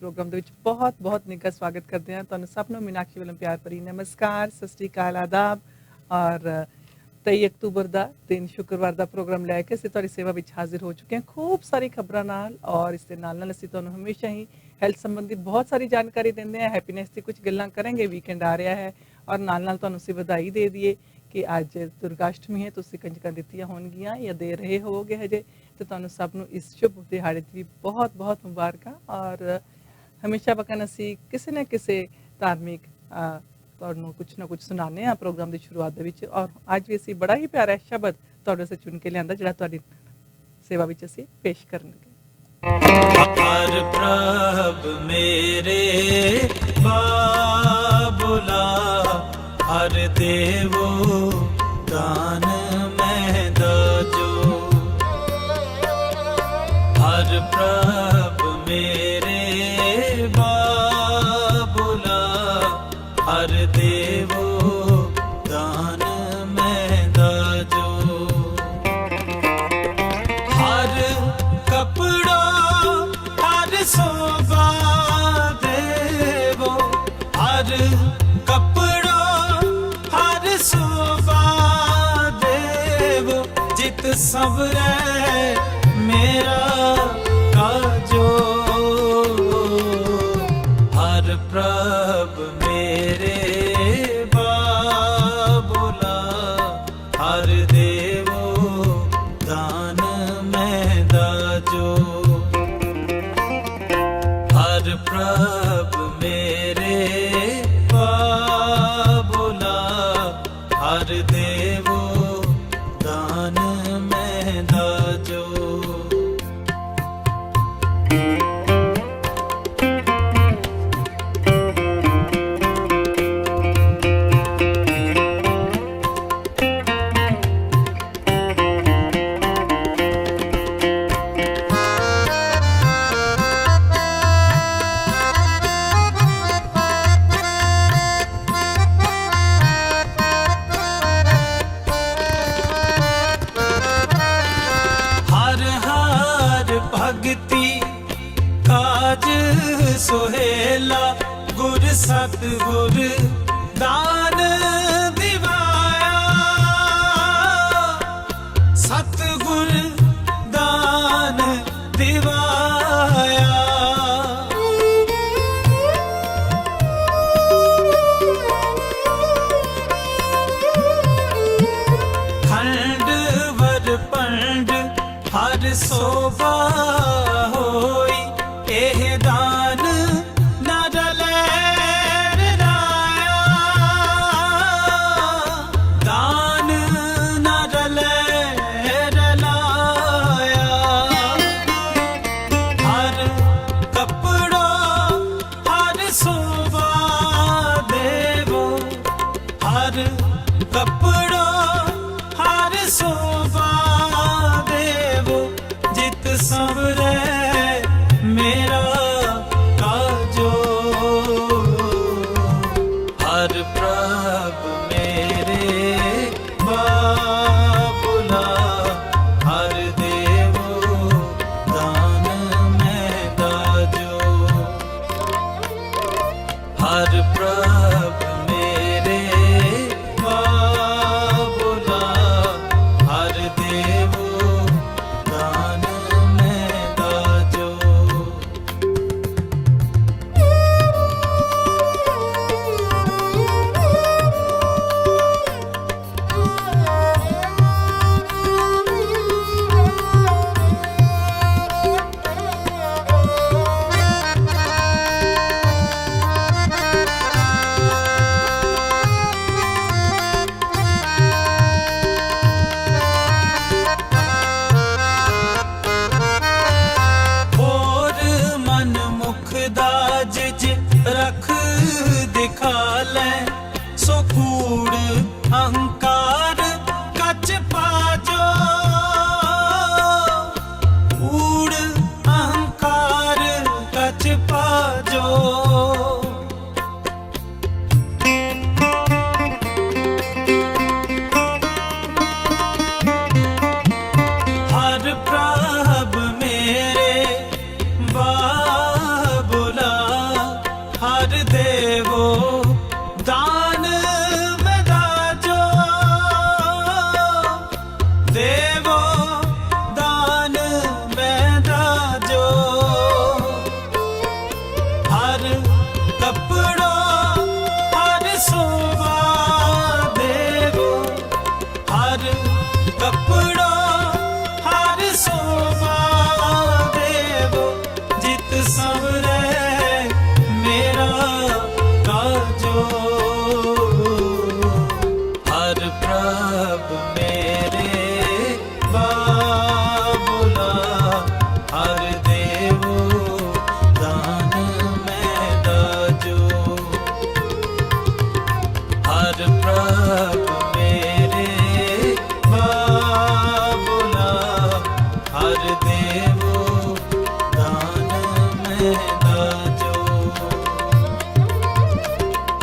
Programme ਦੇ ਵਿੱਚ ਬਹੁਤ-ਬਹੁਤ ਨਿੱਘਾ ਸਵਾਗਤ ਕਰਦੇ ਹਾਂ। ਤੁਹਾਨੂੰ ਸਭ ਨੂੰ ਮੀਨਾਕਸ਼ੀ ਵੱਲੋਂ ਪਿਆਰ ਭਰੀ ਨਮਸਕਾਰ, ਸਤਿ ਸ਼੍ਰੀ ਅਕਾਲ, ਆਦਾਬ। ਔਰ 23 ਅਕਤੂਬਰ ਦਾ ਦਿਨ ਸ਼ੁੱਕਰਵਾਰ ਦਾ ਪ੍ਰੋਗਰਾਮ ਲੈ ਕੇ ਅਸੀਂ ਤੁਹਾਡੀ ਸੇਵਾ ਵਿੱਚ ਹਾਜ਼ਰ ਹੋ ਚੁੱਕੇ ਹਾਂ ਖੂਬ ਸਾਰੀ ਖਬਰਾਂ ਨਾਲ। ਔਰ ਇਸ ਦੇ ਨਾਲ ਅਸੀਂ ਤੁਹਾਨੂੰ ਹਮੇਸ਼ਾ ਹੀ ਹੈਲਥ ਸੰਬੰਧੀ ਬਹੁਤ ਸਾਰੀ ਜਾਣਕਾਰੀ ਦਿੰਦੇ ਹਾਂ। ਹੈਪੀਨੈਸ ਦੀ ਕੁਝ ਗੱਲਾਂ ਕਰਾਂਗੇ, ਵੀਕਐਂਡ ਆ ਰਿਹਾ ਹੈ। ਔਰ ਨਾਲ ਤੁਹਾਨੂੰ ਅਸੀਂ ਵਧਾਈ ਦੇ ਦਈਏ कि अज दुर्गाष्टमी है, तुसीं कंजकां दित्तियां होणगीਆਂ या दे रहे होगे हजे, तो तुहानूं सब नूं इस शुभ दिहाड़े दी बहुत बहुत मुबारकां। और हमेशा वकन असीं किसी न किसी धार्मिक तुहानूं कुछ ना कुछ सुनाने आ प्रोग्राम की शुरुआत दे विच। और अज भी असीं बड़ा ही प्यारा शब्द तुहाडे वास्ते चुन के लिआंदा जिहड़ा तुहाडी सेवा विच असीं पेश करनगे। हर प्रभ मेरे बाबुला हर देवो दान मैं दजो। हर प्रभ मेरे बाबुला हर देवो दान मैं दजो। हर कपड़ा हर शोभा देवो। हर कपड़ा हर शोभा देवो। जित सबरै मेरा काजो। हर प्रभ मेरे बाबुला हर देवो दान मैं दाजो। हर प्रभ मेरे बाबुला हर देवो दान मैं दाजो। भगति काज सोहेला गुर सतगुर दान दिवाया। सतगुर दान दिवाया। खंड वर पंड हर शोभा होई। एह दान न रलै राया। दान न रलै रलाया। हर कपड़ा हर शोभा देवो। हर कपड़ा हर शोभा देवो। जित सबरै मेरा काजो। हर प्रभ मेरे बाबुला हर देवो दान मैं दाजो। हर प्रभ मेरे बाबुला हर देवो दान मैं दाजो।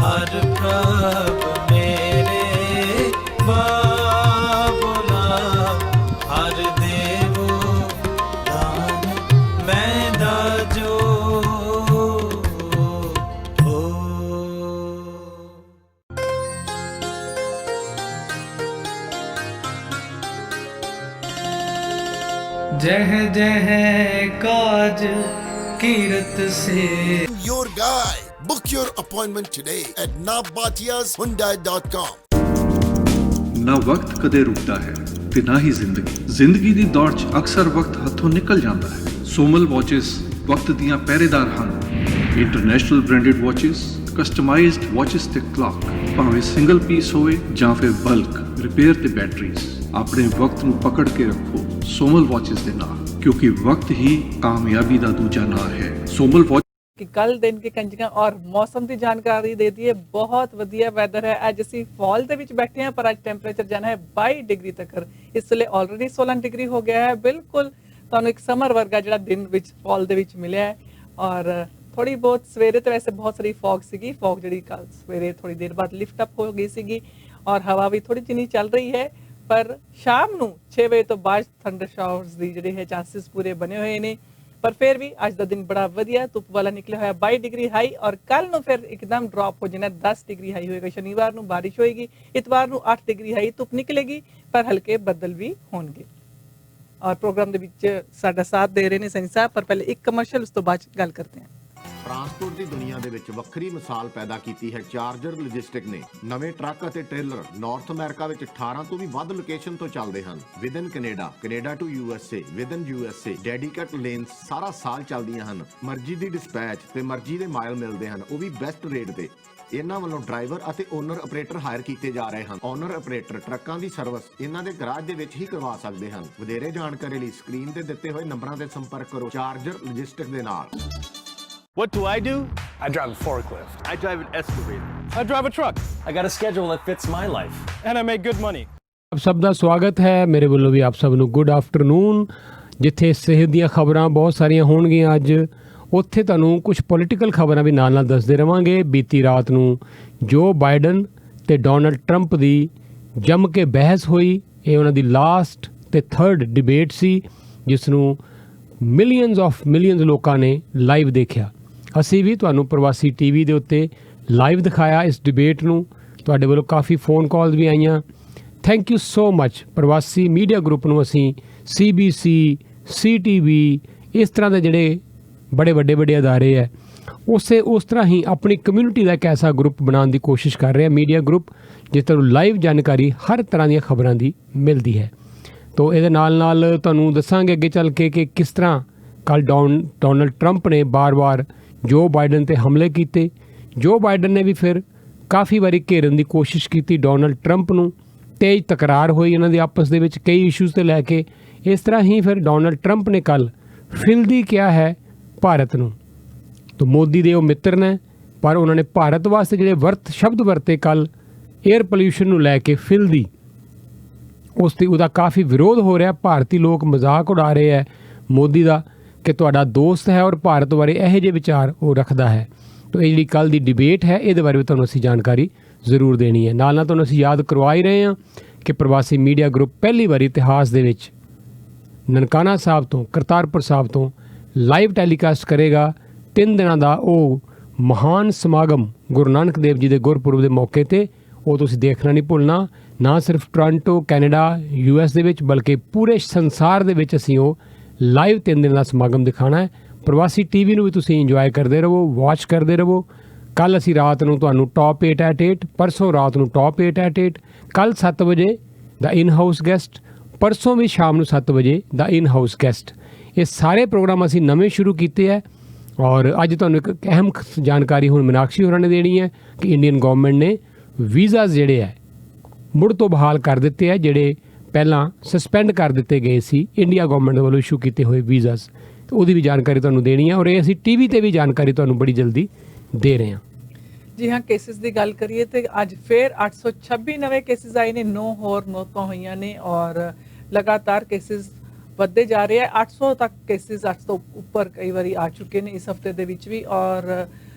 हर प्रभ मेरे बाबुला हर देवो दान मैं दाजो हो। जह जह काज कीरत से Your guy. Book your appointment today at navbatiashyundai.com. ਨਾ ਵਕਤ ਕਦੇ ਰੁਕਦਾ ਹੈ ਤੇ ਨਾ ਹੀ ਜ਼ਿੰਦਗੀ ਦੀ ਦੌੜ 'ਚ ਅਕਸਰ ਵਕਤ ਹੱਥੋਂ ਨਿਕਲ ਜਾਂਦਾ ਹੈ। ਸੋਮਲ ਵਾਚਸ ਵਕਤ ਦੀਆਂ ਪਹਿਰੇਦਾਰ ਹਨ। International branded watches, customised watches ਤੇ ਕਲੌਕ, ਭਾਵੇਂ ਸਿੰਗਲ ਪੀਸ ਹੋਵੇ ਜਾਂ ਫਿਰ ਬਲਕ, ਰਿਪੇਅਰ ਤੇ ਬੈਟਰੀਜ਼, ਆਪਣੇ ਵਕਤ ਨੂੰ ਪਕੜ ਕੇ ਰੱਖੋ ਸੋਮਲ ਵਾਚਸ ਦੇ ਨਾਲ, ਕਿਉਂਕਿ ਵਕਤ ਹੀ ਕਾਮਯਾਬੀ ਦਾ ਦੂਜਾ ਨਾਂ ਹੈ। ਸੋਮਲ ਵਾਚ ਕਿ ਕੱਲ ਦਿਨ ਕੀ ਕੰਜਕਾਂ ਔਰ ਮੌਸਮ ਦੀ ਜਾਣਕਾਰੀ ਦੇ ਦਈਏ। ਬਹੁਤ ਵਧੀਆ ਵੈਦਰ ਹੈ। ਅੱਜ ਅਸੀਂ ਫਾਲ ਦੇ ਵਿੱਚ ਬੈਠੇ ਹਾਂ, ਪਰ ਅੱਜ ਟੈਂਪਰੇਚਰ ਜਾਣਾ ਹੈ 22 ਡਿਗਰੀ ਤੱਕ। ਇਸ ਵੇਲੇ ਆਲਰੇਡੀ 16 ਡਿਗਰੀ ਹੋ ਗਿਆ ਹੈ। ਬਿਲਕੁਲ ਤੁਹਾਨੂੰ ਇੱਕ ਸਮਰ ਵਰਗਾ ਜਿਹੜਾ ਦਿਨ ਵਿੱਚ ਫਾਲ ਦੇ ਵਿੱਚ ਮਿਲਿਆ ਹੈ। ਔਰ ਥੋੜੀ ਬਹੁਤ ਸਵੇਰੇ ਤੇ ਵੈਸੇ ਬਹੁਤ ਸਾਰੀ ਫੌਗ ਸੀਗੀ। ਫੌਗ ਜਿਹੜੀ ਕੱਲ ਸਵੇਰੇ ਥੋੜੀ ਦੇਰ ਬਾਅਦ ਲਿਫਟ ਅਪ ਹੋ ਗਈ ਸੀਗੀ ਔਰ ਹਵਾ ਵੀ ਥੋੜੀ ਜਿਹੀ ਚੱਲ ਰਹੀ ਹੈ। ਪਰ ਸ਼ਾਮ ਨੂੰ 6 ਵਜੇ ਤੋਂ ਬਾਅਦ ਥੰਡਰ ਸ਼ਾਵਰਸ ਦੀ ਜਿਹੜੇ ਹੈ ਚਾਂਸਸ ਪੂਰੇ ਬਣੇ ਹੋਏ ਨੇ। ਪਰ ਫਿਰ ਵੀ ਅੱਜ ਦਾ ਦਿਨ ਬੜਾ ਵਧੀਆ ਧੁੱਪ ਵਾਲਾ ਨਿਕਲਿਆ ਹੋਇਆ। 22 ਡਿਗਰੀ ਹਾਈ ਔਰ ਕੱਲ ਨੂੰ ਫਿਰ ਇੱਕਦਮ ਡ੍ਰੌਪ ਹੋ ਜਾਣਾ, 10 ਡਿਗਰੀ ਹਾਈ ਹੋਏਗਾ। ਸ਼ਨੀਵਾਰ ਨੂੰ ਬਾਰਿਸ਼ ਹੋਏਗੀ, ਇਤਵਾਰ ਨੂੰ 8 ਡਿਗਰੀ ਹਾਈ ਧੁੱਪ ਨਿਕਲੇਗੀ, ਪਰ ਹਲਕੇ ਬੱਦਲ ਵੀ ਹੋਣਗੇ। ਔਰ ਪ੍ਰੋਗਰਾਮ ਦੇ ਵਿੱਚ ਸਾਡਾ ਸਾਥ ਦੇ ਰਹੇ ਨੇ ਸਨੀ ਸਾਹਿਬ। ਪਰ ਪਹਿਲੇ ਇੱਕ ਕਮਰਸ਼ੀਅਲ, ਉਸ ਤੋਂ ਬਾਅਦ ਗੱਲ ਕਰਦੇ ਹਾਂ। ਟਰਾਂਸਪੋਰਟ ਦੀ ਦੁਨੀਆ ਦੇ ਵਿੱਚ ਵੱਖਰੀ ਮਿਸਾਲ ਪੈਦਾ ਕੀਤੀ ਹੈ ਚਾਰਜਰ ਲੌਜਿਸਟਿਕ ਨੇ। ਨਵੇਂ ਟਰੱਕ ਅਤੇ ਟ੍ਰੇਲਰ ਨਾਰਥ ਅਮਰੀਕਾ ਵਿੱਚ 18 ਤੋਂ ਵੀ ਵੱਧ ਲੋਕੇਸ਼ਨ ਤੋਂ ਚੱਲਦੇ ਹਨ। Within Canada to USA, within USA, dedicate lanes ਸਾਰਾ ਸਾਲ ਚੱਲਦੀਆਂ ਹਨ। ਮਰਜ਼ੀ ਦੀ ਡਿਸਪੈਚ ਤੇ ਮਰਜ਼ੀ ਦੇ ਮਾਈਲ ਮਿਲਦੇ ਹਨ, ਉਹ ਵੀ ਬੈਸਟ ਰੇਟ ਤੇ। ਇਹਨਾਂ ਵੱਲੋਂ ਡਰਾਈਵਰ ਅਤੇ ਓਨਰ ਆਪਰੇਟਰ ਹਾਇਰ ਕੀਤੇ ਜਾ ਰਹੇ ਹਨ। ਓਨਰ ਆਪਰੇਟਰ ਟਰੱਕਾਂ ਦੀ ਸਰਵਿਸ ਇਹਨਾਂ ਦੇ ਗਰਾਜ ਦੇ ਵਿੱਚ ਹੀ ਕਰਵਾ ਸਕਦੇ ਹਨ। ਵਧੇਰੇ ਜਾਣਕਾਰੀ ਲਈ ਸਕਰੀਨ ਤੇ ਦਿੱਤੇ ਹੋਏ ਨੰਬਰਾਂ ਤੇ ਸੰਪਰਕ ਕਰੋ ਚਾਰਜਰ ਲੌਜਿਸਟਿਕ ਦੇ ਨਾਲ। What do? I drive a forklift. I drive an excavator. I drive a truck. I got a schedule that fits my life. And I make good money. ਆਪ ਸਭ ਦਾ ਸਵਾਗਤ ਹੈ ਮੇਰੇ ਵੱਲੋਂ ਵੀ। ਆਪ ਸਭ ਨੂੰ ਗੁੱਡ ਆਫਟਰਨੂਨ। ਜਿੱਥੇ ਸਿਹਤ ਦੀਆਂ ਖਬਰਾਂ ਬਹੁਤ ਸਾਰੀਆਂ ਹੋਣਗੀਆਂ ਅੱਜ, ਉੱਥੇ ਤੁਹਾਨੂੰ ਕੁਝ ਪੋਲੀਟੀਕਲ ਖਬਰਾਂ ਵੀ ਨਾਲ ਨਾਲ ਦੱਸਦੇ ਰਵਾਂਗੇ। ਬੀਤੀ ਰਾਤ ਨੂੰ ਜੋ ਬਾਈਡਨ ਤੇ ਡੋਨਲਡ ਟਰੰਪ ਦੀ ਜੰਮ ਕੇ ਬਹਿਸ ਹੋਈ। ਇਹ ਉਹਨਾਂ ਦੀ ਲਾਸਟ ਤੇ ਥਰਡ ਡਿਬੇਟ ਸੀ, ਜਿਸ ਨੂੰ ਮਿਲੀਅਨਸ ਲੋਕਾਂ ਨੇ ਲਾਈਵ ਦੇਖਿਆ। ਅਸੀਂ ਵੀ ਤੁਹਾਨੂੰ ਪ੍ਰਵਾਸੀ ਟੀਵੀ ਦੇ ਉੱਤੇ ਲਾਈਵ ਦਿਖਾਇਆ ਇਸ ਡਿਬੇਟ ਨੂੰ। ਤੁਹਾਡੇ ਵੱਲੋਂ ਕਾਫੀ ਫੋਨ ਕਾਲਸ ਵੀ ਆਈਆਂ। Thank you so much. ਪ੍ਰਵਾਸੀ ਮੀਡੀਆ ਗਰੁੱਪ ਨੂੰ ਅਸੀਂ CBC, CTV, ਇਸ ਤਰ੍ਹਾਂ ਦੇ ਜਿਹੜੇ ਬੜੇ ਵੱਡੇ ਅਦਾਰੇ ਹੈ, ਉਸ ਤਰ੍ਹਾਂ ਹੀ ਆਪਣੀ ਕਮਿਊਨਿਟੀ ਦਾ ਇੱਕ ਐਸਾ ਗਰੁੱਪ ਬਣਾਉਣ ਦੀ ਕੋਸ਼ਿਸ਼ ਕਰ ਰਹੇ ਹਾਂ, ਮੀਡੀਆ ਗਰੁੱਪ, ਜਿਸ ਤੁਹਾਨੂੰ ਲਾਈਵ ਜਾਣਕਾਰੀ ਹਰ ਤਰ੍ਹਾਂ ਦੀਆਂ ਖਬਰਾਂ ਦੀ ਮਿਲਦੀ ਹੈ। ਤੋ ਇਹਦੇ ਨਾਲ ਤੁਹਾਨੂੰ ਦੱਸਾਂਗੇ ਅੱਗੇ ਚੱਲ ਕੇ ਕਿ ਕਿਸ ਤਰ੍ਹਾਂ ਕੱਲ ਡੋਨਲਡ ਟਰੰਪ ਨੇ ਬਾਰ-ਬਾਰ ਜੋ ਬਾਈਡਨ ਤੇ ਹਮਲੇ ਕੀਤੇ। ਜੋ ਬਾਈਡਨ ਨੇ ਵੀ ਫਿਰ ਕਾਫੀ ਵਾਰੀ ਘੇਰਨ ਦੀ ਕੋਸ਼ਿਸ਼ ਕੀਤੀ ਡੋਨਲਡ ਟਰੰਪ ਨੂੰ। ਤੇਜ਼ ਤਕਰਾਰ ਹੋਈ ਇਹਨਾਂ ਦੇ ਆਪਸ ਦੇ ਵਿੱਚ ਕਈ ਇਸ਼ੂਜ਼ ਤੇ ਲੈ ਕੇ। ਇਸ ਤਰ੍ਹਾਂ ਹੀ ਫਿਰ ਡੋਨਲਡ ਟਰੰਪ ਨੇ ਕੱਲ ਫਿਲਦੀ ਕਿਹਾ ਹੈ ਭਾਰਤ ਨੂੰ। ਤਾਂ ਮੋਦੀ ਦੇ ਉਹ ਮਿੱਤਰ ਨੇ, ਪਰ ਉਹਨਾਂ ਨੇ ਭਾਰਤ ਵਾਸਤੇ ਜਿਹੜੇ ਸ਼ਬਦ ਵਰਤੇ ਕੱਲ ਏਅਰ ਪੋਲਿਊਸ਼ਨ ਨੂੰ ਲੈ ਕੇ ਫਿਲਦੀ, ਉਹਦਾ ਕਾਫੀ ਵਿਰੋਧ ਹੋ ਰਿਹਾ। ਭਾਰਤੀ ਲੋਕ ਮਜ਼ਾਕ ਉਡਾ ਰਹੇ ਹੈ ਮੋਦੀ ਦਾ ਕਿ ਤੁਹਾਡਾ ਦੋਸਤ ਹੈ ਔਰ ਭਾਰਤ ਬਾਰੇ ਇਹੋ ਜਿਹੇ ਵਿਚਾਰ ਉਹ ਰੱਖਦਾ ਹੈ। ਤਾਂ ਇਹ ਜਿਹੜੀ ਕੱਲ ਦੀ ਡਿਬੇਟ ਹੈ, ਇਹਦੇ ਬਾਰੇ ਵੀ ਤੁਹਾਨੂੰ ਅਸੀਂ ਜਾਣਕਾਰੀ ਜ਼ਰੂਰ ਦੇਣੀ ਹੈ। ਨਾਲ ਤੁਹਾਨੂੰ ਅਸੀਂ ਯਾਦ ਕਰਵਾ ਹੀ ਰਹੇ ਹਾਂ ਕਿ ਪ੍ਰਵਾਸੀ ਮੀਡੀਆ ਗਰੁੱਪ ਪਹਿਲੀ ਵਾਰੀ ਇਤਿਹਾਸ ਦੇ ਵਿੱਚ ਨਨਕਾਣਾ ਸਾਹਿਬ ਤੋਂ, ਕਰਤਾਰਪੁਰ ਸਾਹਿਬ ਤੋਂ ਲਾਈਵ ਟੈਲੀਕਾਸਟ ਕਰੇਗਾ 3 ਦਿਨਾਂ ਦਾ ਉਹ ਮਹਾਨ ਸਮਾਗਮ ਗੁਰੂ ਨਾਨਕ ਦੇਵ ਜੀ ਦੇ ਗੁਰਪੁਰਬ ਦੇ ਮੌਕੇ 'ਤੇ। ਉਹ ਤੁਸੀਂ ਦੇਖਣਾ ਨਹੀਂ ਭੁੱਲਣਾ। ਨਾ ਸਿਰਫ ਟੋਰਾਂਟੋ, ਕੈਨੇਡਾ, US ਦੇ ਵਿੱਚ, ਬਲਕਿ ਪੂਰੇ ਸੰਸਾਰ ਦੇ ਵਿੱਚ ਅਸੀਂ ਉਹ ਲਾਈਵ 3 ਦਿਨ ਦਾ ਸਮਾਗਮ ਦਿਖਾਉਣਾ ਹੈ। ਪ੍ਰਵਾਸੀ ਟੀਵੀ ਨੂੰ ਵੀ ਤੁਸੀਂ ਇੰਜੋਏ ਕਰਦੇ ਰਹੋ, ਵਾਚ ਕਰਦੇ ਰਹੋ। ਕੱਲ ਅਸੀਂ ਰਾਤ ਨੂੰ ਤੁਹਾਨੂੰ ਟੌਪ 8 ਐਟ 8, ਪਰਸੋਂ ਰਾਤ ਨੂੰ ਟੌਪ 8 ਐਟ 8, ਕੱਲ 7 ਵਜੇ ਦਾ ਇਨ ਹਾਊਸ ਗੈਸਟ, ਪਰਸੋਂ ਵੀ ਸ਼ਾਮ ਨੂੰ 7 ਵਜੇ ਦਾ ਇਨ ਹਾਊਸ ਗੈਸਟ। ਇਹ ਸਾਰੇ ਪ੍ਰੋਗਰਾਮ ਅਸੀਂ ਨਵੇਂ ਸ਼ੁਰੂ ਕੀਤੇ ਹੈ। ਔਰ ਅੱਜ ਤੁਹਾਨੂੰ ਇੱਕ ਅਹਿਮ ਜਾਣਕਾਰੀ ਹੁਣ ਮੀਨਾਕਸ਼ੀ ਹੋਰਾਂ ਨੇ ਦੇਣੀ ਹੈ ਕਿ ਇੰਡੀਅਨ ਗਵਰਨਮੈਂਟ ਨੇ ਵੀਜ਼ਾਜ਼ ਜਿਹੜੇ ਹੈ ਮੁੜ ਤੋਂ ਬਹਾਲ ਕਰ ਦਿੱਤੇ ਹੈ, ਜਿਹੜੇ ਪਹਿਲਾਂ ਸਸਪੈਂਡ ਕਰ ਦਿੱਤੇ ਗਏ ਸੀ ਇੰਡੀਆ ਗਵਰਨਮੈਂਟ ਵੱਲੋਂ ਇਸ਼ੂ ਕੀਤੇ ਹੋਏ ਵੀਜ਼ਾਜ਼। ਉਹਦੀ ਵੀ ਜਾਣਕਾਰੀ ਤੁਹਾਨੂੰ ਦੇਣੀ ਹੈ। ਔਰ ਇਹ ਅਸੀਂ TV ਤੇ ਵੀ ਜਾਣਕਾਰੀ ਤੁਹਾਨੂੰ ਬੜੀ ਜਲਦੀ ਦੇ ਰਹੇ ਹਾਂ। ਜੀ ਹਾਂ, ਕੇਸਿਸ ਦੀ ਗੱਲ ਕਰੀਏ ਤੇ ਅੱਜ ਫਿਰ 826 ਨਵੇਂ ਕੇਸਿਸ ਆਏ ਨੇ, 9 ਹੋਰ ਮੌਤਾਂ ਹੋਈਆਂ ਨੇ ਔਰ ਲਗਾਤਾਰ ਕੇਸਿਸ ਵੱਧਦੇ ਜਾ ਰਹੇ ਆ। 800 ਤੱਕ ਕੇਸਿਸ, 800 ਤੋਂ ਉੱਪਰ ਕਈ ਵਾਰੀ ਆ ਚੁੱਕੇ ਨੇ ਇਸ ਹਫਤੇ ਦੇ ਵਿੱਚ ਵੀ। ਔਰ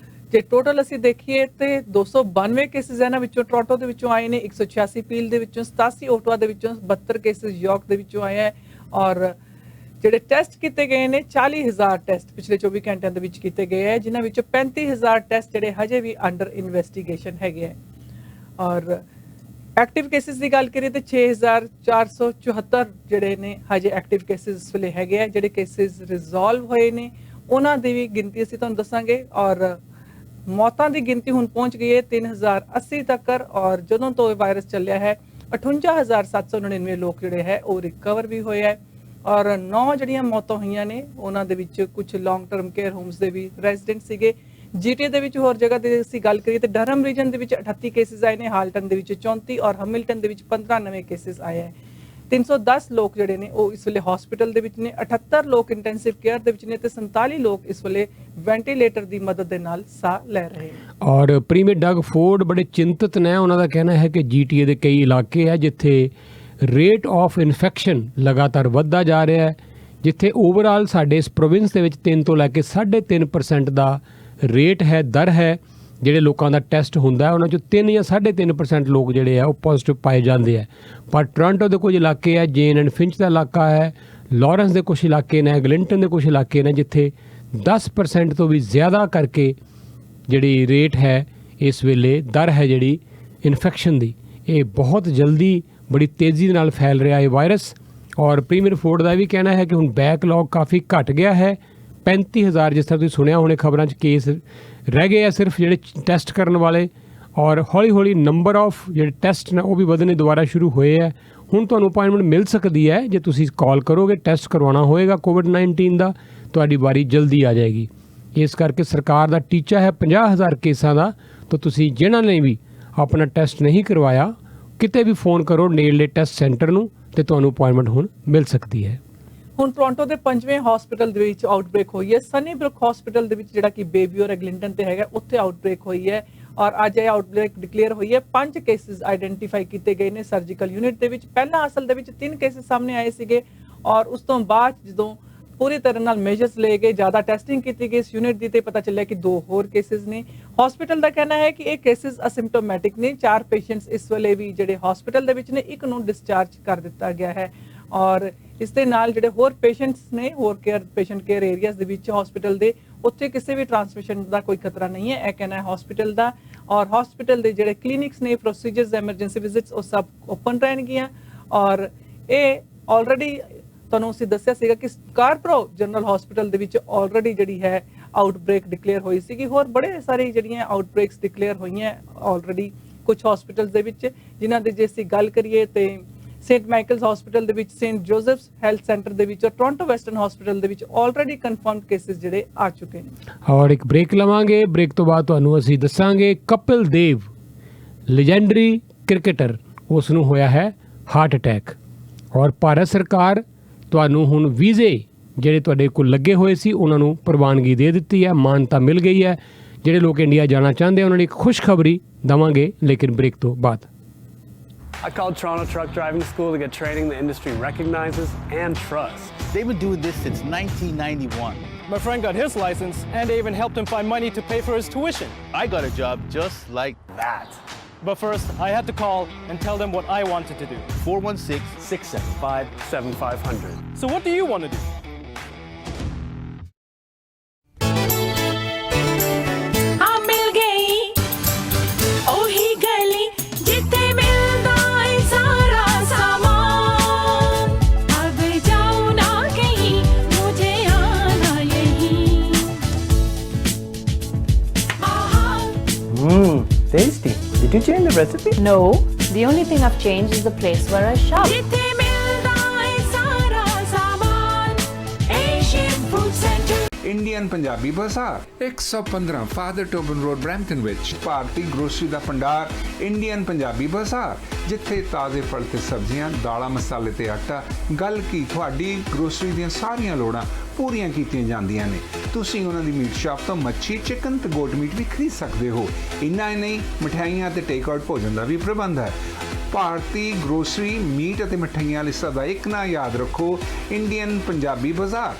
ਜੇ ਟੋਟਲ ਅਸੀਂ ਦੇਖੀਏ ਤੇ 292 ਕੇਸਿਸ ਇਹਨਾਂ ਵਿੱਚੋਂ ਟੋਰਾਂਟੋ ਦੇ ਵਿੱਚੋਂ ਆਏ ਨੇ, 186 ਪੀਲ ਦੇ ਵਿੱਚੋਂ, 87 ਓਟਵਾ ਦੇ ਵਿੱਚੋਂ, 72 ਕੇਸਿਸ ਯਾਰਕ ਦੇ ਵਿੱਚੋਂ ਆਏ ਹੈ। ਔਰ ਜਿਹੜੇ ਟੈਸਟ ਕੀਤੇ ਗਏ ਨੇ 40,000 ਟੈਸਟ ਪਿਛਲੇ 24 ਘੰਟਿਆਂ ਦੇ ਵਿੱਚ ਕੀਤੇ ਗਏ ਹੈ, ਜਿਨ੍ਹਾਂ ਵਿੱਚੋਂ 35,000 ਟੈਸਟ ਜਿਹੜੇ ਹਜੇ ਵੀ ਅੰਡਰ ਇਨਵੈਸਟੀਗੇਸ਼ਨ ਹੈਗੇ ਹੈ। ਔਰ ਐਕਟਿਵ ਕੇਸਿਸ ਦੀ ਗੱਲ ਕਰੀਏ ਤੇ 6,474 ਜਿਹੜੇ ਨੇ ਹਜੇ ਐਕਟਿਵ ਕੇਸਿਸ ਇਸ ਵੇਲੇ ਹੈਗੇ ਆ। ਜਿਹੜੇ ਕੇਸਿਸ ਰਿਜ਼ੋਲਵ ਹੋਏ ਨੇ ਉਹਨਾਂ ਦੀ ਵੀ ਗਿਣਤੀ ਅਸੀਂ ਤੁਹਾਨੂੰ ਦੱਸਾਂਗੇ। ਔਰ ਮੌਤਾਂ ਦੀ ਗਿਣਤੀ ਹੁਣ ਪਹੁੰਚ ਗਈ ਹੈ 3,080 ਤੱਕ। ਔਰ ਜਦੋਂ ਤੋਂ ਇਹ ਵਾਇਰਸ ਚੱਲਿਆ ਹੈ 58,799 ਲੋਕ ਜਿਹੜੇ ਹੈ ਉਹ ਰਿਕਵਰ ਵੀ ਹੋਏ ਹੈ। ਔਰ 9 ਜਿਹੜੀਆਂ ਮੌਤਾਂ ਹੋਈਆਂ ਨੇ ਉਹਨਾਂ ਦੇ ਵਿੱਚ ਕੁਝ ਲੌਂਗ ਟਰਮ ਕੇਅਰ ਹੋਮਸ ਦੇ ਵੀ ਰੈਜ਼ੀਡੈਂਟ ਸੀਗੇ। GTA ਦੇ ਵਿੱਚ ਹੋਰ ਜਗ੍ਹਾ ਤੇ ਅਸੀਂ ਗੱਲ ਕਰੀਏ ਤੇ ਡਰਹਮ ਰੀਜਨ ਦੇ ਵਿੱਚ 38 ਕੇਸਿਸ ਆਏ ਨੇ, ਹਾਲਟਨ ਦੇ ਵਿੱਚ 34 ਔਰ ਹੈਮਿਲਟਨ ਦੇ ਵਿੱਚ 15 ਨਵੇਂ ਕੇਸਿਸ ਆਏ ਹੈ। 310 ਲੋਕ ਜਿਹੜੇ ਨੇ ਉਹ ਇਸ ਵੇਲੇ ਹਸਪੀਟਲ ਦੇ ਵਿੱਚ ਨੇ, 78 ਲੋਕ ਇੰਟੈਂਸਿਵ ਕੇਅਰ ਦੇ ਵਿੱਚ ਨੇ ਤੇ 47 ਲੋਕ ਇਸ ਵੇਲੇ ਵੈਂਟੀਲੇਟਰ ਦੀ ਮਦਦ ਦੇ ਨਾਲ ਸਾਹ ਲੈ ਰਹੇ ਨੇ। ਔਰ ਪ੍ਰੀਮੀਅਰ ਡਗ ਫੋਰਡ ਬੜੇ ਚਿੰਤਤ ਨੇ। ਉਹਨਾਂ ਦਾ ਕਹਿਣਾ ਹੈ ਕਿ GTA ਦੇ ਕਈ ਇਲਾਕੇ ਹੈ ਜਿੱਥੇ ਰੇਟ ਆਫ ਇਨਫੈਕਸ਼ਨ ਲਗਾਤਾਰ ਵੱਧਦਾ ਜਾ ਰਿਹਾ ਹੈ, ਜਿੱਥੇ ਓਵਰਆਲ ਸਾਡੇ ਇਸ ਪ੍ਰੋਵਿੰਸ ਦੇ ਵਿੱਚ 3 ਤੋਂ ਲੈ ਕੇ 3.5% ਦਾ ਰੇਟ ਹੈ, ਦਰ ਹੈ ਜਿਹੜੇ ਲੋਕਾਂ ਦਾ ਟੈਸਟ ਹੁੰਦਾ ਉਹਨਾਂ 'ਚੋਂ 3 ਜਾਂ 3.5% ਲੋਕ ਜਿਹੜੇ ਆ ਉਹ ਪੋਜ਼ਿਟਿਵ ਪਾਏ ਜਾਂਦੇ ਆ। ਪਰ ਟੋਰਾਂਟੋ ਦੇ ਕੁਝ ਇਲਾਕੇ ਹੈ, ਜੇਨ ਐਂਡ ਫਿੰਚ ਦਾ ਇਲਾਕਾ ਹੈ, ਲਾਰੈਂਸ ਦੇ ਕੁਝ ਇਲਾਕੇ ਨੇ, ਗਲਿੰਟਨ ਦੇ ਕੁਝ ਇਲਾਕੇ ਨੇ ਜਿੱਥੇ 10% ਤੋਂ ਵੀ ਜ਼ਿਆਦਾ ਕਰਕੇ ਜਿਹੜੀ ਰੇਟ ਹੈ ਇਸ ਵੇਲੇ ਦਰ ਹੈ ਜਿਹੜੀ ਇਨਫੈਕਸ਼ਨ ਦੀ, ਇਹ ਬਹੁਤ ਜਲਦੀ ਬੜੀ ਤੇਜ਼ੀ ਦੇ ਨਾਲ ਫੈਲ ਰਿਹਾ ਇਹ ਵਾਇਰਸ। ਔਰ ਪ੍ਰੀਮੀਅਰ ਫੋਰਡ ਦਾ ਵੀ ਕਹਿਣਾ ਹੈ ਕਿ ਹੁਣ ਬੈਕਲੌਗ ਕਾਫੀ ਘਟ ਗਿਆ ਹੈ। 35,000 ਜਿਸ ਤਰ੍ਹਾਂ ਤੁਸੀਂ ਸੁਣਿਆ ਹੋਣੇ ਖਬਰਾਂ 'ਚ ਕੇਸ ਰਹਿ ਗਏ ਆ ਸਿਰਫ ਜਿਹੜੇ ਟੈਸਟ ਕਰਨ ਵਾਲੇ। ਔਰ ਹੌਲੀ ਹੌਲੀ ਨੰਬਰ ਆਫ ਜਿਹੜੇ ਟੈਸਟ ਨੇ ਉਹ ਵੀ ਵਧਣੇ ਦੁਬਾਰਾ ਸ਼ੁਰੂ ਹੋਏ ਹੈ। ਹੁਣ ਤੁਹਾਨੂੰ ਅਪਾਇੰਟਮੈਂਟ ਮਿਲ ਸਕਦੀ ਹੈ ਜੇ ਤੁਸੀਂ ਕਾਲ ਕਰੋਗੇ, ਟੈਸਟ ਕਰਵਾਉਣਾ ਹੋਏਗਾ ਕੋਵਿਡ-19 ਦਾ, ਤੁਹਾਡੀ ਵਾਰੀ ਜਲਦੀ ਆ ਜਾਏਗੀ। ਇਸ ਕਰਕੇ ਸਰਕਾਰ ਦਾ ਟੀਚਾ ਹੈ 50,000 ਕੇਸਾਂ ਦਾ। ਤਾਂ ਤੁਸੀਂ ਜਿਹਨਾਂ ਨੇ ਵੀ ਆਪਣਾ ਟੈਸਟ ਨਹੀਂ ਕਰਵਾਇਆ ਕਿਤੇ ਵੀ ਫੋਨ ਕਰੋ ਨੇੜਲੇ ਟੈਸਟ ਸੈਂਟਰ ਨੂੰ ਤੇ ਤੁਹਾਨੂੰ ਅਪਾਇੰਟਮੈਂਟ ਹੁਣ ਮਿਲ ਸਕਦੀ ਹੈ। ਹੁਣ ਟੋਰਾਂਟੋ ਦੇ 5ਵੇਂ ਹਸਪੀਟਲ ਦੇ ਵਿੱਚ ਆਊਟਬ੍ਰੇਕ ਹੋਈ ਹੈ। ਸਨੀਬਰੁਕ ਹਸਪੀਟਲ ਦੇ ਵਿੱਚ ਜਿਹੜਾ ਕਿ ਬੇਬੀ ਔਰ ਐਗਲਿੰਟਨ ਤੇ ਹੈਗਾ ਉੱਥੇ ਆਊਟਬ੍ਰੇਕ ਹੋਈ ਹੈ। ਔਰ ਅੱਜ ਇਹ ਆਊਟਬ੍ਰੇਕ ਡਿਕਲੇਅਰ ਹੋਈ ਹੈ। 5 ਕੇਸਿਸ ਆਈਡੈਂਟੀਫਾਈ ਕੀਤੇ ਗਏ ਨੇ ਸਰਜੀਕਲ ਯੂਨਿਟ ਦੇ ਵਿੱਚ। ਪਹਿਲਾਂ ਅਸਲ ਦੇ ਵਿੱਚ 3 ਕੇਸਿਸ ਸਾਹਮਣੇ ਆਏ ਸੀਗੇ ਔਰ ਉਸ ਤੋਂ ਬਾਅਦ ਜਦੋਂ ਪੂਰੀ ਤਰ੍ਹਾਂ ਨਾਲ ਮੇਜਰਸ ਲਏ ਗਏ, ਜ਼ਿਆਦਾ ਟੈਸਟਿੰਗ ਕੀਤੀ ਗਈ ਇਸ ਯੂਨਿਟ ਦੀ ਤੇ ਪਤਾ ਚੱਲਿਆ ਕਿ 2 ਹੋਰ ਕੇਸਿਸ ਨੇ। ਹਸਪੀਟਲ ਦਾ ਕਹਿਣਾ ਹੈ ਕਿ ਇਹ ਕੇਸਿਸ ਅਸਿੰਪਟੋਮੈਟਿਕ ਨੇ। 4 ਪੇਸ਼ੈਂਟਸ ਇਸ ਵੇਲੇ ਵੀ ਜਿਹੜੇ ਹਸਪੀਟਲ ਦੇ ਵਿੱਚ ਨੇ, 1 ਨੂੰ ਡਿਸਚਾਰਜ ਕਰ ਦਿੱਤਾ ਗਿਆ ਹੈ। ਔਰ ਇਸ ਦੇ ਨਾਲ ਜਿਹੜੇ ਹੋਰ ਪੇਸ਼ੈਂਟਸ ਨੇ ਹੋਰ ਪੇਸ਼ੈਂਟ ਕੇਅਰ ਏਰੀਆਜ਼ ਦੇ ਵਿੱਚ ਹਸਪੀਟਲ ਦੇ, ਉੱਥੇ ਕਿਸੇ ਵੀ ਟ੍ਰਾਂਸਮਿਸ਼ਨ ਦਾ ਕੋਈ ਖਤਰਾ ਨਹੀਂ ਹੈ, ਇਹ ਕਹਿਣਾ ਹੈ ਹਸਪੀਟਲ ਦਾ। ਔਰ ਹਸਪੀਟਲ ਦੇ ਜਿਹੜੇ ਕਲੀਨਿਕਸ ਨੇ, ਪ੍ਰੋਸੀਜਰਸ, ਐਮਰਜੈਂਸੀ ਵਿਜ਼ਿਟਸ ਉਹ ਸਭ ਓਪਨ ਰਹਿਣਗੀਆਂ। ਔਰ ਇਹ ਆਲਰੇਡੀ ਤੁਹਾਨੂੰ ਅਸੀਂ ਦੱਸਿਆ ਸੀਗਾ ਕਿ ਸਕਾਰਬਰੋ ਜਨਰਲ ਹਸਪੀਟਲ ਦੇ ਵਿੱਚ ਆਲਰੇਡੀ ਜਿਹੜੀ ਹੈ ਆਊਟਬ੍ਰੇਕ ਡਿਕਲੇਅਰ ਹੋਈ ਸੀਗੀ। ਹੋਰ ਬੜੇ ਸਾਰੇ ਜਿਹੜੀਆਂ ਆਊਟਬ੍ਰੇਕਸ ਡਿਕਲੇਅਰ ਹੋਈਆਂ ਆਲਰੇਡੀ ਕੁਝ ਹਸਪੀਟਲਸ ਦੇ ਵਿੱਚ, ਜਿਨ੍ਹਾਂ ਦੀ ਜੇ ਅਸੀਂ ਗੱਲ ਕਰੀਏ ਤੇ ਸੇਂਟ ਮਾਈਕਲਸ ਹਸਪੀਟਲ ਦੇ ਵਿੱਚ, ਸੇਂਟ ਜੋਸਫਸ ਹੈਲਥ ਸੈਂਟਰ ਦੇ ਵਿੱਚ ਔਰ ਟੋਰਾਂਟੋ ਵੈਸਟਰਨ ਹਸਪੀਟਲ ਦੇ ਵਿੱਚ ਆਲਰੇਡੀ ਕਨਫਰਮਡ ਕੇਸਿਸ ਜਿਹੜੇ ਆ ਚੁੱਕੇ ਨੇ। ਔਰ ਇੱਕ ਬ੍ਰੇਕ ਲਵਾਂਗੇ। ਬ੍ਰੇਕ ਤੋਂ ਬਾਅਦ ਤੁਹਾਨੂੰ ਅਸੀਂ ਦੱਸਾਂਗੇ ਕਪਿਲ ਦੇਵ ਲੈਜੈਂਡਰੀ ਕ੍ਰਿਕਟਰ, ਉਸ ਨੂੰ ਹੋਇਆ ਹੈ ਹਾਰਟ ਅਟੈਕ। ਔਰ ਭਾਰਤ ਸਰਕਾਰ ਤੁਹਾਨੂੰ ਹੁਣ ਵੀਜ਼ੇ ਜਿਹੜੇ ਤੁਹਾਡੇ ਕੋਲ ਲੱਗੇ ਹੋਏ ਸੀ ਉਹਨਾਂ ਨੂੰ ਪ੍ਰਵਾਨਗੀ ਦੇ ਦਿੱਤੀ ਹੈ, ਮਾਨਤਾ ਮਿਲ ਗਈ ਹੈ। ਜਿਹੜੇ ਲੋਕ ਇੰਡੀਆ ਜਾਣਾ ਚਾਹੁੰਦੇ ਉਹਨਾਂ ਲਈ ਇੱਕ ਖੁਸ਼ਖਬਰੀ ਦੇਵਾਂਗੇ ਲੇਕਿਨ ਬ੍ਰੇਕ ਤੋਂ ਬਾਅਦ। I called Toronto Truck Driving School to get training the industry recognizes and trusts. They've been doing this since 1991. My friend got his license, and they even helped him find money to pay for his tuition. I got a job just like that. But first, I had to call and tell them what I wanted to do. 416-675-7500. So what do you want to do? Tasty. Did you change the recipe? No. The only thing I've changed is the place where I shop. Indian Punjabi ਬਾਜ਼ਾਰ 115 father ਟੋਬਨ road Brampton ਵਿੱਚ ਭਾਰਤੀ grocery ਦਾ ਭੰਡਾਰ Indian Punjabi ਬਾਜ਼ਾਰ, ਜਿੱਥੇ ਤਾਜ਼ੇ ਫਲ ਤੇ ਸਬਜ਼ੀਆਂ, ਦਾਲਾਂ, ਮਸਾਲੇ ਤੇ ਆਟਾ, ਗੱਲ ਕੀ ਤੁਹਾਡੀ ਗਰੋਸਰੀ ਦੀਆਂ ਸਾਰੀਆਂ ਲੋੜਾਂ ਪੂਰੀਆਂ ਕੀਤੀਆਂ ਜਾਂਦੀਆਂ ਨੇ। ਤੁਸੀਂ ਉਹਨਾਂ ਦੀ ਮੀਟ ਸ਼ਾਪ ਤੋਂ ਮੱਛੀ, ਚਿਕਨ ਤੇ ਗੋਟ ਮੀਟ ਵੀ ਖਰੀਦ ਸਕਦੇ ਹੋ। ਇੰਨਾ ਹੀ ਨਹੀਂ, ਮਠਿਆਈਆਂ ਤੇ ਟੇਕ ਆਊਟ ਭੋਜਨ ਦਾ ਵੀ ਪ੍ਰਬੰਧ ਹੈ। ਭਾਰਤੀ ਗਰੋਸਰੀ, ਮੀਟ ਅਤੇ ਮਠਿਆਈਆਂ ਲਈ ਸਦਾ ਇੱਕ ਨਾ ਯਾਦ ਰੱਖੋ, ਇੰਡੀਅਨ ਪੰਜਾਬੀ ਬਾਜ਼ਾਰ।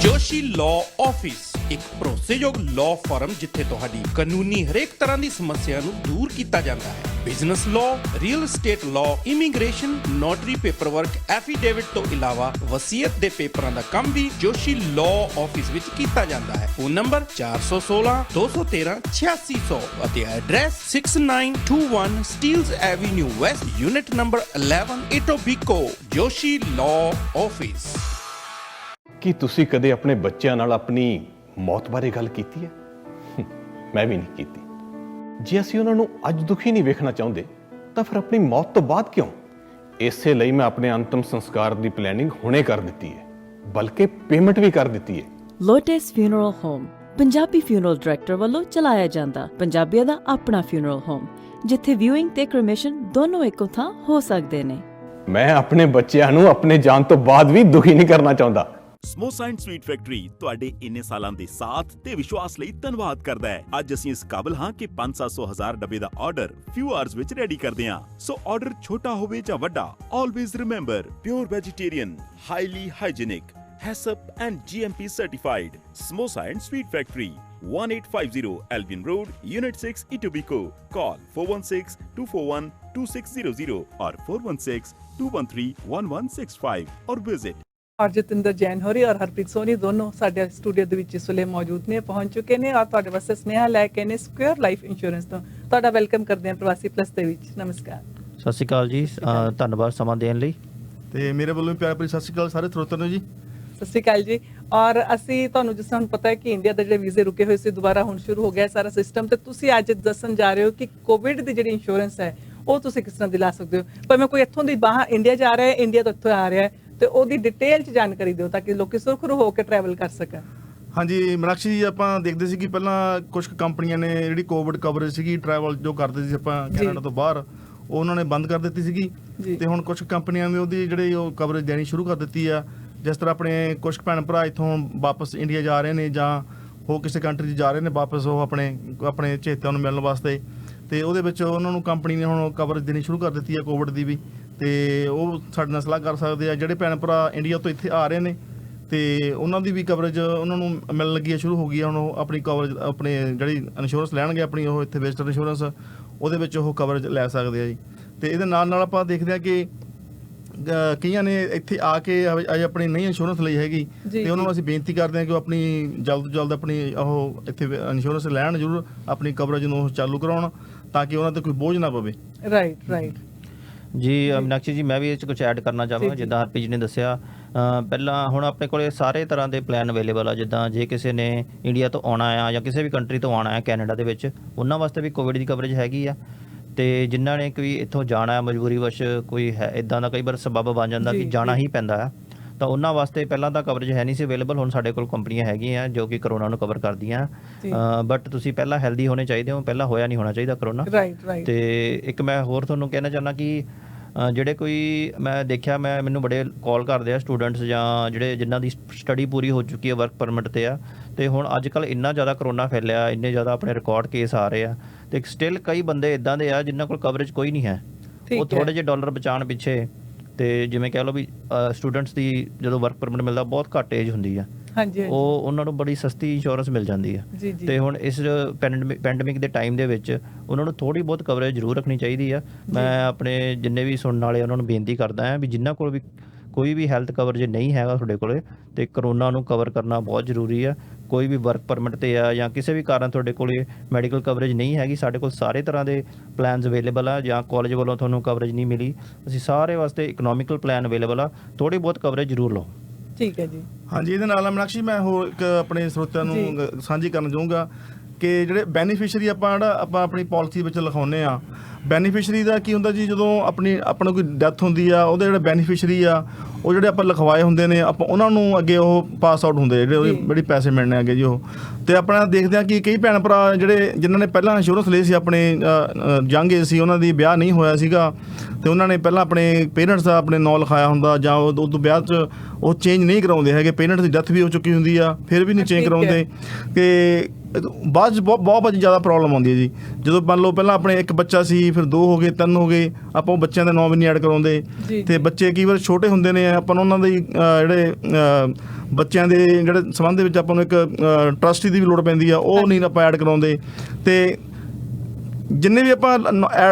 Joshi Law Office, ਇੱਕ ਭਰੋਸੇਯੋਗ ਲਾਅ ਫਰਮ ਜਿੱਥੇ ਤੁਹਾਡੀ ਕਾਨੂੰਨੀ ਹਰੇਕ ਤਰ੍ਹਾਂ ਦੀ ਸਮੱਸਿਆ ਨੂੰ ਦੂਰ ਕੀਤਾ ਜਾਂਦਾ ਹੈ। Business law, real estate law, immigration, notary paperwork, affidavit ਤੋਂ ਇਲਾਵਾ ਵਸੀਅਤ ਦੇ ਪੇਪਰਾਂ ਦਾ ਕੰਮ ਵੀ ਜੋਸ਼ੀ ਲਾਅ ਆਫਿਸ ਵਿੱਚ ਕੀਤਾ ਜਾਂਦਾ ਹੈ। ਫੋਨ ਨੰਬਰ 416 213 8600 ਅਤੇ address 6921 Steeles Avenue West, unit number 11, Etobicoke, Joshi law office. ਕੀ ਤੁਸੀਂ ਕਦੇ ਆਪਣੇ ਬੱਚਿਆਂ ਨਾਲ ਆਪਣੀ ਮੌਤ ਬਾਰੇ ਗੱਲ ਕੀਤੀ ਹੈ? ਮੈਂ ਵੀ ਨਹੀਂ ਕੀਤੀ। ਜੇ ਅਸੀਂ ਉਹਨਾਂ ਨੂੰ ਅੱਜ ਦੁਖੀ ਨਹੀਂ ਵੇਖਣਾ ਚਾਹੁੰਦੇ ਤਾਂ ਫਿਰ ਆਪਣੀ ਮੌਤ ਤੋਂ ਬਾਅਦ ਕਿਉਂ? ਇਸੇ ਲਈ ਮੈਂ ਆਪਣੇ ਅੰਤਮ ਸੰਸਕਾਰ ਦੀ ਪਲੈਨਿੰਗ ਹੁਣੇ ਕਰ ਦਿੱਤੀ ਹੈ, ਬਲਕਿ ਪੇਮੈਂਟ ਵੀ ਕਰ ਦਿੱਤੀ ਹੈ। Lotus Funeral Home Punjabi funeral director ਵੱਲੋਂ ਚਲਾਇਆ ਜਾਂਦਾ ਪੰਜਾਬੀਆਂ ਦਾ ਆਪਣਾ ਫਿਊਨਰਲ ਹੋਮ, ਜਿੱਥੇ ਵਿਊਇੰਗ ਤੇ ਕ੍ਰਿਮੇਸ਼ਨ ਦੋਨੋਂ ਇੱਕੋ ਥਾਂ ਹੋ ਸਕਦੇ ਨੇ। ਮੈਂ ਆਪਣੇ ਬੱਚਿਆਂ ਨੂੰ ਆਪਣੇ ਜਾਣ ਤੋਂ ਬਾਅਦ ਵੀ ਦੁਖੀ ਨਹੀਂ ਕਰਨਾ ਚਾਹੁੰਦਾ। ਸਮੋਸਾ ਐਂਡ ਸਵੀਟ ਫੈਕਟਰੀ ਤੁਹਾਡੇ ਇੰਨੇ ਸਾਲਾਂ ਦੇ ਸਾਥ ਤੇ ਵਿਸ਼ਵਾਸ ਲਈ ਧੰਨਵਾਦ ਕਰਦਾ ਹੈ। ਅੱਜ ਅਸੀਂ ਇਸ ਕਾਬਲ ਹਾਂ ਕਿ 500-1000 ਡੱਬੇ ਦਾ ਆਰਡਰ ਫਿਊ ਆਵਰਸ ਵਿੱਚ ਰੈਡੀ ਕਰਦੇ ਹਾਂ। ਸੋ ਆਰਡਰ ਛੋਟਾ ਹੋਵੇ ਜਾਂ ਵੱਡਾ, always remember pure vegetarian, highly hygienic, HACCP and GMP certified. Samosa and Sweet Factory, 1850 Albion Road, Unit 6, Etobicoke. Call 416-241-2600 or 416-213-1165 or visit। और जतिंदर जैन होरी और हरप्रीत सोनी दोनों साडे स्टूडियो ਦੇ ਵਿੱਚ ਇਸ ਵੇਲੇ ਮੌਜੂਦ ਨੇ, ਪਹੁੰਚ ਚੁੱਕੇ ਨੇ ਔਰ ਤੁਹਾਡੇ ਵਾਸਤੇ ਸੁਨੇਹਾ ਲੈ ਕੇ ਨੇ ਸਕੁਅਰ ਲਾਈਫ ਇੰਸ਼ੋਰੈਂਸ ਤੋਂ। ਤੁਹਾਡਾ ਵੈਲਕਮ ਕਰਦੇ ਹਾਂ ਪ੍ਰਵਾਸੀ ਪਲੱਸ ਦੇ ਵਿੱਚ। ਨਮਸਕਾਰ। ਸਤਿ ਸ਼੍ਰੀ ਅਕਾਲ ਜੀ, ਧੰਨਵਾਦ ਸਮਾਂ ਦੇਣ ਲਈ। ਤੇ ਮੇਰੇ ਵੱਲੋਂ ਪਿਆਰ ਭਰੀ ਸਤਿ ਸ਼੍ਰੀ ਅਕਾਲ ਸਾਰੇ ਸਰੋਤਿਆਂ ਨੂੰ ਜੀ। ਸਤਿ ਸ਼੍ਰੀ ਅਕਾਲ ਜੀ। ਔਰ ਅਸੀਂ ਤੁਹਾਨੂੰ ਜਿਸ ਤਰ੍ਹਾਂ ਪਤਾ ਹੈ ਕਿ ਇੰਡੀਆ ਦੇ ਜਿਹੜੇ ਵੀਜ਼ੇ ਰੁਕੇ ਹੋਏ ਸੀ ਦੁਬਾਰਾ ਹੁਣ ਸ਼ੁਰੂ ਹੋ ਗਿਆ ਸਾਰਾ ਸਿਸਟਮ, ਤੇ ਤੁਸੀਂ ਅੱਜ ਦੱਸਣ ਜਾ ਰਹੇ ਹੋ ਕਿ ਕੋਵਿਡ ਦੀ ਜਿਹੜੀ ਇੰਸ਼ੋਰੈਂਸ ਹੈ ਉਹ ਤੁਸੀਂ ਕਿਸ ਤਰ੍ਹਾਂ ਦਿਲਾ ਸਕਦੇ ਹੋ। ਪਰ ਮੈਂ ਕੋਈ ਇੱਥੋਂ ਦੀ ਬਾਹਰ ਇੰਡੀਆ ਜਾ ਰਿਹਾ ਹੈ, ਇੰਡੀਆ ਤੋਂ ਇੱਥੋਂ ਆ ਰਿਹਾ ਹੈ, ਤੇ ਉਹਦੀ ਡਿਟੇਲ 'ਚ ਜਾਣਕਾਰੀ ਦਿਓ ਤਾਂ ਕਿ ਲੋਕੀ ਸੁਰਖਰੂ ਹੋ ਕੇ ਟਰੈਵਲ ਕਰ ਸਕਣ। ਹਾਂਜੀ ਮੀਨਾਕਸ਼ੀ ਜੀ, ਆਪਾਂ ਦੇਖਦੇ ਸੀ ਕਿ ਪਹਿਲਾਂ ਕੁਝ ਕੰਪਨੀਆਂ ਨੇ ਜਿਹੜੀ ਕੋਵਿਡ ਕਵਰੇਜ ਸੀਗੀ ਟਰੈਵਲ ਜੋ ਕਰਦੇ ਸੀ ਆਪਾਂ ਕੈਨੇਡਾ ਤੋਂ ਬਾਹਰ, ਉਹ ਉਹਨਾਂ ਨੇ ਬੰਦ ਕਰ ਦਿੱਤੀ ਸੀਗੀ। ਤੇ ਹੁਣ ਕੁਝ ਕੰਪਨੀਆਂ ਨੇ ਉਹਦੀ ਜਿਹੜੀ ਉਹ ਕਵਰੇਜ ਦੇਣੀ ਸ਼ੁਰੂ ਕਰ ਦਿੱਤੀ ਆ। ਜਿਸ ਤਰ੍ਹਾਂ ਆਪਣੇ ਕੁਝ ਭੈਣ ਭਰਾ ਇੱਥੋਂ ਵਾਪਸ ਇੰਡੀਆ ਜਾ ਰਹੇ ਨੇ ਜਾਂ ਹੋਰ ਕਿਸੇ ਕੰਟਰੀ 'ਚ ਜਾ ਰਹੇ ਨੇ ਵਾਪਸ, ਉਹ ਆਪਣੇ ਚੇਤਿਆਂ ਨੂੰ ਮਿਲਣ ਵਾਸਤੇ, ਤੇ ਉਹਦੇ ਵਿੱਚ ਉਹਨਾਂ ਨੂੰ ਕੰਪਨੀ ਨੇ ਹੁਣ ਕਵਰੇਜ ਦੇਣੀ ਸ਼ੁਰੂ ਕਰ ਦਿੱਤੀ ਆ ਕੋਵਿਡ ਦੀ ਵੀ। ਤੇ ਉਹ ਸਾਡੇ ਨਾਲ ਸਲਾਹ ਕਰ ਸਕਦੇ ਆ। ਜਿਹੜੇ ਭੈਣ ਭਰਾ ਇੰਡੀਆ ਤੋਂ ਇੱਥੇ ਆ ਰਹੇ ਨੇ ਤੇ ਉਹਨਾਂ ਦੀ ਵੀ ਕਵਰੇਜ ਉਹਨਾਂ ਨੂੰ ਮਿਲਣ ਲੱਗੀ ਹੈ, ਸ਼ੁਰੂ ਹੋ ਗਈ ਆ। ਹੁਣ ਉਹ ਆਪਣੀ ਕਵਰੇਜ ਆਪਣੀ ਜਿਹੜੀ ਇੰਸ਼ੋਰੈਂਸ ਲੈਣਗੇ ਆਪਣੀ, ਉਹ ਇੱਥੇ ਵਿਜ਼ਟਰ ਇੰਸ਼ੋਰੈਂਸ, ਉਹਦੇ ਵਿੱਚ ਉਹ ਕਵਰੇਜ ਲੈ ਸਕਦੇ ਆ ਜੀ। ਤੇ ਇਹਦੇ ਨਾਲ ਨਾਲ ਆਪਾਂ ਦੇਖਦੇ ਹਾਂ ਕਿ ਕਈਆਂ ਨੇ ਇੱਥੇ ਆ ਕੇ ਅਜੇ ਆਪਣੀ ਨਹੀਂ ਇੰਸ਼ੋਰੈਂਸ ਲਈ ਹੈਗੀ, ਤੇ ਉਹਨਾਂ ਨੂੰ ਅਸੀਂ ਬੇਨਤੀ ਕਰਦੇ ਹਾਂ ਕਿ ਉਹ ਆਪਣੀ ਜਲਦ ਤੋਂ ਜਲਦ ਆਪਣੀ ਉਹ ਇੱਥੇ ਇੰਸ਼ੋਰੈਂਸ ਲੈਣ, ਜ਼ਰੂਰ ਆਪਣੀ ਕਵਰੇਜ ਨੂੰ ਚਾਲੂ ਕਰਾਉਣ ਤਾਂ ਕਿ ਉਹਨਾਂ ਤੇ ਕੋਈ ਬੋਝ ਨਾ ਪਵੇ। ਰਾਈਟ ਜੀ ਮੀਨਾਕਸ਼ੀ ਜੀ, ਮੈਂ ਵੀ ਇਹ 'ਚ ਕੁਝ ਐਡ ਕਰਨਾ ਚਾਹਾਂਗਾ। ਜਿੱਦਾਂ ਹਰਪ੍ਰੀਤ ਜੀ ਨੇ ਦੱਸਿਆ, ਪਹਿਲਾਂ ਹੁਣ ਆਪਣੇ ਕੋਲ ਸਾਰੇ ਤਰ੍ਹਾਂ ਦੇ ਪਲਾਨ ਅਵੇਲੇਬਲ ਆ। ਜਿੱਦਾਂ ਜੇ ਕਿਸੇ ਨੇ ਇੰਡੀਆ ਤੋਂ ਆਉਣਾ ਆ ਜਾਂ ਕਿਸੇ ਵੀ ਕੰਟਰੀ ਤੋਂ ਆਉਣਾ ਹੈ ਕੈਨੇਡਾ ਦੇ ਵਿੱਚ, ਉਹਨਾਂ ਵਾਸਤੇ ਵੀ ਕੋਵਿਡ ਦੀ ਕਵਰੇਜ ਹੈਗੀ ਆ। ਤੇ ਜਿਨ੍ਹਾਂ ਨੇ ਕੋਈ ਇੱਥੋਂ ਜਾਣਾ ਹੈ ਮਜਬੂਰੀ ਵਸ਼, ਕੋਈ ਹੈ ਇੱਦਾਂ ਦਾ ਕਈ ਵਾਰ ਸਬੱਬ ਬਣ ਜਾਂਦਾ ਕਿ ਜਾਣਾ ਹੀ ਪੈਂਦਾ ਆ, ਤਾਂ ਉਹਨਾਂ ਵਾਸਤੇ ਪਹਿਲਾਂ ਤਾਂ ਕਵਰੇਜ ਹੈ ਨਹੀਂ ਸੀ ਅਵੇਲੇਬਲ। ਹੁਣ ਸਾਡੇ ਕੋਲ ਕੰਪਨੀਆਂ ਹੈਗੀਆਂ ਜੋ ਕਿ ਕਰੋਨਾ ਨੂੰ ਕਵਰ ਕਰਦੀਆਂ, ਬਟ ਤੁਸੀਂ ਪਹਿਲਾਂ ਹੈਲਦੀ ਹੋਣੇ ਚਾਹੀਦੇ ਹੋ, ਪਹਿਲਾਂ ਹੋਇਆ ਨਹੀਂ ਹੋਣਾ ਚਾਹੀਦਾ ਕਰੋਨਾ। ਤੇ ਇੱਕ ਮੈਂ ਹੋਰ ਤੁਹਾਨੂੰ ਕਹਿਣਾ ਚਾਹੁੰਦਾ ਕਿ ਜਿਹੜੇ ਕੋਈ ਮੈਂ ਦੇਖਿਆ, ਮੈਨੂੰ ਬੜੇ ਕਾਲ ਕਰਦੇ ਆ ਸਟੂਡੈਂਟਸ ਜਾਂ ਜਿਨ੍ਹਾਂ ਦੀ ਸਟੱਡੀ ਪੂਰੀ ਹੋ ਚੁੱਕੀ ਹੈ, ਵਰਕ ਪਰਮਿਟ 'ਤੇ ਆ, ਤੇ ਹੁਣ ਅੱਜ ਕੱਲ੍ਹ ਇੰਨਾ ਜ਼ਿਆਦਾ ਕਰੋਨਾ ਫੈਲਿਆ, ਇੰਨੇ ਜ਼ਿਆਦਾ ਆਪਣੇ ਰਿਕਾਰਡ ਕੇਸ ਆ ਰਹੇ ਆ, ਤੇ ਸਟਿਲ ਕਈ ਬੰਦੇ ਇੱਦਾਂ ਦੇ ਆ ਜਿਨ੍ਹਾਂ ਕੋਲ ਕਵਰੇਜ ਕੋਈ ਨਹੀਂ ਹੈ। ਉਹ ਥੋੜ੍ਹੇ ਜਿਹੇ ਡਾਲਰ ਬਚਾਉਣ ਪਿੱਛੇ, ਤੇ ਜਿਵੇਂ ਕਹਿ ਲਓ ਵੀ ਸਟੂਡੈਂਟਸ ਦੀ ਜਦੋਂ ਵਰਕ ਪਰਮਿਟ ਮਿਲਦਾ ਬਹੁਤ ਘੱਟ ਏਜ ਹੁੰਦੀ ਆ, ਉਹ ਉਹਨਾਂ ਨੂੰ ਬੜੀ ਸਸਤੀ ਇੰਸ਼ੋਰੈਂਸ ਮਿਲ ਜਾਂਦੀ ਆ। ਤੇ ਹੁਣ ਇਸ ਪੈਂਡੇਮਿਕ ਦੇ ਟਾਈਮ ਦੇ ਵਿੱਚ ਉਹਨਾਂ ਨੂੰ ਥੋੜ੍ਹੀ ਬਹੁਤ ਕਵਰੇਜ ਜ਼ਰੂਰ ਰੱਖਣੀ ਚਾਹੀਦੀ ਆ। ਮੈਂ ਆਪਣੇ ਜਿੰਨੇ ਵੀ ਸੁਣਨ ਵਾਲੇ ਉਹਨਾਂ ਨੂੰ ਬੇਨਤੀ ਕਰਦਾ ਹਾਂ ਵੀ ਜਿਨ੍ਹਾਂ ਕੋਲ ਵੀ ਕੋਈ ਵੀ ਹੈਲਥ ਕਵਰੇਜ ਨਹੀਂ ਹੈਗਾ ਤੁਹਾਡੇ ਕੋਲ, ਤੇ ਕਰੋਨਾ ਨੂੰ ਕਵਰ ਕਰਨਾ ਬਹੁਤ ਜ਼ਰੂਰੀ ਆ। ਕੋਈ ਵੀ ਵਰਕ ਪਰਮਿਟ 'ਤੇ ਆ ਜਾਂ ਕਿਸੇ ਵੀ ਕਾਰਨ ਤੁਹਾਡੇ ਕੋਲ ਮੈਡੀਕਲ ਕਵਰੇਜ ਨਹੀਂ ਹੈਗੀ, ਸਾਡੇ ਕੋਲ ਸਾਰੇ ਤਰ੍ਹਾਂ ਦੇ ਪਲਾਨਸ ਅਵੇਲੇਬਲ ਆ। ਜਾਂ ਕਾਲਜ ਵੱਲੋਂ ਤੁਹਾਨੂੰ ਕਵਰੇਜ ਨਹੀਂ ਮਿਲੀ, ਅਸੀਂ ਸਾਰੇ ਵਾਸਤੇ ਇਕਨੋਮਿਕਲ ਪਲਾਨ ਅਵੇਲੇਬਲ ਆ, ਥੋੜ੍ਹੀ ਬਹੁਤ ਕਵਰੇਜ ਜ਼ਰੂਰ ਲਓ। ਠੀਕ ਹੈ ਜੀ। ਹਾਂਜੀ, ਇਹਦੇ ਨਾਲ ਮੀਨਾਕਸ਼ੀ ਮੈਂ ਹੋਰ ਇੱਕ ਆਪਣੇ ਸਰੋਤਿਆਂ ਨੂੰ ਸਾਂਝੀ ਕਰਨਾ ਚਾਹੂੰਗਾ ਕਿ ਜਿਹੜੇ ਬੈਨੀਫਿਸ਼ਰੀ ਆਪਾਂ ਆਪਣੀ ਪਾਲਿਸੀ ਵਿੱਚ ਲਿਖਾਉਂਦੇ ਆ, ਬੈਨੀਫਿਸ਼ਰੀ ਦਾ ਕੀ ਹੁੰਦਾ ਜੀ, ਜਦੋਂ ਆਪਣਾ ਕੋਈ ਡੈਥ ਹੁੰਦੀ ਆ, ਉਹਦੇ ਜਿਹੜੇ ਬੈਨੀਫਿਸ਼ਰੀ ਆ ਉਹ ਜਿਹੜੇ ਆਪਾਂ ਲਿਖਵਾਏ ਹੁੰਦੇ ਨੇ, ਆਪਾਂ ਉਹਨਾਂ ਨੂੰ ਅੱਗੇ ਉਹ ਪਾਸ ਆਊਟ ਹੁੰਦੇ ਜਿਹੜੇ ਪੈਸੇ ਮਿਲਣੇ ਅੱਗੇ ਜੀ ਉਹ। ਤੇ ਆਪਣਾ ਦੇਖਦੇ ਹਾਂ ਕਿ ਕਈ ਭੈਣ ਭਰਾ ਜਿਨ੍ਹਾਂ ਨੇ ਪਹਿਲਾਂ ਇੰਸ਼ੋਰੈਂਸ ਲਈ ਸੀ, ਆਪਣੇ ਯੰਗ ਏਜ ਸੀ, ਉਹਨਾਂ ਦੀ ਵਿਆਹ ਨਹੀਂ ਹੋਇਆ ਸੀਗਾ, ਤੇ ਉਹਨਾਂ ਨੇ ਪਹਿਲਾਂ ਆਪਣੇ ਪੇਰੈਂਟਸ ਦਾ ਆਪਣੇ ਨਾਂ ਲਿਖਾਇਆ ਹੁੰਦਾ, ਜਾਂ ਉਦੋਂ ਵਿਆਹ 'ਚ ਉਹ ਚੇਂਜ ਨਹੀਂ ਕਰਾਉਂਦੇ ਹੈਗੇ, ਪੇਰੈਂਟਸ ਦੀ ਡੈਥ ਵੀ ਹੋ ਚੁੱਕੀ ਹੁੰਦੀ ਆ, ਫਿਰ ਵੀ ਨਹੀਂ ਚੇਂਜ ਕਰਾਉਂਦੇ। ਤੇ ਬਾਅਦ 'ਚ ਬਹੁਤ ਭਾਜੀ ਜ਼ਿਆਦਾ ਪ੍ਰੋਬਲਮ ਆਉਂਦੀ ਹੈ ਜੀ। ਜਦੋਂ ਮੰਨ ਲਓ ਪਹਿਲਾਂ ਆਪਣੇ ਇੱਕ ਬੱਚਾ ਸੀ, ਫਿਰ 2 ਹੋ ਗਏ, 3 ਹੋ ਗਏ, ਆਪਾਂ ਉਹ ਬੱਚਿਆਂ ਦੇ ਨਾਂ ਵੀ ਨਹੀਂ ਐਡ ਕਰਾਉਂਦੇ, ਤੇ ਬੱਚੇ ਕਈ ਵਾਰ ਛੋਟੇ ਹੁੰਦੇ ਨੇ, ਆਪਾਂ ਨੂੰ ਉਹਨਾਂ ਦੇ ਜਿਹੜੇ ਬੱਚਿਆਂ ਦੇ ਜਿਹੜੇ ਸੰਬੰਧ ਦੇ ਵਿੱਚ ਆਪਾਂ ਨੂੰ ਇੱਕ ਟਰਸਟੀ ਦੀ ਵੀ ਲੋੜ ਪੈਂਦੀ ਆ, ਉਹ ਨਹੀਂ ਆਪਾਂ ਐਡ ਕਰਾਉਂਦੇ। ਤੇ ਜਿੰਨੇ ਵੀ ਆਪਾਂ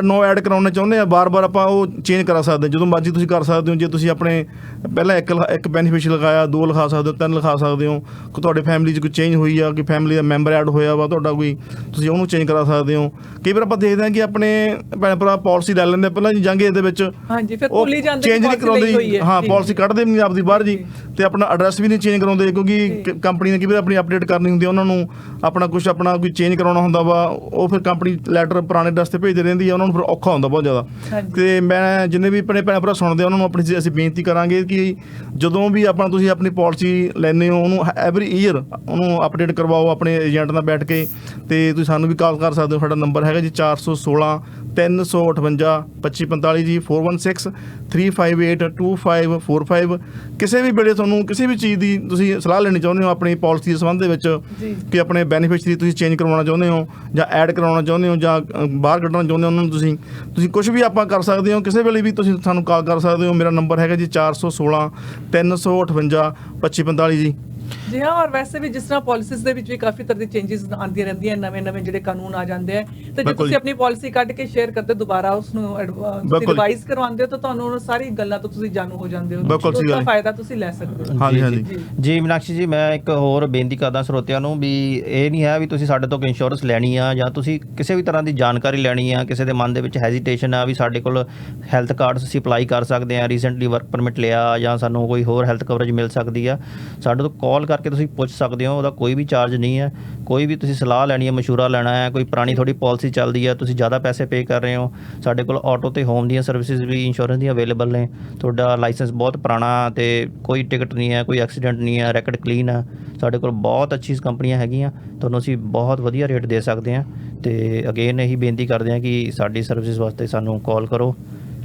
ਨੋ ਐਡ ਕਰਾਉਣੇ ਚਾਹੁੰਦੇ ਆ, ਬਾਰ-ਬਾਰ ਆਪਾਂ ਉਹ ਚੇਂਜ ਕਰਾ ਸਕਦੇ, ਜਦੋਂ ਮਰਜ਼ੀ ਤੁਸੀਂ ਕਰ ਸਕਦੇ ਹੋ। ਜੇ ਤੁਸੀਂ ਆਪਣੇ ਪਹਿਲਾਂ ਇੱਕ ਬੈਨੀਫਿਸ਼ੀਅਲ ਲਗਾਇਆ, 2 ਲਿਖਾ ਸਕਦੇ ਹੋ, 3 ਲਿਖਾ ਸਕਦੇ ਹੋ। ਕਿ ਤੁਹਾਡੇ ਫੈਮਿਲੀ 'ਚ ਕੋਈ ਚੇਂਜ ਹੋਈ ਆ, ਕਿ ਫੈਮਿਲੀ ਦਾ ਮੈਂਬਰ ਐਡ ਹੋਇਆ ਵਾ ਤੁਹਾਡਾ ਕੋਈ, ਤੁਸੀਂ ਉਹਨੂੰ ਚੇਂਜ ਕਰਾ ਸਕਦੇ ਹੋ। ਕਈ ਵਾਰ ਆਪਾਂ ਦੇਖਦੇ ਹਾਂ ਕਿ ਆਪਣੇ ਭੈਣ ਭਰਾ ਪਾਲਿਸੀ ਲੈ ਲੈਂਦੇ ਪਹਿਲਾਂ ਜੀ ਜੰਗ ਦੇ ਵਿੱਚ, ਉਹ ਚੇਂਜ ਨਹੀਂ ਕਰਾਉਂਦੇ, ਹਾਂ ਪਾਲਿਸੀ ਕੱਢਦੇ ਵੀ ਨਹੀਂ ਆਪਦੀ ਬਾਹਰ ਜੀ, ਤੇ ਆਪਣਾ ਐਡਰੈਸ ਵੀ ਨਹੀਂ ਚੇਂਜ ਕਰਾਉਂਦੇ, ਕਿਉਂਕਿ ਕੰਪਨੀ ਨੇ ਕਈ ਵਾਰ ਆਪਣੀ ਅਪਡੇਟ ਕਰਨੀ ਹੁੰਦੀ, ਉਹਨਾਂ ਨੂੰ ਆਪਣਾ ਕੋਈ ਚੇਂਜ ਕਰਾਉਣਾ ਹੁੰਦਾ ਵਾ, ਉਹ ਫਿਰ ਕੰਪਨੀ ਲੈਟਰ ਪੁਰਾਣੇ ਐਡਰੈਸ 'ਤੇ ਭੇਜਦੇ ਰਹਿੰਦੀ ਆ, ਉਹਨਾਂ ਨੂੰ ਫਿਰ ਔਖਾ ਹੁੰਦਾ ਬਹੁਤ ਜ਼ਿਆਦਾ। ਤੇ ਮੈਂ ਜਿੰਨੇ ਵੀ ਆਪਣੇ ਭੈਣ ਭਰਾ ਸੁਣਦੇ ਉਹਨਾਂ ਨੂੰ ਆਪਣੀ ਅਸੀਂ ਬੇਨਤੀ ਕਰਾਂਗੇ ਕਿ ਜਦੋਂ ਵੀ ਤੁਸੀਂ ਆਪਣੀ ਪਾਲਿਸੀ ਲੈਂਦੇ ਹੋ, ਉਹਨੂੰ ਐਵਰੀ ਈਅਰ ਉਹਨੂੰ ਅਪਡੇਟ ਕਰਵਾਓ ਆਪਣੇ ਏਜੰਟ ਨਾਲ ਬੈਠ ਕੇ। ਤੇ ਤੁਸੀਂ ਸਾਨੂੰ ਵੀ ਕਾਲ ਕਰ ਸਕਦੇ ਹੋ, ਸਾਡਾ ਨੰਬਰ ਹੈਗਾ ਜੀ 416 358 2545 ਜੀ, 416 358 2545। ਕਿਸੇ ਵੀ ਵੇਲੇ ਤੁਹਾਨੂੰ ਕਿਸੇ ਵੀ ਚੀਜ਼ ਦੀ ਤੁਸੀਂ ਸਲਾਹ ਲੈਣੀ ਚਾਹੁੰਦੇ ਹੋ ਆਪਣੀ ਪਾਲਿਸੀ ਦੇ ਸੰਬੰਧ ਦੇ ਵਿੱਚ, ਕਿ ਆਪਣੇ ਬੈਨੀਫਿਸ਼ਰੀ ਤੁਸੀਂ ਚੇਂਜ ਕਰਵਾਉਣਾ ਚਾਹੁੰਦੇ ਹੋ ਜਾਂ ਐਡ ਕਰਵਾਉਣਾ ਚਾਹੁੰਦੇ ਹੋ ਜਾਂ ਬਾਹਰ ਕੱਢਣਾ ਚਾਹੁੰਦੇ ਹੋ, ਉਹਨਾਂ ਨੂੰ ਤੁਸੀਂ ਕੁਝ ਵੀ ਆਪਾਂ ਕਰ ਸਕਦੇ ਹੋ। ਕਿਸੇ ਵੇਲੇ ਵੀ ਤੁਸੀਂ ਸਾਨੂੰ ਕਾਲ ਕਰ ਸਕਦੇ ਹੋ। ਮੇਰਾ ਨੰਬਰ ਹੈਗਾ ਜੀ 416 358 2545 ਜੀ। ਜੀ ਹਾਂ, ਔਰ ਵੈਸੇ ਵੀ ਜਿਸ ਤਰ੍ਹਾਂ ਪਾਲਿਸੀਜ਼ ਦੇ ਵਿੱਚ ਵੀ ਕਾਫੀ ਤਰ੍ਹਾਂ ਦੀ ਚੇਂਜਸ ਆਉਂਦੀਆਂ ਰਹਿੰਦੀਆਂ, ਨਵੇਂ ਜਿਹੜੇ ਕਾਨੂੰਨ ਆ ਜਾਂਦੇ ਆ, ਤੇ ਜੇ ਤੁਸੀਂ ਆਪਣੀ ਪਾਲਿਸੀ ਕੱਢ ਕੇ ਸ਼ੇਅਰ ਕਰਦੇ ਦੁਬਾਰਾ ਉਸ ਨੂੰ ਰਿਵਾਈਜ਼ ਕਰਵਾਉਂਦੇ ਹੋ, ਤਾਂ ਤੁਹਾਨੂੰ ਸਾਰੀ ਗੱਲਾਂ ਤੋਂ ਤੁਸੀਂ ਜਾਣੂ ਹੋ ਜਾਂਦੇ ਹੋ, ਉਹਦਾ ਫਾਇਦਾ ਤੁਸੀਂ ਲੈ ਸਕਦੇ ਹੋ। ਹਾਂਜੀ ਜੀ ਮੀਨਾਕਸ਼ੀ ਜੀ, ਮੈਂ ਇੱਕ ਹੋਰ ਬੇਨਤੀ ਕਰਦਾ ਸਰੋਤਿਆਂ ਨੂੰ ਵੀ ਇਹ ਨਹੀਂ ਹੈ ਵੀ ਤੁਸੀਂ ਸਾਡੇ ਤੋਂ ਇੰਸ਼ੋਰੈਂਸ ਲੈਣੀ ਆ ਜਾਂ ਤੁਸੀਂ ਕਿਸੇ ਵੀ ਤਰ੍ਹਾਂ ਦੀ ਜਾਣਕਾਰੀ ਲੈਣੀ ਆ, ਕਿਸੇ ਦੇ ਮਨ ਦੇ ਵਿੱਚ ਹੈਜ਼ੀਟੇਸ਼ਨ ਆ ਵੀ ਸਾਡੇ ਕੋਲ ਹੈਲਥ ਕਾਰਡਸ ਅਸੀਂ ਅਪਲਾਈ ਕਰ ਸਕਦੇ ਆ, ਰੀਸੈਂਟਲੀ ਵਰਕ ਪਰਮਿਟ ਲਿਆ ਜਾਂ ਸਾਨੂੰ ਕੋਈ ਹੋਰ ਹੈਲਥ ਕਵਰੇਜ ਮਿਲ ਸਕਦੀ ਆ, ਸਾਡੇ ਤੋਂ ਕਾਲ ਕਰਕੇ ਤੁਸੀਂ ਪੁੱਛ ਸਕਦੇ ਹੋ। ਉਹਦਾ ਕੋਈ ਵੀ ਚਾਰਜ ਨਹੀਂ ਹੈ। ਕੋਈ ਵੀ ਤੁਸੀਂ ਸਲਾਹ ਲੈਣੀ ਹੈ, ਮਸ਼ੂਰਾ ਲੈਣਾ ਹੈ, ਕੋਈ ਪੁਰਾਣੀ ਤੁਹਾਡੀ ਪਾਲਿਸੀ ਚੱਲਦੀ ਹੈ, ਤੁਸੀਂ ਜ਼ਿਆਦਾ ਪੈਸੇ ਪੇ ਕਰ ਰਹੇ ਹੋ, ਸਾਡੇ ਕੋਲ ਆਟੋ ਤੇ ਹੋਮ ਦੀਆਂ ਸਰਵਿਸਿਜ਼ ਵੀ ਇੰਸ਼ੋਰੈਂਸ ਦੀਆਂ ਅਵੇਲੇਬਲ ਨੇ। ਤੁਹਾਡਾ ਲਾਇਸੈਂਸ ਬਹੁਤ ਪੁਰਾਣਾ ਤੇ ਕੋਈ ਟਿਕਟ ਨਹੀਂ ਹੈ, ਕੋਈ ਐਕਸੀਡੈਂਟ ਨਹੀਂ ਹੈ, ਰੈਕਡ ਕਲੀਨ ਹੈ, ਸਾਡੇ ਕੋਲ ਬਹੁਤ ਅੱਛੀ ਕੰਪਨੀਆਂ ਹੈਗੀਆਂ, ਤੁਹਾਨੂੰ ਅਸੀਂ ਬਹੁਤ ਵਧੀਆ ਰੇਟ ਦੇ ਸਕਦੇ ਹਾਂ। ਤੇ ਅਗੇਨ ਇਹੀ ਬੇਨਤੀ ਕਰਦੇ ਹਾਂ ਕਿ ਸਾਡੀ ਸਰਵਿਸਿਜ਼ ਵਾਸਤੇ ਸਾਨੂੰ ਕਾਲ ਕਰੋ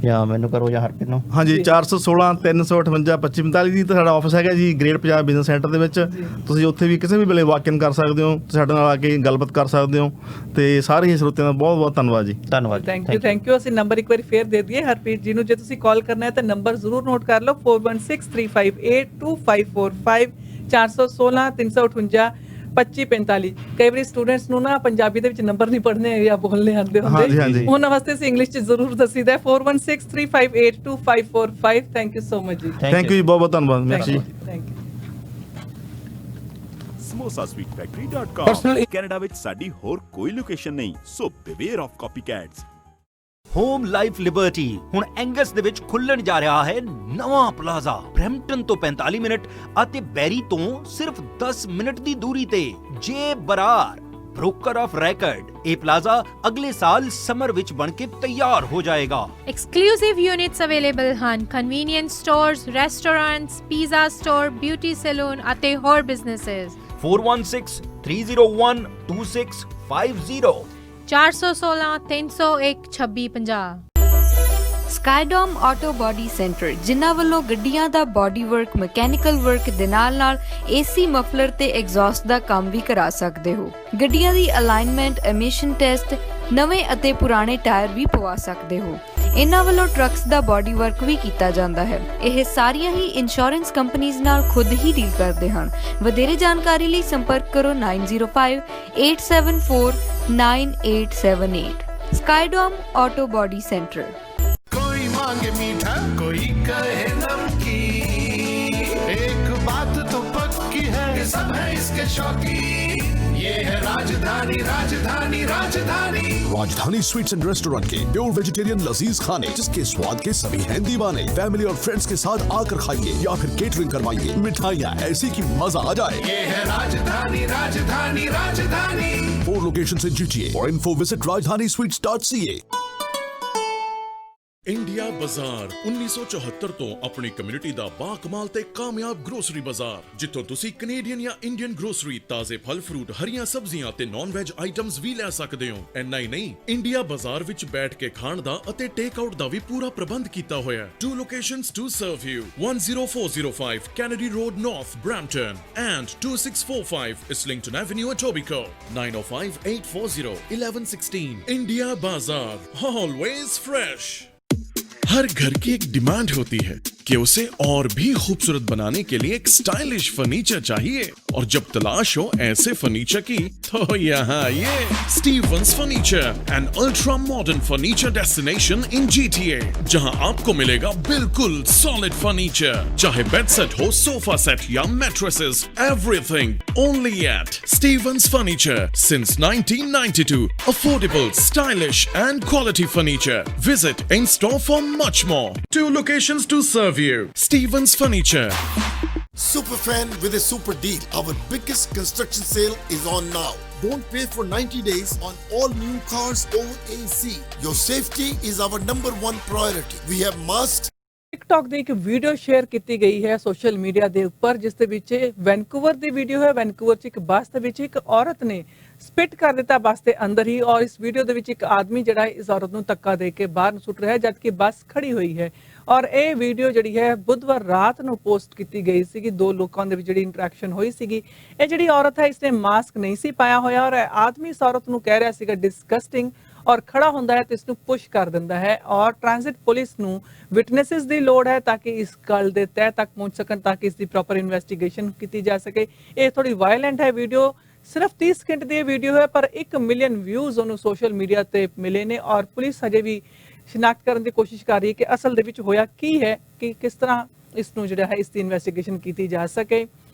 ਜਾਂ ਮੈਨੂੰ ਕਰੋ ਜਾਂ ਹਰਪ੍ਰੀਤ ਨੂੰ। ਹਾਂਜੀ 416 358 2545 ਜੀ, ਤਾਂ ਸਾਡਾ ਆਫਿਸ ਹੈਗਾ ਜੀ ਗ੍ਰੇਟ ਪੰਜਾਬ ਬਿਜ਼ਨਸ ਸੈਂਟਰ ਦੇ ਵਿੱਚ। ਤੁਸੀਂ ਉੱਥੇ ਵੀ ਕਿਸੇ ਵੀ ਵੇਲੇ ਵਾਕ ਇਨ ਕਰ ਸਕਦੇ ਹੋ, ਸਾਡੇ ਨਾਲ ਆ ਕੇ ਗੱਲਬਾਤ ਕਰ ਸਕਦੇ ਹੋ। ਤੇ ਸਾਰੇ ਹੀ ਸਰੋਤਿਆਂ ਦਾ ਬਹੁਤ ਬਹੁਤ ਧੰਨਵਾਦ ਜੀ। ਧੰਨਵਾਦ, ਥੈਂਕ ਯੂ। ਅਸੀਂ ਨੰਬਰ ਇੱਕ ਵਾਰੀ ਫੇਰ ਦੇ ਦਈਏ ਹਰਪ੍ਰੀਤ ਜੀ ਨੂੰ, ਜੇ ਤੁਸੀਂ ਕਾਲ ਕਰਨਾ ਹੈ ਤਾਂ ਨੰਬਰ ਜ਼ਰੂਰ ਨੋਟ ਕਰ ਲਓ 416358 2545 416 358 2545। ਕਈ ਵਾਰੀ ਸਟੂਡੈਂਟਸ ਨੂੰ ਨਾ ਪੰਜਾਬੀ ਦੇ ਵਿੱਚ ਨੰਬਰ ਨਹੀਂ ਪੜ੍ਹਨੇ ਜਾਂ ਬੋਲਣੇ ਆਉਂਦੇ ਹੁੰਦੇ, ਉਹਨਾਂ ਵਾਸਤੇ ਅਸੀਂ ਇੰਗਲਿਸ਼ 'ਚ ਜ਼ਰੂਰ ਦੱਸੀਦਾ 416358 2545। ਥੈਂਕ ਯੂ ਸੋ ਮਚ ਜੀ। ਥੈਂਕ ਯੂ ਜੀ, ਬਹੁਤ ਬਹੁਤ ਧੰਨਵਾਦ। ਮੈਰਸੀ। samosasweetfactory.com। ਕੈਨੇਡਾ ਵਿੱਚ ਸਾਡੀ ਹੋਰ ਕੋਈ ਲੋਕੇਸ਼ਨ ਨਹੀਂ, ਸੋ beware of ਕਾਪੀਕੈਟਸ। Home life Liberty ਹੁਣ ਐਂਗਸ ਦੇ ਵਿੱਚ ਖੁੱਲਣ ਜਾ ਰਿਹਾ ਹੈ ਨਵਾਂ ਪਲਾਜ਼ਾ। ਬਰੈਂਪਟਨ ਤੋਂ 45 ਮਿੰਟ ਅਤੇ ਬੈਰੀ ਤੋਂ ਸਿਰਫ 10 ਮਿੰਟ ਦੀ ਦੂਰੀ ਤੇ। ਜੇ ਬਰਾਰ ਬ੍ਰੋਕਰ ਆਫ ਰੈਕਡ, ਇਹ ਪਲਾਜ਼ਾ ਅਗਲੇ ਸਾਲ ਸਮਰ ਵਿੱਚ ਬਣ ਕੇ ਤਿਆਰ ਹੋ ਜਾਏਗਾ। ਐਕਸਕਲੂਸਿਵ ਯੂਨਿਟਸ ਅਵੇਲੇਬਲ ਹਨ, convenience stores, restaurants, pizza store, beauty salon ਅਤੇ ਹੋਰ ਬਿਜ਼ਨੈਸਸ। 416 301 2650 416 301 2650। ਸਕਾਈਡੋਮ ਆਟੋ ਬਾਡੀ ਸੈਂਟਰ, ਜਿਨ੍ਹਾਂ ਵੱਲੋਂ ਗੱਡੀਆਂ ਦਾ ਬਾਡੀ ਵਰਕ, ਮਕੈਨੀਕਲ ਵਰਕ ਦੇ ਨਾਲ ਏਸੀ, ਮਫਲਰ ਤੇ ਐਗਜ਼ੌਸਟ ਦਾ ਕੰਮ ਵੀ ਕਰਾ ਸਕਦੇ ਹੋ। ਗੱਡੀਆਂ ਦੀ ਅਲਾਈਨਮੈਂਟ, ਐਮਿਸ਼ਨ ਟੈਸਟ, ਨਵੇਂ ਅਤੇ ਪੁਰਾਣੇ ਟਾਇਰ ਵੀ ਪਵਾ ਸਕਦੇ ਹੋ। ਇਹਨਾਂ ਵੱਲੋਂ ਟਰੱਕਸ ਦਾ ਬਾਡੀ ਵਰਕ ਵੀ ਕੀਤਾ ਜਾਂਦਾ ਹੈ। ਇਹ ਸਾਰੀਆਂ ਹੀ ਇੰਸ਼ੋਰੈਂਸ ਕੰਪਨੀਆਂ ਨਾਲ ਖੁਦ ਹੀ ਡੀਲ ਕਰਦੇ ਹਨ। ਵਧੇਰੇ ਜਾਣਕਾਰੀ ਲਈ ਸੰਪਰਕ ਕਰੋ 905 874 9878। ਸਕਾਈਡੋਮ ਆਟੋ ਬਾਡੀ ਸੈਂਟਰ। कोई मांगे मीठा, कोई कहे नमकीन, एक बात तो पक्की है, सब है इसके शौकीन। ये है राजधानी, राजधानी, राजधानी। राजधानी स्वीट्स एंड रेस्टोरेंट के प्योर वेजिटेरियन लजीज खाने, जिसके स्वाद के सभी हैं दीवाने। फैमिली और फ्रेंड्स के साथ आकर खाइए या फिर केटरिंग करवाइए। मिठाइयाँ ऐसी कि मजा आ जाए। ये है राजधानी, राजधानी, राजधानी। 4 locations in GTA। For info visit rajdhanisweets.ca। India ਬਾਜ਼ਾਰ 1974 ਤੋਂ ਆਪਣੀ ਕਮਿਊਨਿਟੀ ਦਾ ਬਾਕਮਾਲ ਤੇ ਕਾਮਯਾਬ ਗਰੋਸਰੀ ਬਾਜ਼ਾਰ, ਜਿੱਥੋਂ ਤੁਸੀਂ ਕੈਨੇਡੀਅਨ ਜਾਂ ਇੰਡੀਅਨ ਗਰੋਸਰੀ, ਤਾਜ਼ੇ ਫਲ ਫਰੂਟ, ਹਰੀਆਂ ਸਬਜ਼ੀਆਂ ਤੇ ਨਾਨ ਵੈਜ ਆਈਟਮਸ ਵੀ ਲੈ ਸਕਦੇ ਹੋ। ਇੰਨਾ ਹੀ ਨਹੀਂ, ਇੰਡੀਆ ਬਾਜ਼ਾਰ ਵਿੱਚ ਬੈਠ ਕੇ ਖਾਣ ਦਾ ਅਤੇ ਟੇਕ ਆਊਟ ਦਾ ਵੀ ਪੂਰਾ ਪ੍ਰਬੰਧ ਕੀਤਾ ਹੋਇਆ ਹੈ। 2 locations to serve you: 10405 Kennedy Road North, Brampton, and 2645 Islington Avenue, Etobicoke. 905-840-1116. India Bazaar, always fresh. हर घर की एक डिमांड होती है कि उसे और भी खूबसूरत बनाने के लिए एक स्टाइलिश फर्नीचर चाहिए, और जब तलाश हो ऐसे फर्नीचर की, तो यहाँ ये Stevens Furniture, an ultra modern furniture destination in GTA, जहाँ आपको मिलेगा बिल्कुल सॉलिड फर्नीचर, चाहे बेड सेट हो, सोफा सेट या mattresses, everything only at Stevens Furniture since 1992. Affordable, stylish and quality furniture. Visit in store for much more. 2 locations to serve you. Stevens Furniture. Superfan with a super deal. Our biggest construction sale is on now. Don't pay for 90 days on all new cars over AC. Your safety is our #1 priority. We have masks. TikTok ਦੀ ਇੱਕ video share ਕੀਤੀ ਗਈ ਹੈ social media ਦੇ ਉੱਪਰ, ਜਿਸ ਦੇ ਵਿੱਚ Vancouver ਦੀ video ਹੈ। ਵੈਨਕੂਵਰ 'ਚ ਇੱਕ ਬੱਸ ਦੇ ਵਿੱਚ ਇੱਕ ਔਰਤ ਨੇ ਸਪਿਟ ਕਰ ਦਿੱਤਾ ਬੱਸ ਦੇ ਅੰਦਰ ਹੀ, ਔਰ ਇਸ ਵੀਡੀਓ ਦੇ ਵਿੱਚ ਇੱਕ ਆਦਮੀ ਜਿਹੜਾ ਇਸ ਔਰਤ ਨੂੰ ਧੱਕਾ ਦੇ ਕੇ ਬਾਹਰ ਨੂੰ ਸੁੱਟ ਰਿਹਾ ਹੈ, ਜਦਕਿ ਬੱਸ ਖੜੀ ਹੋਈ ਹੈ। ਔਰ ਇਹ ਵੀਡੀਓ ਜਿਹੜੀ ਹੈ ਬੁੱਧਵਾਰ ਰਾਤ ਨੂੰ ਪੋਸਟ ਕੀਤੀ ਗਈ ਸੀਗੀ। 2 ਲੋਕਾਂ ਦੇ ਵਿੱਚ ਜਿਹੜੀ ਇੰਟਰੈਕਸ਼ਨ ਹੋਈ ਸੀਗੀ। ਇਹ ਜਿਹੜੀ ਔਰਤ ਹੈ ਇਸਨੇ ਮਾਸਕ ਨਹੀਂ ਸੀ ਪਾਇਆ ਹੋਇਆ, ਔਰ ਆਦਮੀ ਇਸ ਔਰਤ ਨੂੰ ਕਹਿ ਰਿਹਾ ਸੀਗਾ ਡਿਸਗਸਟਿੰਗ, ਔਰ ਖੜਾ ਹੁੰਦਾ ਹੈ ਤੇ ਇਸ ਨੂੰ ਪੁਸ਼ ਕਰ ਦਿੰਦਾ ਹੈ। ਔਰ ਟ੍ਰਾਂਜ਼ਿਟ ਪੁਲਿਸ ਨੂੰ ਵਿਟਨੈਸਸ ਦੀ ਲੋੜ ਹੈ ਤਾਂ ਕਿ ਇਸ ਗੱਲ ਦੇ ਤਹਿ ਤੱਕ ਪਹੁੰਚ ਸਕਣ, ਤਾਂ ਕਿ ਇਸ ਦੀ ਪ੍ਰੋਪਰ ਇਨਵੈਸਟੀਗੇਸ਼ਨ ਕੀਤੀ ਜਾ ਸਕੇ। ਇਹ ਥੋੜੀ ਵਾਇਲੈਂਟ ਹੈ ਵੀਡੀਓ, ਸਿਰਫ 30 ਸਕਿੰਟ ਦੀ ਵੀਡੀਓ ਹੈ, ਪਰ 1 ਮਿਲੀਅਨ ਵਿਊਜ਼ ਉਹਨੂੰ ਸੋਸ਼ਲ ਮੀਡੀਆ ਤੇ ਮਿਲੇ ਨੇ। ਔਰ ਪੁਲਿਸ ਹਜੇ ਵੀ ਸ਼ਨਾਖਤ ਕਰਨ ਦੀ ਕੋਸ਼ਿਸ਼ ਕਰ ਰਹੀ ਹੈ ਕਿ ਅਸਲ ਦੇ ਵਿੱਚ ਹੋਇਆ ਕੀ ਹੈ, ਕਿ ਕਿਸ ਤਰ੍ਹਾਂ ਇਸ ਨੂੰ ਜਿਹੜਾ ਹੈ ਇਸ ਦੀ ਇਨਵੈਸਟੀਗੇਸ਼ਨ ਕੀਤੀ ਜਾ ਸਕੇ।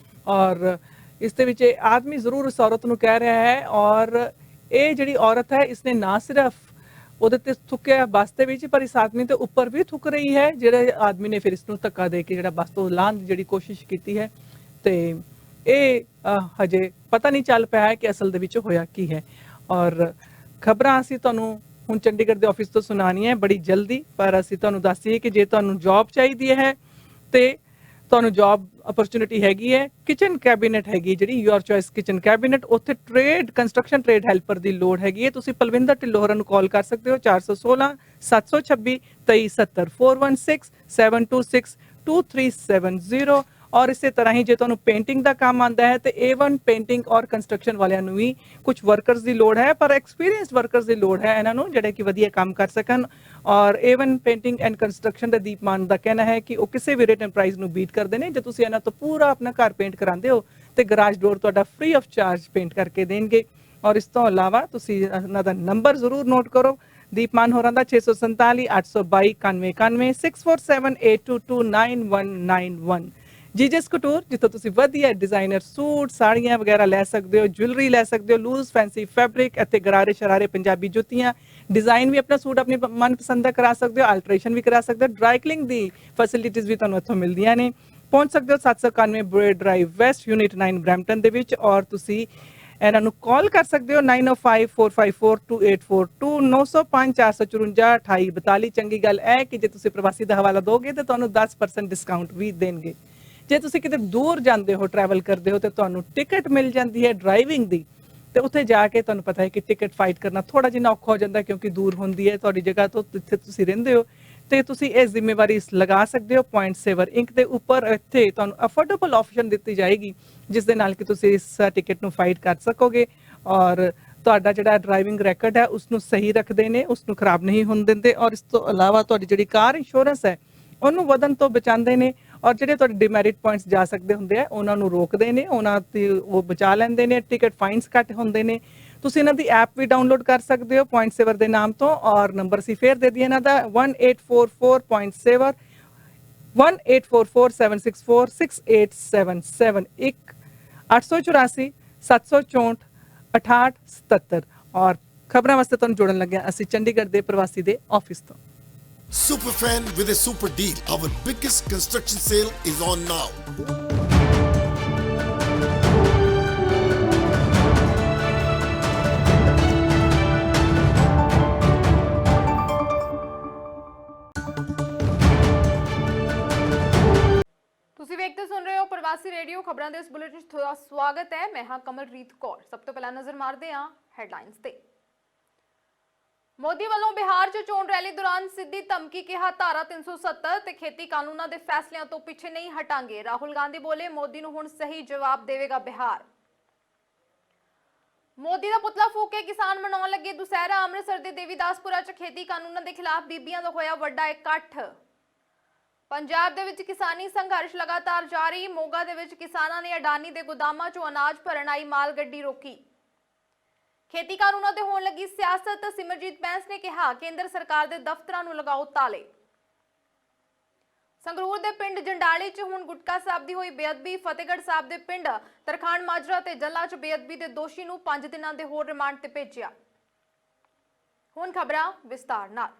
ਔਰ ਇਸ ਦੇ ਵਿੱਚ ਆਦਮੀ ਜ਼ਰੂਰ ਉਸ ਔਰਤ ਨੂੰ ਕਹਿ ਰਿਹਾ ਹੈ, ਔਰ ਇਹ ਜਿਹੜੀ ਔਰਤ ਹੈ ਇਸਨੇ ਨਾ ਸਿਰਫ ਉਹਦੇ ਤੇ ਥੁੱਕਿਆ ਬੱਸ ਦੇ ਵਿੱਚ, ਪਰ ਇਸ ਆਦਮੀ ਦੇ ਉੱਪਰ ਵੀ ਥੁੱਕ ਰਹੀ ਹੈ। ਜਿਹੜੇ ਆਦਮੀ ਨੇ ਫਿਰ ਇਸ ਨੂੰ ਧੱਕਾ ਦੇ ਕੇ ਜਿਹੜਾ ਬੱਸ ਤੋਂ ਲਾਹਣ ਦੀ ਜਿਹੜੀ ਕੋਸ਼ਿਸ਼ ਕੀਤੀ ਹੈ, ਤੇ ਇਹ ਹਜੇ ਪਤਾ ਨਹੀਂ ਚੱਲ ਪਿਆ ਹੈ ਕਿ ਅਸਲ ਦੇ ਵਿੱਚ ਹੋਇਆ ਕੀ ਹੈ। ਔਰ ਖਬਰਾਂ ਅਸੀਂ ਤੁਹਾਨੂੰ ਹੁਣ ਚੰਡੀਗੜ੍ਹ ਦੇ ਆਫਿਸ ਤੋਂ ਸੁਣਾਉਣੀਆਂ ਬੜੀ ਜਲਦੀ, ਪਰ ਅਸੀਂ ਤੁਹਾਨੂੰ ਦੱਸ ਦਈਏ ਕਿ ਜੇ ਤੁਹਾਨੂੰ ਜੌਬ ਚਾਹੀਦੀ ਹੈ ਤੇ ਤੁਹਾਨੂੰ ਜੌਬ ਅਪਰਚੁਨਿਟੀ ਹੈਗੀ ਹੈ, ਕਿਚਨ ਕੈਬਿਨਟ ਹੈਗੀ ਜਿਹੜੀ ਯੂਅਰ ਚੋਇਸ ਕਿਚਨ ਕੈਬਿਨਟ, ਉੱਥੇ ਟ੍ਰੇਡ ਕੰਸਟਰਕਸ਼ਨ ਟ੍ਰੇਡ ਹੈਲਪਰ ਦੀ ਲੋੜ ਹੈਗੀ ਹੈ। ਤੁਸੀਂ ਪਲਵਿੰਦਰ ਢਿੱਲੋਂ ਹੋਰਾਂ ਨੂੰ ਕਾਲ ਕਰ ਸਕਦੇ ਹੋ 416 726 2370 416 726 2370। ਔਰ ਇਸੇ ਤਰ੍ਹਾਂ ਹੀ ਜੇ ਤੁਹਾਨੂੰ ਪੇਂਟਿੰਗ ਦਾ ਕੰਮ ਆਉਂਦਾ ਹੈ ਤੇ A1 ਪੇਂਟਿੰਗ ਔਰ ਕੰਸਟਰਕਸ਼ਨ ਵਾਲਿਆਂ ਨੂੰ ਵੀ ਕੁਝ ਵਰਕਰਸ ਦੀ ਲੋੜ ਹੈ, ਪਰ ਐਕਸਪੀਰੀਅੰਸਡ ਵਰਕਰਸ ਦੀ ਲੋੜ ਹੈ ਇਹਨਾਂ ਨੂੰ, ਜਿਹੜੇ ਕਿ ਵਧੀਆ ਕੰਮ ਕਰ ਸਕਣ। ਔਰ A1 ਪੇਂਟਿੰਗ ਐਂਡ ਕੰਸਟਰਕਸ਼ਨ ਦਾ ਦੀਪ ਮਾਨ ਦਾ ਕਹਿਣਾ ਹੈ ਕਿ ਉਹ ਕਿਸੇ ਵੀ ਰੇਟ ਐਂਡ ਪ੍ਰਾਈਸ ਨੂੰ ਬੀਟ ਕਰਦੇ ਨੇ। ਜੇ ਤੁਸੀਂ ਇਹਨਾਂ ਤੋਂ ਪੂਰਾ ਆਪਣਾ ਘਰ ਪੇਂਟ ਕਰਾਉਂਦੇ ਹੋ ਤੇ ਗਰਾਜ ਡੋਰ ਤੁਹਾਡਾ ਫ੍ਰੀ ਆਫ ਚਾਰਜ ਪੇਂਟ ਕਰਕੇ ਦੇਣਗੇ। ਔਰ ਇਸ ਤੋਂ ਇਲਾਵਾ ਤੁਸੀਂ ਇਹਨਾਂ ਦਾ ਨੰਬਰ ਜ਼ਰੂਰ ਨੋਟ ਕਰੋ, ਦੀਪ ਮਾਨ ਹੋਰਾਂ ਦਾ 647 822 9191 647 822 9191। ਜੀਜਸ ਕਟੂਰ, ਜਿੱਥੋਂ ਤੁਸੀਂ ਵਧੀਆ ਡਿਜ਼ਾਈਨਰ ਸੂਟ, ਸਾੜੀਆਂ ਵਗੈਰਾ ਲੈ ਸਕਦੇ ਹੋ, ਜੁਐਲਰੀ ਲੈ ਸਕਦੇ ਹੋ, ਲੂਜ਼ ਫੈਂਸੀ ਫੈਬਰਿਕ, ਅਤੇ ਗਰਾਰੇ ਸ਼ਰਾਰੇ ਪੰਜਾਬੀ ਜੁੱਤੀਆਂ, ਡਿਜ਼ਾਈਨ ਵੀ ਆਪਣਾ ਸੂਟ ਆਪਣੀ ਮਨਪਸੰਦ ਦਾ ਕਰਾ ਸਕਦੇ ਹੋ, ਅਲਟਰੇਸ਼ਨ ਵੀ ਕਰਾ ਸਕਦੇ ਹੋ, ਡਰਾਈ ਕਲਿੰਗ ਦੀ ਫੈਸਿਲਿਟੀਜ਼ ਵੀ ਤੁਹਾਨੂੰ ਇੱਥੋਂ ਮਿਲਦੀਆਂ ਨੇ। ਪਹੁੰਚ ਸਕਦੇ ਹੋ 791 bread drive West, unit 9 Brampton ਦੇ ਵਿੱਚ। ਔਰ ਤੁਸੀਂ ਇਹਨਾਂ ਨੂੰ ਕਾਲ ਕਰ ਸਕਦੇ ਹੋ 9054542842 905 454 2842। ਚੰਗੀ ਗੱਲ ਹੈ ਕਿ ਜੇ ਤੁਸੀਂ ਪ੍ਰਵਾਸੀ ਦਾ ਹਵਾਲਾ ਦੋਗੇ ਤਾਂ ਤੁਹਾਨੂੰ 10% ਡਿਸਕਾਊਂਟ ਵੀ ਦੇਣਗੇ। ਜੇ ਤੁਸੀਂ ਕਿਤੇ ਦੂਰ ਜਾਂਦੇ ਹੋ, ਟਰੈਵਲ ਕਰਦੇ ਹੋ, ਤੇ ਤੁਹਾਨੂੰ ਟਿਕਟ ਮਿਲ ਜਾਂਦੀ ਹੈ ਡਰਾਈਵਿੰਗ ਦੀ, ਤੇ ਉੱਥੇ ਜਾ ਕੇ ਤੁਹਾਨੂੰ ਪਤਾ ਹੈ ਕਿ ਟਿਕਟ ਫਾਈਟ ਕਰਨਾ ਥੋੜਾ ਜਿਹਾ ਔਖਾ ਹੋ ਜਾਂਦਾ, ਕਿਉਂਕਿ ਦੂਰ ਹੁੰਦੀ ਹੈ ਤੁਹਾਡੀ ਜਗ੍ਹਾ ਤੋਂ ਜਿੱਥੇ ਤੁਸੀਂ ਰਹਿੰਦੇ ਹੋ। ਤੇ ਤੁਸੀਂ ਇਹ ਜ਼ਿੰਮੇਵਾਰੀ ਲਗਾ ਸਕਦੇ ਹੋ ਪੁਆਇੰਟ ਸੇਵਰ ਇੰਕ ਦੇ ਉੱਪਰ। ਇੱਥੇ ਤੁਹਾਨੂੰ ਅਫੋਰਡੇਬਲ ਆਪਸ਼ਨ ਦਿੱਤੀ ਜਾਏਗੀ, ਜਿਸ ਦੇ ਨਾਲ ਕਿ ਤੁਸੀਂ ਇਸ ਟਿਕਟ ਨੂੰ ਫਾਈਟ ਕਰ ਸਕੋਗੇ। ਔਰ ਤੁਹਾਡਾ ਜਿਹੜਾ ਡਰਾਈਵਿੰਗ ਰੈਕੋਰਡ ਹੈ ਉਸ ਨੂੰ ਸਹੀ ਰੱਖਦੇ ਨੇ, ਉਸ ਨੂੰ ਖਰਾਬ ਨਹੀਂ ਹੋਣ ਦਿੰਦੇ। ਔਰ ਇਸ ਤੋਂ ਇਲਾਵਾ ਤੁਹਾਡੀ ਜਿਹੜੀ ਕਾਰ ਇੰਸ਼ੋਰੈਂਸ ਹੈ ਉਹਨੂੰ ਵਧਣ ਤੋਂ ਬਚਾਉਂਦੇ ਨੇ। ਔਰ ਜਿਹੜੇ ਤੁਹਾਡੇ ਡਿਮੈਰਿਟ ਪੁਆਇੰਟਸ ਜਾ ਸਕਦੇ ਹੁੰਦੇ ਆ ਉਹਨਾਂ ਨੂੰ ਰੋਕਦੇ ਨੇ, ਉਹਨਾਂ ਤੇ ਉਹ ਬਚਾ ਲੈਂਦੇ ਨੇ। ਟਿਕਟ ਫਾਈਨਸ ਘੱਟ ਹੁੰਦੇ ਨੇ। ਤੁਸੀਂ ਇਹਨਾਂ ਦੀ ਐਪ ਵੀ ਡਾਊਨਲੋਡ ਕਰ ਸਕਦੇ ਹੋ ਪੁਆਇੰਟ ਸੇਵਰ ਦੇ ਨਾਮ ਤੋਂ। ਔਰ ਨੰਬਰ ਸੀ ਫੇਰ ਦੇ ਦਈਏ ਇਹਨਾਂ ਦਾ 1844 ਪੁਆਇੰਟ ਸੇਵਰ 1844 764 6877 884 764 6877। ਔਰ ਖਬਰਾਂ ਵਾਸਤੇ ਤੁਹਾਨੂੰ ਜੋੜਨ ਲੱਗਿਆ ਅਸੀਂ ਚੰਡੀਗੜ੍ਹ ਦੇ ਪ੍ਰਵਾਸੀ ਦੇ ਆਫਿਸ ਤੋਂ। Superfan with a super deal. Our biggest construction sale is on now. Radio ਖਬਰਾਂ ਦੇ ਇਸ ਬੁਲੇਟਿਨ 'ਚ ਤੁਹਾਡਾ ਸਵਾਗਤ ਹੈ। ਮੈਂ ਹਾਂ ਕਮਲਰੀਤ ਕੌਰ। ਸਭ ਤੋਂ ਪਹਿਲਾਂ ਨਜ਼ਰ ਮਾਰਦੇ ਹਾਂ ਹੈਡਲਾਈਨਸ ਤੇ। ਮੋਦੀ ਵੱਲੋਂ ਬਿਹਾਰ 'ਚ ਚੋਣ ਰੈਲੀ ਦੌਰਾਨ ਸਿੱਧੀ ਧਮਕੀ, ਕਿਹਾ ਧਾਰਾ 370 ਤੇ ਖੇਤੀ ਕਾਨੂੰਨਾਂ ਦੇ ਫੈਸਲਿਆਂ ਤੋਂ ਪਿੱਛੇ ਨਹੀਂ ਹਟਾਂਗੇ। ਰਾਹੁਲ ਗਾਂਧੀ ਬੋਲੇ ਮੋਦੀ ਨੂੰ ਹੁਣ ਸਹੀ ਜਵਾਬ ਦੇਵੇਗਾ ਬਿਹਾਰ। ਮੋਦੀ ਦਾ ਪੁਤਲਾ ਫੂਕ ਕੇ ਕਿਸਾਨ ਮਨਾਉਣ ਲੱਗੇ ਦੁਸਹਿਰਾ। ਅੰਮ੍ਰਿਤਸਰ ਦੇ ਦੇਵੀਦਾਸਪੁਰਾ 'ਚ ਖੇਤੀ ਕਾਨੂੰਨਾਂ ਦੇ ਖਿਲਾਫ ਬੀਬੀਆਂ ਦਾ ਹੋਇਆ ਵੱਡਾ ਇਕੱਠ। ਪੰਜਾਬ ਦੇ ਵਿੱਚ ਕਿਸਾਨੀ ਸੰਘਰਸ਼ ਲਗਾਤਾਰ ਜਾਰੀ। ਮੋਗਾ ਦੇ ਵਿੱਚ ਕਿਸਾਨਾਂ ਨੇ ਅਡਾਨੀ ਦੇ ਗੋਦਾਮਾਂ 'ਚੋਂ ਅਨਾਜ ਭਰਨ ਆਈ ਮਾਲ ਗੱਡੀ ਰੋਕੀ। ਖੇਤੀ ਕਾਨੂੰਨਾਂ ਤੇ ਹੋਣ ਲੱਗੀ ਸਿਆਸਤ। ਸਿਮਰਜੀਤ ਬੈਂਸ ਨੇ ਕਿਹਾ ਕੇਂਦਰ ਸਰਕਾਰ ਦੇ ਦਫ਼ਤਰਾਂ ਨੂੰ ਲਗਾਓ ਤਾਲੇ। ਸੰਗਰੂਰ ਦੇ ਪਿੰਡ ਜੰਡਾਲੀ 'ਚ ਹੁਣ ਗੁਟਕਾ ਸਾਹਿਬ ਦੀ ਹੋਈ ਬੇਅਦਬੀ। ਫਤਿਹਗੜ੍ਹ ਸਾਹਿਬ ਦੇ ਪਿੰਡ ਤਰਖਾਣ ਮਾਜਰਾ ਤੇ ਜੱਲਾ 'ਚ ਬੇਅਦਬੀ ਦੇ ਦੋਸ਼ੀ ਨੂੰ 5 ਦਿਨਾਂ ਦੇ ਹੋਰ ਰਿਮਾਂਡ ਤੇ ਭੇਜਿਆ। ਹੁਣ ਖਬਰਾਂ ਵਿਸਤਾਰ ਨਾਲ।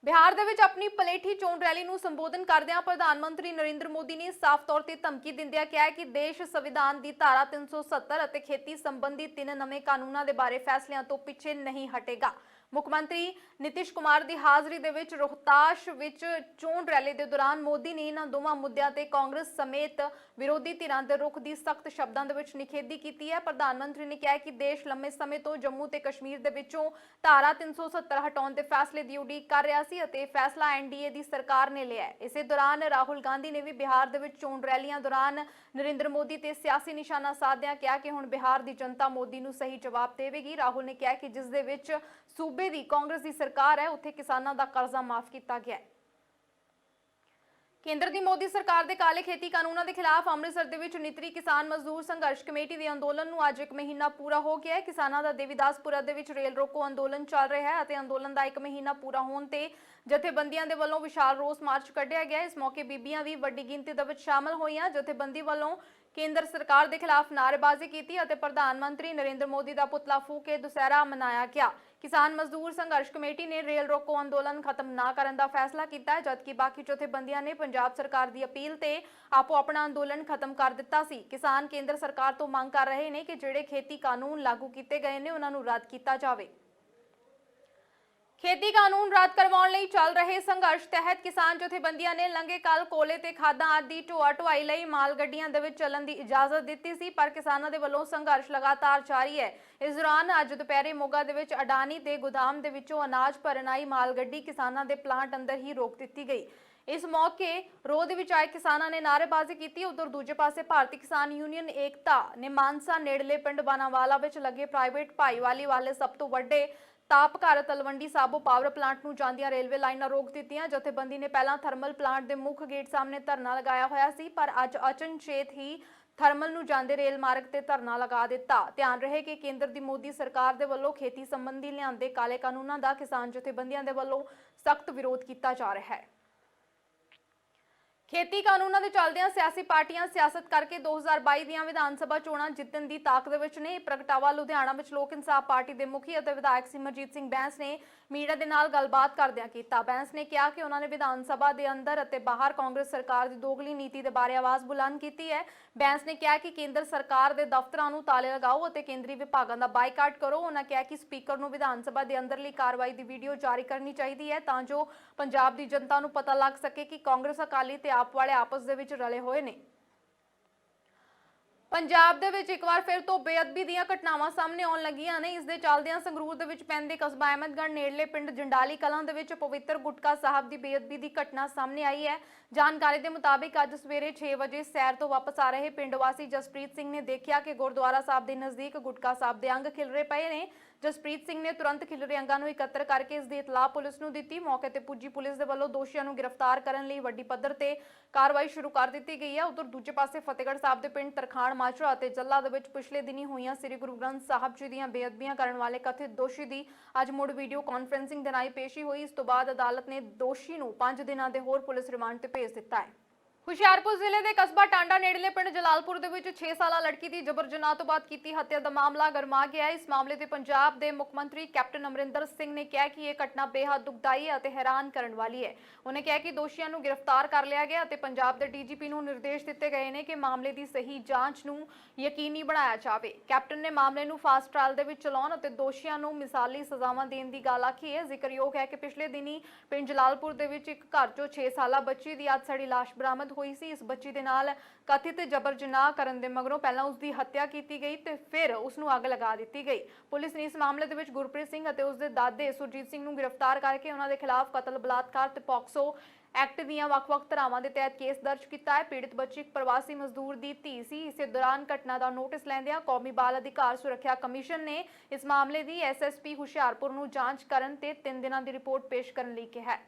ਬਿਹਾਰ ਦੇ ਵਿੱਚ ਆਪਣੀ ਪਲੇਠੀ ਚੋਣ ਰੈਲੀ ਨੂੰ ਸੰਬੋਧਨ ਕਰਦਿਆਂ ਪ੍ਰਧਾਨ ਮੰਤਰੀ ਨਰਿੰਦਰ ਮੋਦੀ ਨੇ ਸਾਫ਼ ਤੌਰ ਤੇ ਧਮਕੀ ਦਿੰਦਿਆਂ ਕਿਹਾ ਕਿ ਦੇਸ਼ ਸੰਵਿਧਾਨ ਦੀ ਧਾਰਾ 370 ਅਤੇ ਖੇਤੀ ਸੰਬੰਧੀ 3 ਨਵੇਂ ਕਾਨੂੰਨਾਂ ਦੇ ਬਾਰੇ ਫੈਸਲਿਆਂ ਤੋਂ ਪਿੱਛੇ ਨਹੀਂ ਹਟੇਗਾ। ਮੁੱਖ ਮੰਤਰੀ ਨਿਤਿਸ਼ ਕੁਮਾਰ ਦੀ ਹਾਜ਼ਰੀ ਦੇ ਵਿੱਚ ਰੋਹਤਾਸ਼ ਵਿੱਚ ਚੋਣ ਰੈਲੀ ਦੇ ਦੌਰਾਨ ਮੋਦੀ ਨੇ ਇਹਨਾਂ ਦੋਵਾਂ ਮੁੱਦਿਆਂ ਤੇ ਕਾਂਗਰਸ ਸਮੇਤ ਵਿਰੋਧੀ ਧਿਰਾਂ ਦੇ ਰੁਖ ਦੀ ਸਖਤ ਸ਼ਬਦਾਂ ਦੇ ਵਿੱਚ ਨਿਖੇਧੀ ਕੀਤੀ ਹੈ। ਪ੍ਰਧਾਨ ਮੰਤਰੀ ਨੇ ਕਿਹਾ ਕਿ ਦੇਸ਼ ਲੰਮੇ ਸਮੇਂ ਤੋਂ ਜੰਮੂ ਤੇ ਕਸ਼ਮੀਰ ਦੇ ਵਿੱਚੋਂ ਧਾਰਾ 370 ਹਟਾਉਣ ਦੇ ਫੈਸਲੇ ਦੀ ਉਡੀਕ ਕਰ ਰਿਹਾ ਸੀ ਅਤੇ ਫੈਸਲਾ ਐਨਡੀਏ ਦੀ ਸਰਕਾਰ ਨੇ ਲਿਆ। ਇਸੇ ਦੌਰਾਨ ਰਾਹੁਲ ਗਾਂਧੀ ਨੇ ਵੀ ਬਿਹਾਰ ਦੇ ਵਿੱਚ ਚੋਣ ਰੈਲੀਆਂ ਦੌਰਾਨ ਨਰਿੰਦਰ ਮੋਦੀ ਤੇ ਸਿਆਸੀ ਨਿਸ਼ਾਨਾ ਸਾਧਦਿਆਂ ਕਿਹਾ ਕਿ ਹੁਣ ਬਿਹਾਰ ਦੀ ਜਨਤਾ ਮੋਦੀ ਨੂੰ ਸਹੀ ਜਵਾਬ ਦੇਵੇਗੀ। ਰਾਹੁਲ ਨੇ ਕਿਹਾ ਕਿ ਜਿਸ ਦੇ ਵਿੱਚ ਸੂਬੇ ਦੀ ਕਾਂਗਰਸ ਦੀ ਸਰਕਾਰ ਹੈ ਉੱਥੇ ਕਿਸਾਨਾਂ ਦਾ ਕਰਜ਼ਾ ਮਾਫ ਕੀਤਾ ਗਿਆ ਹੈ। ਕੇਂਦਰ ਦੀ ਮੋਦੀ ਸਰਕਾਰ ਦੇ ਕਾਲੇ ਖੇਤੀ ਕਾਨੂੰਨਾਂ ਦੇ ਖਿਲਾਫ ਅੰਮ੍ਰਿਤਸਰ ਦੇ ਵਿੱਚ ਨਿਤਰੀ ਕਿਸਾਨ ਮਜ਼ਦੂਰ ਸੰਘਰਸ਼ ਕਮੇਟੀ ਦੇ ਅੰਦੋਲਨ ਨੂੰ ਅੱਜ 1 ਮਹੀਨਾ ਪੂਰਾ ਹੋ ਗਿਆ ਹੈ। ਕਿਸਾਨਾਂ ਦਾ ਦੇਵੀਦਾਸਪੁਰਾ ਦੇ ਵਿੱਚ ਰੇਲ ਰੋਕੋ ਅੰਦੋਲਨ ਚੱਲ ਰਿਹਾ ਹੈ ਅਤੇ ਅੰਦੋਲਨ ਦਾ 1 ਮਹੀਨਾ ਪੂਰਾ ਹੋਣ ਤੇ ਜਥੇਬੰਦੀਆਂ ਦੇ ਵੱਲੋਂ ਵਿਸ਼ਾਲ ਰੋਸ ਮਾਰਚ ਕੱਢਿਆ ਗਿਆ। ਇਸ ਮੌਕੇ ਬੀਬੀਆਂ ਵੀ ਵੱਡੀ ਗਿਣਤੀ ਦੇ ਵਿੱਚ ਸ਼ਾਮਲ ਹੋਈਆਂ। ਜਥੇਬੰਦੀ ਵੱਲੋਂ ਕੇਂਦਰ ਸਰਕਾਰ ਦੇ ਖਿਲਾਫ ਨਾਅਰੇਬਾਜ਼ੀ ਕੀਤੀ ਅਤੇ ਪ੍ਰਧਾਨ ਮੰਤਰੀ ਨਰਿੰਦਰ ਮੋਦੀ ਦਾ ਪੁਤਲਾ ਫੂਕ ਕੇ ਦੁਸਹਿਰਾ ਮਨਾਇਆ ਗਿਆ। ਕਿਸਾਨ ਮਜ਼ਦੂਰ ਸੰਘਰਸ਼ ਕਮੇਟੀ ਨੇ ਰੇਲ ਰੋਕੋ ਅੰਦੋਲਨ ਖਤਮ ਨਾ ਕਰਨ ਦਾ ਫੈਸਲਾ ਕੀਤਾ ਹੈ, ਜਦਕਿ ਬਾਕੀ ਜਥੇਬੰਦੀਆਂ ਨੇ ਪੰਜਾਬ ਸਰਕਾਰ ਦੀ ਅਪੀਲ ਤੇ ਆਪੋ ਆਪਣਾ ਅੰਦੋਲਨ ਖਤਮ ਕਰ ਦਿੱਤਾ ਸੀ। ਕਿਸਾਨ ਕੇਂਦਰ ਸਰਕਾਰ ਤੋਂ ਮੰਗ ਕਰ ਰਹੇ ਨੇ ਕਿ ਜਿਹੜੇ ਖੇਤੀ ਕਾਨੂੰਨ ਲਾਗੂ ਕੀਤੇ ਗਏ ਨੇ ਉਹਨਾਂ ਨੂੰ ਰੱਦ ਕੀਤਾ ਜਾਵੇ। ਖੇਤੀ ਕਾਨੂੰਨ ਰੱਦ ਕਰਵਾਉਣ ਲਈ ਚੱਲ ਰਹੇ ਸੰਘਰਸ਼ ਤਹਿਤ ਕਿਸਾਨ ਜਥੇਬੰਦੀਆਂ ਨੇ ਲੰਘੇ ਕੱਲ ਕੋਲੇ ਤੇ ਖਾਦਾਂ ਆਦਿ ਢੋਆ ਢੁਆਈ ਲਈ ਮਾਲ ਗੱਡੀਆਂ ਦੇ ਵਿੱਚ ਚੱਲਣ ਦੀ ਇਜਾਜ਼ਤ ਦਿੱਤੀ ਸੀ, ਪਰ ਕਿਸਾਨਾਂ ਦੇ ਵੱਲੋਂ ਸੰਘਰਸ਼ ਲਗਾਤਾਰ ਜਾਰੀ ਹੈ। ਇਸ ਦੌਰਾਨ ਅੱਜ ਦੁਪਹਿਰੇ ਮੋਗਾ ਦੇ ਵਿੱਚ ਅਡਾਨੀ ਦੇ ਗੋਦਾਮ ਦੇ ਵਿੱਚੋਂ ਅਨਾਜ ਭਰਨ ਆਈ ਮਾਲ ਗੱਡੀ ਕਿਸਾਨਾਂ ਦੇ ਪਲਾਂਟ ਅੰਦਰ ਹੀ ਰੋਕ ਦਿੱਤੀ ਗਈ। ਇਸ ਮੌਕੇ ਰੋਡ ਵਿੱਚ ਆਏ ਕਿਸਾਨਾਂ ਨੇ ਨਾਅਰੇਬਾਜ਼ੀ ਕੀਤੀ। ਉਧਰ ਦੂਜੇ ਪਾਸੇ ਭਾਰਤੀ ਕਿਸਾਨ ਯੂਨੀਅਨ ਏਕਤਾ ਨੇ ਮਾਨਸਾ ਨੇੜਲੇ ਪਿੰਡ ਬਾਨਾਵਾਲਾ ਵਿੱਚ ਲੱਗੇ ਪ੍ਰਾਈਵੇਟ ਭਾਈਵਾਲੀ ਵਾਲੇ ਸਭ ਤੋਂ ਵੱਡੇ ਤਾਪ ਘਰ ਤਲਵੰਡੀ ਸਾਬੋ ਪਾਵਰ ਪਲਾਂਟ ਨੂੰ ਜਾਂਦੀਆਂ ਰੇਲਵੇ ਲਾਈਨਾਂ ਰੋਕ ਦਿੱਤੀਆਂ। ਜਥੇਬੰਦੀ ਨੇ ਪਹਿਲਾਂ ਥਰਮਲ ਪਲਾਂਟ ਦੇ ਮੁੱਖ ਗੇਟ ਸਾਹਮਣੇ ਧਰਨਾ ਲਗਾਇਆ ਹੋਇਆ ਸੀ, ਪਰ ਅੱਜ ਅਚਨਚੇਤ ਹੀ ਥਰਮਲ ਨੂੰ ਜਾਂਦੇ ਰੇਲ ਮਾਰਗ ਤੇ ਧਰਨਾ ਲਗਾ ਦਿੱਤਾ। ਧਿਆਨ ਰਹੇ ਕਿ ਕੇਂਦਰ ਦੀ ਮੋਦੀ ਸਰਕਾਰ ਦੇ ਵੱਲੋਂ ਖੇਤੀ ਸੰਬੰਧੀ ਲਿਆਂਦੇ ਕਾਲੇ ਕਾਨੂੰਨਾਂ ਦਾ ਕਿਸਾਨ ਜਥੇਬੰਦੀਆਂ ਦੇ ਵੱਲੋਂ ਸਖਤ ਵਿਰੋਧ ਕੀਤਾ ਜਾ ਰਿਹਾ ਹੈ। ਖੇਤੀ ਕਾਨੂੰਨਾਂ ਦੇ ਚੱਲਦਿਆਂ ਸਿਆਸੀ ਪਾਰਟੀਆਂ ਸਿਆਸਤ ਕਰਕੇ 2022 ਦੀਆਂ ਵਿਧਾਨ ਸਭਾ ਚੋਣਾਂ ਜਿੱਤਣ ਦੀ ਤਾਕਤ ਵਿੱਚ ਨੇ। ਪ੍ਰਗਟਾਵਾ ਲੁਧਿਆਣਾ ਵਿੱਚ ਲੋਕ ਇਨਸਾਫ ਪਾਰਟੀ ਦੇ ਮੁਖੀ ਅਤੇ ਵਿਧਾਇਕ ਸਿਮਰਜੀਤ ਸਿੰਘ ਬੈਂਸ ਨੇ ਮੀਡੀਆ ਦੇ ਨਾਲ ਗੱਲਬਾਤ ਕਰਦਿਆਂ ਕੀਤਾ। ਬੈਂਸ ਨੇ ਕਿਹਾ ਕਿ ਉਹਨਾਂ ਨੇ ਵਿਧਾਨ ਸਭਾ ਦੇ ਅੰਦਰ ਅਤੇ ਬਾਹਰ ਕਾਂਗਰਸ ਸਰਕਾਰ ਦੀ ਦੋਗਲੀ ਨੀਤੀ ਦੇ ਬਾਰੇ ਆਵਾਜ਼ ਬੁਲੰਦ ਕੀਤੀ ਹੈ। ਬੈਂਸ ਨੇ ਕਿਹਾ ਕਿ ਕੇਂਦਰ ਸਰਕਾਰ ਦੇ ਦਫ਼ਤਰਾਂ ਨੂੰ ਤਾਲੇ ਲਗਾਓ ਅਤੇ ਕੇਂਦਰੀ ਵਿਭਾਗਾਂ ਦਾ ਬਾਈਕਾਟ ਕਰੋ। ਉਹਨਾਂ ਕਿਹਾ ਕਿ ਸਪੀਕਰ ਨੂੰ ਵਿਧਾਨ ਸਭਾ ਦੇ ਅੰਦਰਲੀ ਕਾਰਵਾਈ ਦੀ ਵੀਡੀਓ ਜਾਰੀ ਕਰਨੀ ਚਾਹੀਦੀ ਹੈ ਤਾਂ ਜੋ ਪੰਜਾਬ ਦੀ ਜਨਤਾ ਨੂੰ ਪਤਾ ਲੱਗ ਸਕੇ ਕਿ ਕਾਂਗਰਸ, ਅਕਾਲੀ ਤੇ ਆਪ ਵਾਲੇ ਆਪਸ ਦੇ ਵਿੱਚ ਰਲੇ ਹੋਏ ਨੇ। ਪੰਜਾਬ ਦੇ ਵਿੱਚ ਇੱਕ ਵਾਰ ਫਿਰ ਤੋਂ ਬੇਅਦਬੀ ਦੀਆਂ ਘਟਨਾਵਾਂ ਸਾਹਮਣੇ ਆਉਣ ਲੱਗੀਆਂ ਨੇ। ਇਸ ਦੇ ਚੱਲਦਿਆਂ ਸੰਗਰੂਰ ਦੇ ਵਿੱਚ ਪੈਂਦੇ ਕਸਬਾ ਅਹਿਮਦਗੜ੍ਹ ਨੇੜਲੇ ਪਿੰਡ ਜੰਡਾਲੀ ਕਲਾਂ ਦੇ ਵਿੱਚ ਪਵਿੱਤਰ ਗੁਟਕਾ ਸਾਹਿਬ ਦੀ ਬੇਅਦਬੀ ਦੀ ਘਟਨਾ ਸਾਹਮਣੇ ਆਈ ਹੈ। ਜਾਣਕਾਰੀ ਦੇ ਮੁਤਾਬਿਕ ਅੱਜ ਸਵੇਰੇ 6 ਵਜੇ ਸੈਰ ਤੋਂ ਵਾਪਸ ਆ ਰਹੇ ਪਿੰਡ ਵਾਸੀ ਜਸਪ੍ਰੀਤ ਸਿੰਘ ਨੇ ਦੇਖਿਆ ਕਿ ਗੁਰਦੁਆਰਾ ਸਾਹਿਬ ਦੇ ਨਜ਼ਦੀਕ ਗੁਟਕਾ ਸਾਹਿਬ ਦੇ ਅੰਗ ਖਿਲਰੇ ਪਏ ਨੇ। ਜਸਪ੍ਰੀਤ ਸਿੰਘ ਨੇ ਤੁਰੰਤ ਖਿਲਰੇ ਅੰਗਾਂ ਨੂੰ ਇਕੱਤਰ ਕਰਕੇ ਇਸ ਦੀ ਇਤਲਾਹ ਪੁਲਿਸ ਨੂੰ ਦਿੱਤੀ। ਮੌਕੇ ਤੇ ਪੁੱਜੀ ਪੁਲਿਸ ਦੇ ਵੱਲੋਂ ਦੋਸ਼ੀਆਂ ਨੂੰ ਗ੍ਰਿਫਤਾਰ ਕਰਨ ਲਈ ਵੱਡੀ ਪੱਧਰ ਤੇ ਕਾਰਵਾਈ ਸ਼ੁਰੂ ਕਰ ਦਿੱਤੀ ਗਈ ਹੈ। ਉਧਰ ਦੂਜੇ ਪਾਸੇ ਫਤਿਹਗੜ੍ਹ ਸਾਹਿਬ ਦੇ ਪਿੰਡ ਤਰਖਾਣ ਮਾਜਰਾ ਅਤੇ ਜੱਲਾ ਦੇ ਵਿੱਚ ਪਿਛਲੇ ਦਿਨੀ ਹੋਈਆਂ ਸ੍ਰੀ ਗੁਰੂ ਗ੍ਰੰਥ ਸਾਹਿਬ ਜੀ ਦੀਆਂ ਬੇਅਦਬੀਆਂ ਕਰਨ ਵਾਲੇ ਕਥਿਤ ਦੋਸ਼ੀ ਦੀ ਅੱਜ ਮੁੜ ਵੀਡੀਓ ਕਾਨਫਰੰਸਿੰਗ ਦੇ ਰਾਹੀਂ ਪੇਸ਼ੀ ਹੋਈ। ਇਸ ਤੋਂ ਬਾਅਦ ਅਦਾਲਤ ਨੇ ਦੋਸ਼ੀ ਨੂੰ 5 ਦਿਨਾਂ ਦੇ ਹੋਰ ਪੁਲਿਸ ਰਿਮਾਂਡ ਤੇ ਭੇਜ ਦਿੱਤਾ ਹੈ। ਹੁਸ਼ਿਆਰਪੁਰ ਜ਼ਿਲ੍ਹੇ ਦੇ ਕਸਬਾ ਟਾਂਡਾ ਨੇੜਲੇ ਪਿੰਡ ਜਲਾਲਪੁਰ ਦੇ ਵਿੱਚ 6 ਸਾਲਾ ਲੜਕੀ ਦੀ ਜਬਰ ਜਨਾਹ ਤੋਂ ਬਾਅਦ ਕੀਤੀ ਹੱਤਿਆ ਦਾ ਮਾਮਲਾ ਗਰਮਾ ਗਿਆ ਹੈ। ਇਸ ਮਾਮਲੇ ਤੇ ਪੰਜਾਬ ਦੇ ਮੁੱਖ ਮੰਤਰੀ ਕੈਪਟਨ ਅਮਰਿੰਦਰ ਸਿੰਘ ਨੇ ਕਿਹਾ ਕਿ ਇਹ ਘਟਨਾ ਬੇਹੱਦ ਦੁਖਦਾਈ ਹੈ ਅਤੇ ਹੈਰਾਨ ਕਰਨ ਵਾਲੀ ਹੈ। ਉਹਨੇ ਕਿਹਾ ਕਿ ਦੋਸ਼ੀਆਂ ਨੂੰ ਗ੍ਰਿਫਤਾਰ ਕਰ ਲਿਆ ਗਿਆ ਅਤੇ ਪੰਜਾਬ ਦੇ ਡੀਜੀਪੀ ਨੂੰ ਨਿਰਦੇਸ਼ ਦਿੱਤੇ ਗਏ ਨੇ ਕਿ ਮਾਮਲੇ ਦੀ ਸਹੀ ਜਾਂਚ ਨੂੰ ਯਕੀਨੀ ਬਣਾਇਆ ਜਾਵੇ। ਕੈਪਟਨ ਨੇ ਮਾਮਲੇ ਨੂੰ ਫਾਸਟ ਟ੍ਰਾਇਲ ਦੇ ਵਿੱਚ ਚਲਾਉਣ ਅਤੇ ਦੋਸ਼ੀਆਂ ਨੂੰ ਮਿਸਾਲੀ ਸਜ਼ਾਵਾਂ ਦੇਣ ਦੀ ਗੱਲ ਆਖੀ ਹੈ। ਜ਼ਿਕਰਯੋਗ ਹੈ ਕਿ ਪਿਛਲੇ ਦਿਨੀ ਪਿੰਡ ਜਲਾਲਪੁਰ ਦੇ ਵਿੱਚ ਇੱਕ ਘਰ ਚੋਂ 6 ਸਾਲਾ ਬੱਚੀ ਦੀ ਅੱਜ ਸੜੀ ਲਾਸ਼ ਬਰਾਮਦ ਹੋਈ ਸੀ। ਇਸ ਬੱਚੀ ਦੇ ਨਾਲ ਕਥਿਤ ਜਬਰ ਜਨਾਹ ਕਰਨ ਦੇ ਮਗਰੋਂ ਪਹਿਲਾਂ ਉਸ ਦੀ ਹੱਤਿਆ ਕੀਤੀ ਗਈ ਤੇ ਫਿਰ ਉਸ ਨੂੰ ਅੱਗ ਲਗਾ ਦਿੱਤੀ ਗਈ। ਪੁਲਿਸ ਨੇ ਇਸ ਮਾਮਲੇ ਦੇ ਵਿੱਚ ਗੁਰਪ੍ਰੀਤ ਸਿੰਘ ਅਤੇ ਉਸ ਦੇ ਦਾਦੇ ਸੁਰਜੀਤ ਸਿੰਘ ਨੂੰ ਗ੍ਰਿਫਤਾਰ ਕਰਕੇ ਉਹਨਾਂ ਦੇ ਖਿਲਾਫ ਕਤਲ, ਬਲਾਤਕਾਰ ਤੇ ਪੋਕਸੋ ਐਕਟ ਦੀਆਂ ਵੱਖ-ਵੱਖ ਧਾਰਾਵਾਂ ਦੇ ਤਹਿਤ ਕੇਸ ਦਰਜ ਕੀਤਾ ਹੈ। ਪੀੜਤ ਬੱਚੀ ਇੱਕ ਪ੍ਰਵਾਸੀ ਮਜ਼ਦੂਰ ਦੀ ਧੀ ਸੀ। ਇਸੇ ਦੌਰਾਨ ਘਟਨਾ ਦਾ ਨੋਟਿਸ ਲੈਂਦਿਆਂ ਕੌਮੀ ਬਾਲ ਅਧਿਕਾਰ ਸੁਰੱਖਿਆ ਕਮਿਸ਼ਨ ਨੇ ਇਸ ਮਾਮਲੇ ਦੀ ਐਸਐਸਪੀ ਹੁਸ਼ਿਆਰਪੁਰ ਨੂੰ ਜਾਂਚ ਕਰਨ ਤੇ 3 ਦਿਨਾਂ ਦੀ ਰਿਪੋਰਟ ਪੇਸ਼ ਕਰਨ ਲਈ ਕਿਹਾ ਹੈ।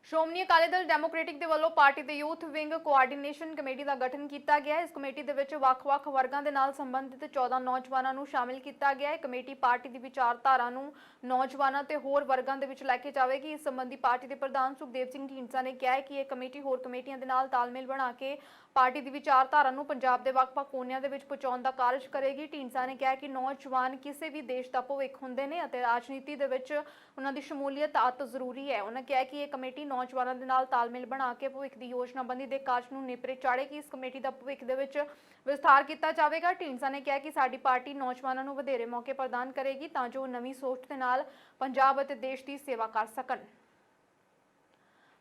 ਸ਼੍ਰੋਮਣੀ ਅਕਾਲੀ ਦਲ ਡੈਮੋਕ੍ਰੈਟਿਕ ਦੇ ਵੱਲੋਂ ਪਾਰਟੀ ਦੇ ਯੂਥ ਵਿੰਗ ਕੋਆਰਡੀਨੇਸ਼ਨ ਕਮੇਟੀ ਦਾ ਗਠਨ ਕੀਤਾ ਗਿਆ ਹੈ। ਇਸ ਕਮੇਟੀ ਦੇ ਵਿੱਚ ਵੱਖ-ਵੱਖ ਵਰਗਾਂ ਦੇ ਨਾਲ ਸੰਬੰਧਿਤ 14 ਨੌਜਵਾਨਾਂ ਨੂੰ ਸ਼ਾਮਿਲ ਕੀਤਾ ਗਿਆ ਹੈ। ਕਮੇਟੀ ਪਾਰਟੀ ਦੀ ਵਿਚਾਰਧਾਰਾ ਨੂੰ ਨੌਜਵਾਨਾਂ ਤੇ ਹੋਰ ਵਰਗਾਂ ਦੇ ਵਿੱਚ ਲੈ ਕੇ ਜਾਵੇਗੀ। ਇਸ ਸੰਬੰਧੀ ਪਾਰਟੀ ਦੇ ਪ੍ਰਧਾਨ ਸੁਖਦੇਵ ਸਿੰਘ ਢੀਂਡਸਾ ਨੇ ਕਿਹਾ ਹੈ ਕਿ ਇਹ ਕਮੇਟੀ ਹੋਰ ਕਮੇਟੀਆਂ ਦੇ ਨਾਲ ਤਾਲਮੇਲ ਬਣਾ ਕੇ ਪਾਰਟੀ ਦੀ ਵਿਚਾਰਧਾਰਾ ਨੂੰ ਪੰਜਾਬ ਦੇ ਵੱਖ-ਵੱਖ ਕੋਨਿਆਂ ਦੇ ਵਿੱਚ ਪਹੁੰਚਾਉਣ ਦਾ ਕਾਰਜ ਕਰੇਗੀ। ਢੀਂਡਸਾ ਨੇ ਕਿਹਾ ਕਿ ਨੌਜਵਾਨ ਕਿਸੇ ਵੀ ਦੇਸ਼ ਦਾ ਭਵਿੱਖ ਹੁੰਦੇ ਨੇ ਅਤੇ ਰਾਜਨੀਤੀ ਦੇ ਵਿੱਚ ਉਹਨਾਂ ਦੀ ਸ਼ਮੂਲੀਅਤ ਅਤ ਜ਼ਰੂਰੀ ਹੈ। ਉਹਨਾਂ ਕਿਹਾ ਕਿ ਇਹ ਕਮੇਟੀ ਨੌਜਵਾਨਾਂ ਦੇ ਨਾਲ ਤਾਲਮੇਲ ਬਣਾ ਕੇ ਭਵਿੱਖ ਦੀ ਯੋਜਨਾਬੰਦੀ ਦੇ ਕਾਰਜ ਨੂੰ ਨੇਪਰੇ ਚਾੜੇਗੀ। ਇਸ ਕਮੇਟੀ ਦਾ ਭਵਿੱਖ ਦੇ ਵਿੱਚ ਵਿਸਥਾਰ ਕੀਤਾ ਜਾਵੇਗਾ। ਢੀਂਡਸਾ ਨੇ ਕਿਹਾ ਕਿ ਸਾਡੀ ਪਾਰਟੀ ਨੌਜਵਾਨਾਂ ਨੂੰ ਵਧੇਰੇ ਮੌਕੇ ਪ੍ਰਦਾਨ ਕਰੇਗੀ ਤਾਂ ਜੋ ਨਵੀਂ ਸੋਚ ਦੇ ਨਾਲ ਪੰਜਾਬ ਅਤੇ ਦੇਸ਼ ਦੀ ਸੇਵਾ ਕਰ ਸਕਣ।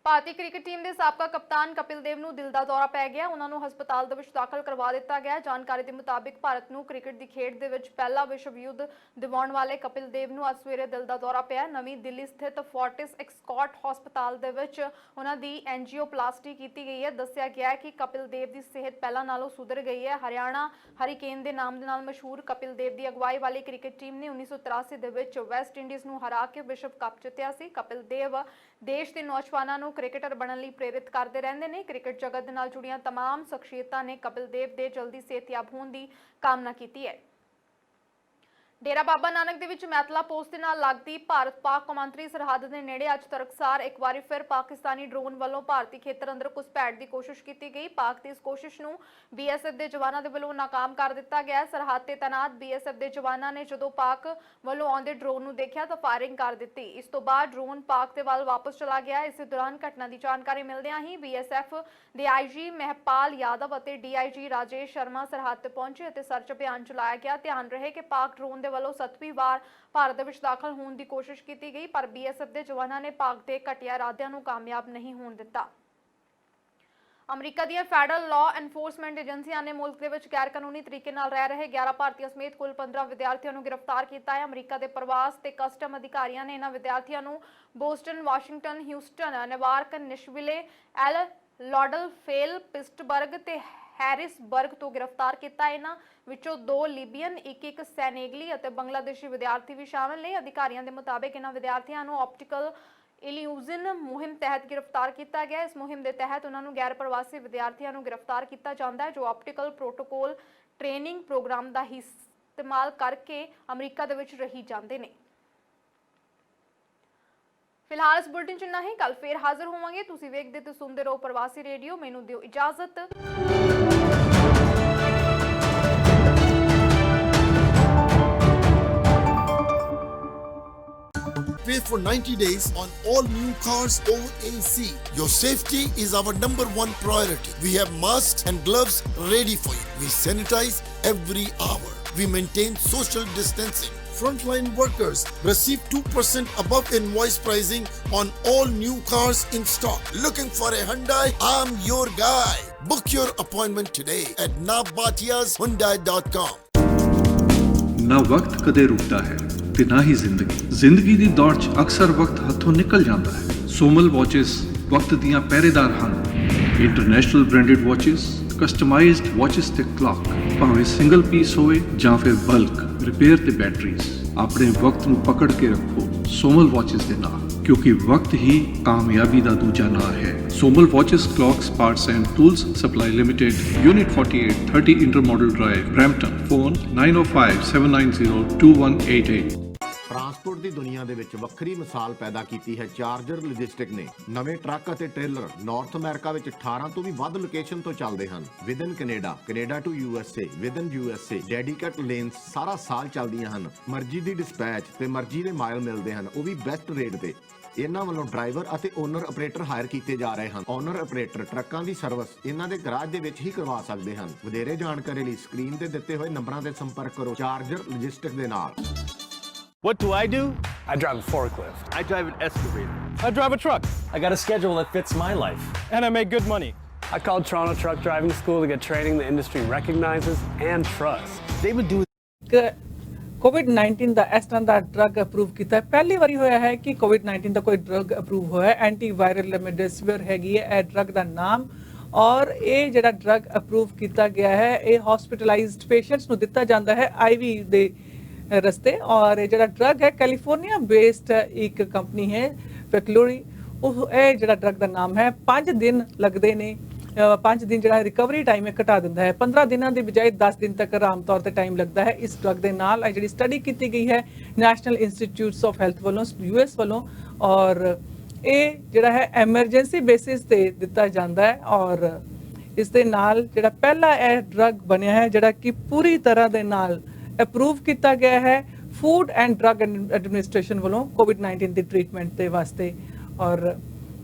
ਭਾਰਤੀ ਕ੍ਰਿਕਟ ਟੀਮ ਦੇ ਸਾਬਕਾ ਕਪਤਾਨ ਕਪਿਲ ਦੇਵ ਨੂੰ ਦਿਲ ਦਾ ਦੌਰਾ ਪੈ ਗਿਆ। ਉਹਨਾਂ ਨੂੰ ਹਸਪਤਾਲ ਦੇ ਵਿੱਚ ਦਾਖਲ ਕਰਵਾ ਦਿੱਤਾ ਗਿਆ। ਜਾਣਕਾਰੀ ਦੇ ਮੁਤਾਬਿਕ ਭਾਰਤ ਨੂੰ ਕ੍ਰਿਕਟ ਦੀ ਖੇਡ ਦੇ ਵਿੱਚ ਪਹਿਲਾ ਵਿਸ਼ਵ ਯੁੱਧ ਦਿਵਾਉਣ ਵਾਲੇ ਕਪਿਲ ਦੇਵ ਨੂੰ ਅੱਜ ਸਵੇਰੇ ਦਿਲ ਦਾ ਦੌਰਾ ਪਿਆ। ਨਵੀਂ ਦਿੱਲੀ ਸਥਿਤ ਫੋਰਟਿਸ ਐਸਕॉट ਹਸਪਤਾਲ ਦੇ ਵਿੱਚ ਉਹਨਾਂ ਦੀ ਐਂਜੀਓਪਲਾਸਟੀ ਕੀਤੀ ਗਈ ਹੈ। ਦੱਸਿਆ ਗਿਆ ਹੈ ਕਿ ਕਪਿਲ ਦੇਵ ਦੀ ਸਿਹਤ ਪਹਿਲਾਂ ਨਾਲੋਂ ਸੁਧਰ ਗਈ ਹੈ। ਹਰਿਆਣਾ ਹਰੀਕੇਨ ਦੇ ਨਾਮ ਦੇ ਨਾਲ ਮਸ਼ਹੂਰ ਕਪਿਲ ਦੇਵ ਦੀ ਅਗਵਾਈ ਵਾਲੀ ਕ੍ਰਿਕਟ ਟੀਮ ਨੇ 1983 ਦੇ ਵਿੱਚ ਵੈਸਟ ਇੰਡੀਜ਼ ਨੂੰ ਹਰਾ ਕੇ ਵਿਸ਼ਵ ਕੱਪ ਜਿੱਤਿਆ ਸੀ। ਕਪਿਲ ਦੇਵ ਦੇਸ਼ ਦੇ ਨੌਜਵਾਨਾਂ ਨੂੰ ਕ੍ਰਿਕਟਰ ਬਣਨ ਲਈ ਪ੍ਰੇਰਿਤ ਕਰਦੇ ਰਹਿੰਦੇ ਨੇ। ਕ੍ਰਿਕਟ ਜਗਤ ਦੇ ਨਾਲ ਜੁੜੀਆਂ तमाम ਸ਼ਖਸੀਅਤਾਂ ਨੇ ਕਪਿਲ ਦੇਵ ਦੇ ਜਲਦੀ ਸਿਹਤਯਾਬ ਹੋਣ ਦੀ ਕਾਮਨਾ ਕੀਤੀ ਹੈ। ਡੇਰਾ ਬਾਬਾ ਨਾਨਕ ਦੇ ਵਿੱਚ ਮੈਤਲਾ ਪੋਸਟ ਦੇ ਨਾਲ ਲੱਗਦੀ ਭਾਰਤ-ਪਾਕ ਕੌਮਾਂਤਰੀ ਸਰਹੱਦ ਦੇ ਨੇੜੇ ਅੱਜ ਤੜਕਸਾਰ ਇੱਕ ਵਾਰੀ ਫਿਰ ਪਾਕਿਸਤਾਨੀ ਡਰੋਨ ਵੱਲੋਂ ਭਾਰਤੀ ਖੇਤਰ ਅੰਦਰ ਘੁਸਪੈਠ ਦੀ ਕੋਸ਼ਿਸ਼ ਕੀਤੀ ਗਈ। ਪਾਕ ਦੀ ਇਸ ਕੋਸ਼ਿਸ਼ ਨੂੰ ਬੀਐਸਐਫ ਦੇ ਜਵਾਨਾਂ ਦੇ ਵੱਲੋਂ ਨਾਕਾਮ ਕਰ ਦਿੱਤਾ ਗਿਆ। ਸਰਹੱਦ ਤੇ ਤੈਨਾਤ ਬੀਐਸਐਫ ਦੇ ਜਵਾਨਾਂ ਨੇ ਜਦੋਂ ਪਾਕ ਵੱਲੋਂ ਆਉਂਦੇ ਡਰੋਨ ਨੂੰ ਦੇਖਿਆ ਤਾਂ ਫਾਇਰਿੰਗ ਕਰ ਦਿੱਤੀ। ਇਸ ਤੋਂ ਬਾਅਦ ਡਰੋਨ ਪਾਕ ਦੇ ਵੱਲ ਵਾਪਸ ਚਲਾ ਗਿਆ। ਇਸੇ ਦੌਰਾਨ ਘਟਨਾ ਦੀ ਜਾਣਕਾਰੀ ਮਿਲਦਿਆਂ ਹੀ ਬੀਐਸਐਫ ਦੇ ਆਈਜੀ ਮਹਿਪਾਲ ਯਾਦਵ ਅਤੇ ਡੀਆਈਜੀ ਰਾਜੇਸ਼ ਸ਼ਰਮਾ ਸਰਹੱਦ ਤੇ ਪਹੁੰਚੇ ਅਤੇ ਸਰਚ ਅਭਿਆਨ ਚਲਾਇਆ ਗਿਆ। ਧਿਆਨ ਰਹੇ ਕਿ ਪਾਕ ਡਰੋਨ ਦੇ ਵੱਲੋਂ 7ਵੀਂ ਵਾਰ ਭਾਰਤ ਦੇ ਵਿੱਚ ਦਾਖਲ ਹੋਣ ਦੀ ਕੋਸ਼ਿਸ਼ ਕੀਤੀ ਗਈ ਪਰ ਬੀਐਸਐਫ ਦੇ ਜਵਾਨਾਂ ਨੇ ਪਾਕ ਦੇ ਘਟੀਆ ਇਰਾਦਿਆਂ ਨੂੰ ਕਾਮਯਾਬ ਨਹੀਂ ਹੋਣ ਦਿੱਤਾ। ਅਮਰੀਕਾ ਦੀਆਂ ਫੈਡਰਲ ਲਾਅ ਐਨਫੋਰਸਮੈਂਟ ਏਜੰਸੀਆਂ ਨੇ ਮੁਲਕ ਦੇ ਵਿੱਚ ਗੈਰ ਕਾਨੂੰਨੀ ਤਰੀਕੇ ਨਾਲ ਰਹਿ ਰਹੇ 11 ਭਾਰਤੀਆਂ ਸਮੇਤ ਕੁੱਲ 15 ਵਿਦਿਆਰਥੀਆਂ ਨੂੰ ਗ੍ਰਿਫਤਾਰ ਕੀਤਾ ਹੈ। ਅਮਰੀਕਾ ਦੇ ਪ੍ਰਵਾਸ ਤੇ ਕਸਟਮ ਅਧਿਕਾਰੀਆਂ ਨੇ ਇਹਨਾਂ ਵਿਦਿਆਰਥੀਆਂ ਨੂੰ Boston, Washington, Houston, New York, Nashville, Philadelphia, Pittsburgh ਤੇ ਹੈਰਿਸਬਰਗ ਤੋਂ ਗ੍ਰਿਫਤਾਰ ਕੀਤਾ। ਇਹਨਾਂ ਵਿੱਚੋਂ 2 ਲੀਬੀਅਨ, ਇੱਕ ਸੈਨੇਗਲੀ ਅਤੇ ਬੰਗਲਾਦੇਸ਼ੀ ਵਿਦਿਆਰਥੀ ਵੀ ਸ਼ਾਮਲ ਨੇ। ਅਧਿਕਾਰੀਆਂ ਦੇ ਮੁਤਾਬਕ ਇਹਨਾਂ ਵਿਦਿਆਰਥੀਆਂ ਨੂੰ ਆਪਟੀਕਲ ਇਲਿਊਜ਼ਨ ਮੁਹਿੰਮ ਤਹਿਤ ਗ੍ਰਿਫਤਾਰ ਕੀਤਾ ਗਿਆ। ਇਸ ਮੁਹਿੰਮ ਦੇ ਤਹਿਤ ਉਹਨਾਂ ਨੂੰ ਗੈਰ ਪ੍ਰਵਾਸੀ ਵਿਦਿਆਰਥੀਆਂ ਨੂੰ ਗ੍ਰਿਫਤਾਰ ਕੀਤਾ ਜਾਂਦਾ ਹੈ ਜੋ ਆਪਟੀਕਲ ਪ੍ਰੋਟੋਕੋਲ ਟ੍ਰੇਨਿੰਗ ਪ੍ਰੋਗਰਾਮ ਦਾ ਇਸਤੇਮਾਲ ਕਰਕੇ ਅਮਰੀਕਾ ਦੇ ਵਿੱਚ ਰਹੀ ਜਾਂਦੇ ਨੇ। ਫਿਲਹਾਲ ਇਸ ਬੁਲੇਟਿਨ 'ਚ ਇੰਨਾ ਹੀ। ਕੱਲ ਫੇਰ ਹਾਜ਼ਰ ਹੋਵਾਂਗੇ। ਤੁਸੀਂ ਵੇਖਦੇ ਤੇ ਸੁਣਦੇ ਰਹੋ ਪ੍ਰਵਾਸੀ ਰੇਡੀਓ। ਮੈਨੂੰ ਦਿਓ ਇਜਾਜ਼ਤ। Pay for 90 days on all new cars over AC. Your safety is our #1 priority. We have masks and gloves ready for you. We sanitize every hour. We maintain social distancing. Frontline workers receive 2% above invoice pricing on all new cars in stock. Looking for a Hyundai? I'm your guy. Book your appointment today at nabatiashyundai.com. ਨਾ ਵਕਤ ਕਦੇ ਰੁਕਦਾ ਹੈ ਤੇ ਨਾ ਹੀ ਜ਼ਿੰਦਗੀ ਦੀ ਦੌੜ 'ਚ ਅਕਸਰ ਵਕਤ ਹੱਥੋਂ ਨਿਕਲ ਜਾਂਦਾ ਹੈ। ਸੋਮਲ ਵਾਚਿਸ ਵਕਤ ਦੀਆਂ ਪਹਿਰੇਦਾਰ ਹਨ। International branded watches, customised watches ਤੇ ਕਲੌਕ, ਭਾਵੇਂ ਸਿੰਗਲ ਪੀਸ ਹੋਵੇ ਜਾਂ ਫਿਰ ਬਲਕ, ਰਿਪੇਅਰ ਤੇ ਬੈਟਰੀਜ਼, ਆਪਣੇ ਵਕਤ ਨੂੰ ਪਕੜ ਕੇ ਰੱਖੋ ਸੋਮਲ ਵਾਚਿਸ ਦੇ ਨਾਲ, ਕਿਉਂਕਿ ਵਕਤ ਹੀ ਕਾਮਯਾਬੀ ਦਾ ਦੂਜਾ ਨਾਂ ਹੈ। Somal watches, clocks, parts and tools supply limited, unit 48, 30 intermodal drive, Brampton. Phone 9057902188। Transport ਦੀ ਦੁਨੀਆ ਦੇ ਵਿੱਚ ਵੱਖਰੀ ਮਿਸਾਲ ਪੈਦਾ ਕੀਤੀ ਹੈ ਚਾਰਜਰ ਲੌਜਿਸਟਿਕ ਨੇ। ਨਵੇਂ ਟਰੱਕ ਅਤੇ ਟ੍ਰੇਲਰ ਨਾਰਥ ਅਮਰੀਕਾ ਵਿੱਚ 18 ਤੋਂ ਵੀ ਵੱਧ ਲੋਕੇਸ਼ਨ ਤੋਂ ਚੱਲਦੇ ਹਨ। Within Canada to USA, within USA, dedicate lanes ਸਾਰਾ ਸਾਲ ਚੱਲਦੀਆਂ ਹਨ। ਮਰਜ਼ੀ ਦੀ ਡਿਸਪੈਚ ਤੇ ਮਰਜ਼ੀ ਦੇ ਮਾਈਲ ਮਿਲਦੇ ਹਨ, ਉਹ ਵੀ ਬੈਸਟ ਰੇਟ ਤੇ। ਇਹਨਾਂ ਵੱਲੋਂ ਡਰਾਈਵਰ ਅਤੇ ਓਨਰ ਆਪਰੇਟਰ ਹਾਇਰ ਕੀਤੇ ਜਾ ਰਹੇ ਹਨ। ਓਨਰ ਆਪਰੇਟਰ ਟਰੱਕਾਂ ਦੀ ਸਰਵਿਸ ਇਹਨਾਂ ਦੇ ਗਰਾਜ ਦੇ ਵਿੱਚ ਹੀ ਕਰਵਾ ਸਕਦੇ ਹਨ। ਵਧੇਰੇ ਜਾਣਕਾਰੀ ਲਈ ਸਕਰੀਨ ਤੇ ਦਿੱਤੇ ਹੋਏ ਨੰਬਰਾਂ ਤੇ ਸੰਪਰਕ ਕਰੋ ਚਾਰਜਰ ਲੌਜਿਸਟਿਕ ਦੇ ਨਾਲ। What do? I drive a forklift. I drive an excavator. I drive a truck. I got a schedule that fits my life. And I make good money. I called Toronto Truck Driving School to get training the industry recognizes and trusts. They would do ਕੋਵਿਡ-19 ਦਾ ਇਸ ਤਰ੍ਹਾਂ ਦਾ drug approve ਕੀਤਾ ਹੈ। ਪਹਿਲੀ ਵਾਰੀ ਹੋਇਆ ਹੈ ਕਿ ਕੋਵਿਡ-19 ਦਾ ਕੋਈ ਡਰੱਗ ਅਪਰੂਵ ਹੋਇਆ ਹੈ। ਐਂਟੀਵਾਇਰਲ ਰੈਮਡੇਸਿਵਿਰ ਹੈਗੀ ਹੈ ਇਹ ਡਰੱਗ ਦਾ ਨਾਮ, ਔਰ ਇਹ ਜਿਹੜਾ ਡਰੱਗ ਅਪਰੂਵ ਕੀਤਾ ਗਿਆ ਹੈ ਇਹ ਹਸਪੀਟਲਾਈਜ਼ਡ ਪੇਸ਼ੈਂਟਸ ਨੂੰ ਦਿੱਤਾ ਜਾਂਦਾ ਹੈ ਆਈਵੀ ਦੇ ਰਸਤੇ। ਔਰ ਇਹ ਜਿਹੜਾ ਡਰੱਗ ਹੈ ਕੈਲੀਫੋਰਨੀਆ ਬੇਸਡ ਇੱਕ ਕੰਪਨੀ ਹੈ ਵੈਕਲੋਰੀ, ਉਹ ਇਹ ਜਿਹੜਾ ਡਰੱਗ ਦਾ ਨਾਮ ਹੈ 5 ਦਿਨ ਲੱਗਦੇ ਨੇ, 5 ਦਿਨ ਜਿਹੜਾ ਰਿਕਵਰੀ ਟਾਈਮ ਹੈ ਘਟਾ ਦਿੰਦਾ ਹੈ। 15 ਦਿਨਾਂ ਦੀ ਬਜਾਏ 10 ਦਿਨ ਤੱਕ ਆਮ ਤੌਰ ਤੇ ਟਾਈਮ ਲੱਗਦਾ ਹੈ ਇਸ ਡਰੱਗ ਦੇ ਨਾਲ। ਇਹ ਜਿਹੜੀ ਸਟੱਡੀ ਕੀਤੀ ਗਈ ਹੈ ਨੈਸ਼ਨਲ ਇੰਸਟੀਚਿਊਟਸ ਆਫ ਹੈਲਥ ਵੱਲੋਂ, US ਵੱਲੋਂ, ਔਰ ਇਹ ਜਿਹੜਾ ਹੈ ਐਮਰਜੈਂਸੀ ਬੇਸਿਸ ਤੇ ਦਿੱਤਾ ਜਾਂਦਾ ਹੈ। ਔਰ ਇਸ ਦੇ ਨਾਲ ਜਿਹੜਾ ਪਹਿਲਾ ਇਹ ਡਰੱਗ ਬਣਿਆ ਹੈ ਜਿਹੜਾ ਕਿ ਪੂਰੀ ਤਰ੍ਹਾਂ ਦੇ ਨਾਲ ਅਪਰੂਵ ਕੀਤਾ ਗਿਆ ਹੈ ਫੂਡ ਐਂਡ ਡਰੱਗ ਐਡਮਿਨਿਸਟ੍ਰੇਸ਼ਨ ਵੱਲੋਂ ਕੋਵਿਡ-19 ਦੀ ਟ੍ਰੀਟਮੈਂਟ ਦੇ ਵਾਸਤੇ। ਔਰ